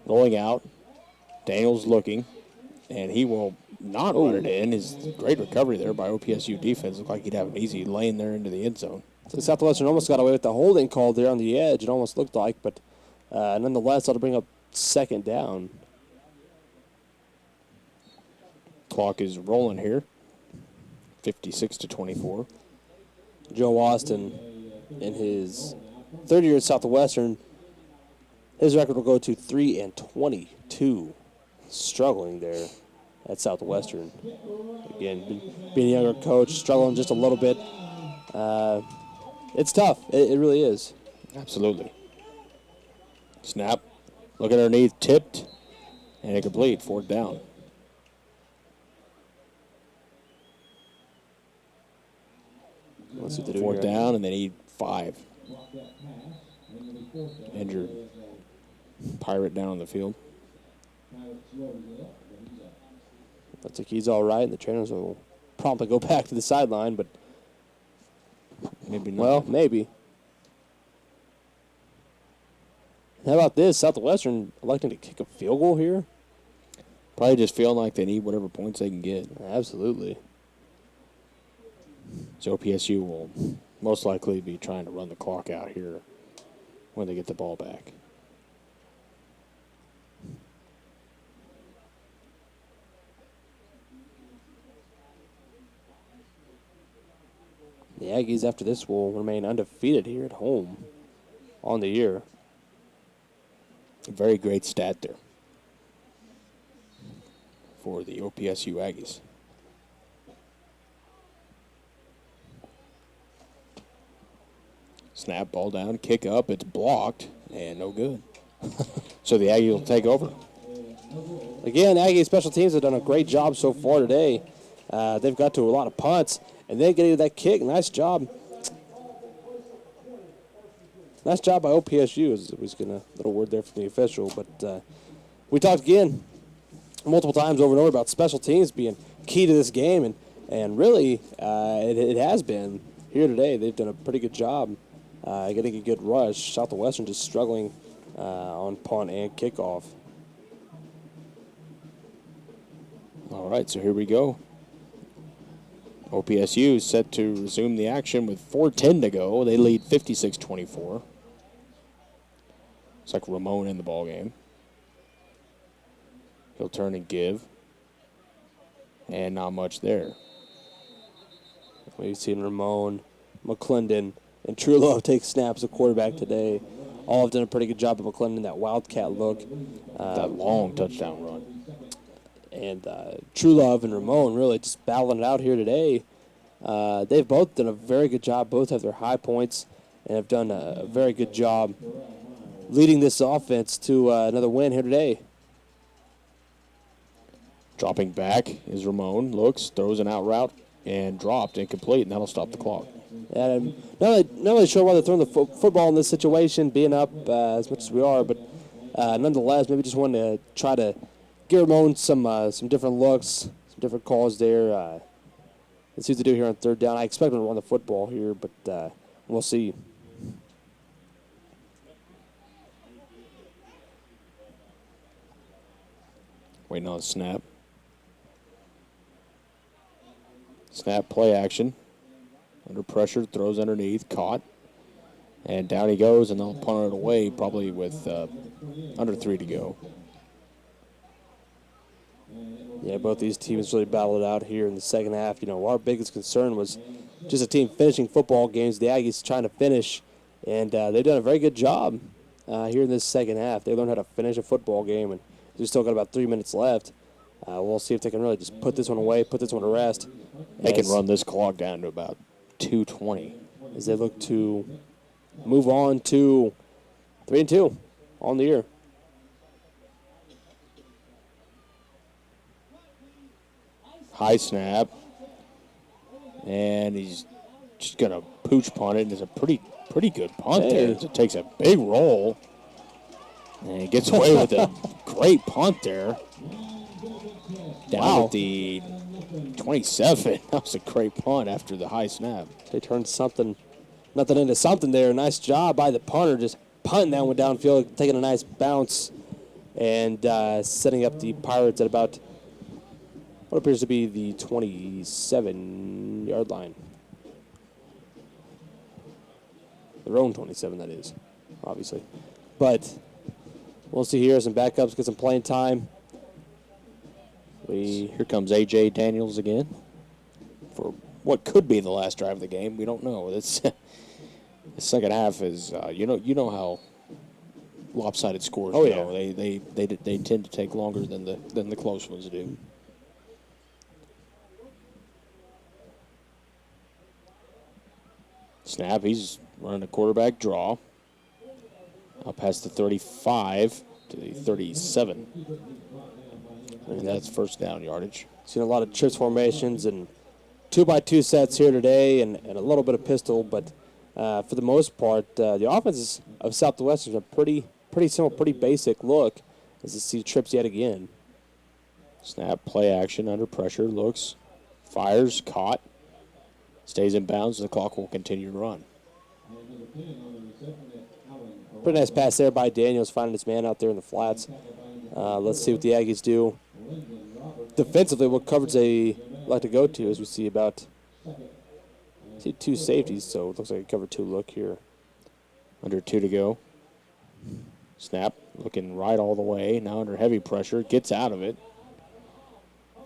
Rolling out, Daniels looking, and he will not run it in. His great recovery there by OPSU defense. Looked like he'd have an easy lane there into the end zone. So Southwestern almost got away with the holding call there on the edge. It almost looked like, but nonetheless, that'll bring up second down. Clock is rolling here. 56-24. Joe Austin, in his third year at Southwestern, his record will go to 3-22. Struggling there at Southwestern. Again, being a younger coach, struggling just a little bit. It's tough. It really is. Absolutely. Snap. Look underneath. Tipped. And incomplete. Fourth down. Let's see what they do Fourth here. down, and they need 5. Injured Pirate down on the field. Looks like he's all right, and the trainers will promptly go back to the sideline, but maybe not. Well, maybe. How about this? Southwestern electing to kick a field goal here? Probably just feeling like they need whatever points they can get. Absolutely. So OPSU will most likely be trying to run the clock out here when they get the ball back. The Aggies, after this, will remain undefeated here at home on the year. A very great stat there for the OPSU Aggies. Snap, ball down, kick up, it's blocked, and no good. So the Aggies will take over. Again, Aggie special teams have done a great job so far today. They've got to a lot of punts, and then getting that kick. Nice job. Nice job by OPSU. I was getting a little word there from the official, but we talked again multiple times over and over about special teams being key to this game, and really it has been here today. They've done a pretty good job getting a good rush. Southwestern just struggling on punt and kickoff. All right, so here we go. OPSU is set to resume the action with 4:10 to go. They lead 56-24. It's like Ramon in the ball game. He'll turn and give. And not much there. We've seen Ramon, McClendon, and Trulove take snaps at quarterback today. All have done a pretty good job of McClendon, that wildcat look. That long touchdown run. And Trulove and Ramon really just battling it out here today. They've both done a very good job. Both have their high points and have done a very good job leading this offense to another win here today. Dropping back is Ramon. Looks, throws an out route, and dropped, incomplete, and that'll stop the clock. And I'm not really sure why they're throwing the football in this situation, being up as much as we are, but nonetheless, maybe just wanted to try to give Ramon some different looks, some different calls there. Let's see what they do here on third down. I expect them to run the football here, but we'll see. Waiting on a snap. Snap, play action. Under pressure, throws underneath, caught. And down he goes, and they'll punt it away probably with under 3 to go. Yeah, both these teams really battled it out here in the second half. You know, our biggest concern was just a team finishing football games. The Aggies trying to finish, and they've done a very good job here in this second half. They learned how to finish a football game, and we've still got about 3 minutes left. We'll see if they can really just put this one away, put this one to rest. They can run this clock down to about 2:20 as they look to move on to 3-2 on the year. High snap, and he's just gonna pooch punt it. And it's a pretty good punt there. It takes a big roll, and he gets away with a great punt there. Down at the 27. That was a great punt after the high snap. They turned nothing into something there. Nice job by the punter, just punting that one downfield, taking a nice bounce, and setting up the Pirates at about what appears to be the 27-yard line. Their own 27, that is, obviously. But we'll see here. Some backups, get some playing time. Here comes A.J. Daniels again for what could be the last drive of the game. We don't know. It's the second half is you know how lopsided scores go. Yeah. They tend to take longer than the close ones do. Snap. He's running a quarterback draw. Up past the 35 to the 37. And that's first down yardage. Seen a lot of trips formations and 2x2 sets here today and a little bit of pistol, but for the most part, the offenses of Southwestern are pretty simple, pretty basic look as you see trips yet again. Snap, play action, under pressure, looks, fires, caught, stays in bounds, and the clock will continue to run. Pretty nice pass there by Daniels, finding his man out there in the flats. Let's see what the Aggies do. Defensively, what coverage they like to go to as we see about two safeties, so it looks like a cover 2 look here. Under 2 to go. Snap, looking right all the way, now under heavy pressure, gets out of it.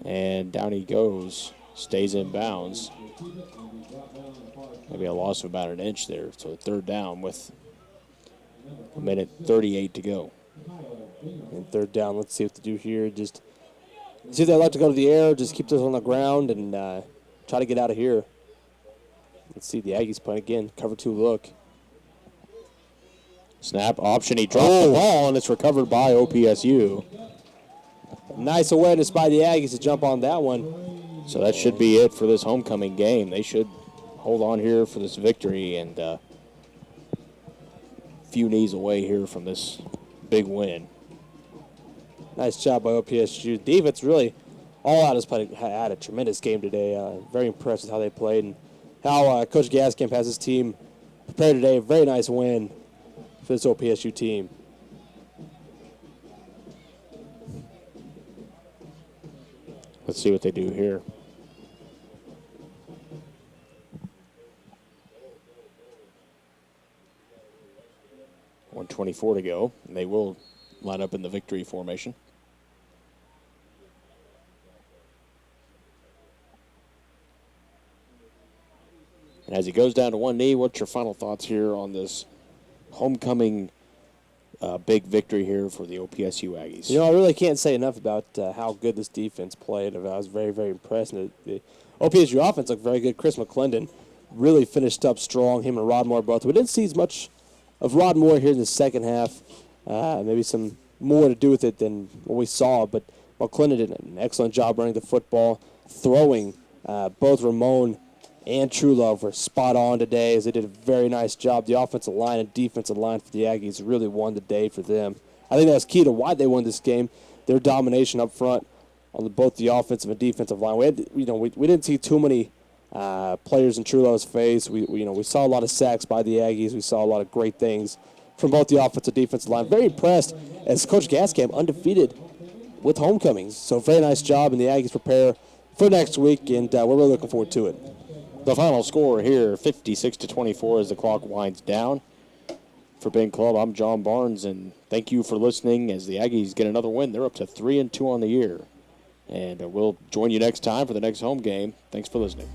And down he goes, stays in bounds. Maybe a loss of about an inch there, so third down with a minute 38 to go. And third down, let's see what they do here. Just see if they like to go to the air, just keep this on the ground and try to get out of here. Let's see the Aggies playing again. Cover 2 look. Snap option. He dropped the ball, and it's recovered by OPSU. Nice awareness by the Aggies to jump on that one. So that should be it for this homecoming game. They should hold on here for this victory and few knees away here from this big win. Nice job by OPSU. Defense really all out had a tremendous game today. Very impressed with how they played and how Coach Gaskamp has his team prepared today. A very nice win for this OPSU team. Let's see what they do here. .124 to go, and they will line up in the victory formation. And as he goes down to one knee, what's your final thoughts here on this homecoming big victory here for the OPSU Aggies? You know, I really can't say enough about how good this defense played. I was very, very impressed. And the OPSU offense looked very good. Chris McClendon really finished up strong. Him and Rod Moore both. We didn't see as much of Rod Moore here in the second half. Maybe some more to do with it than what we saw. But McClendon did an excellent job running the football, throwing. Both Ramon and Truelove were spot on today as they did a very nice job. The offensive line and defensive line for the Aggies really won the day for them. I think that was key to why they won this game. Their domination up front on both the offensive and defensive line. We didn't see too many players in Trulove's face. We saw a lot of sacks by the Aggies. We saw a lot of great things from both the offensive and defensive line. Very impressed as Coach Gaskamp, undefeated with homecomings. So very nice job, and the Aggies prepare for next week, and we're really looking forward to it. The final score here, 56-24 as the clock winds down. For Big Club, I'm John Barnes, and thank you for listening as the Aggies get another win. They're up to 3-2 on the year. And we'll join you next time for the next home game. Thanks for listening.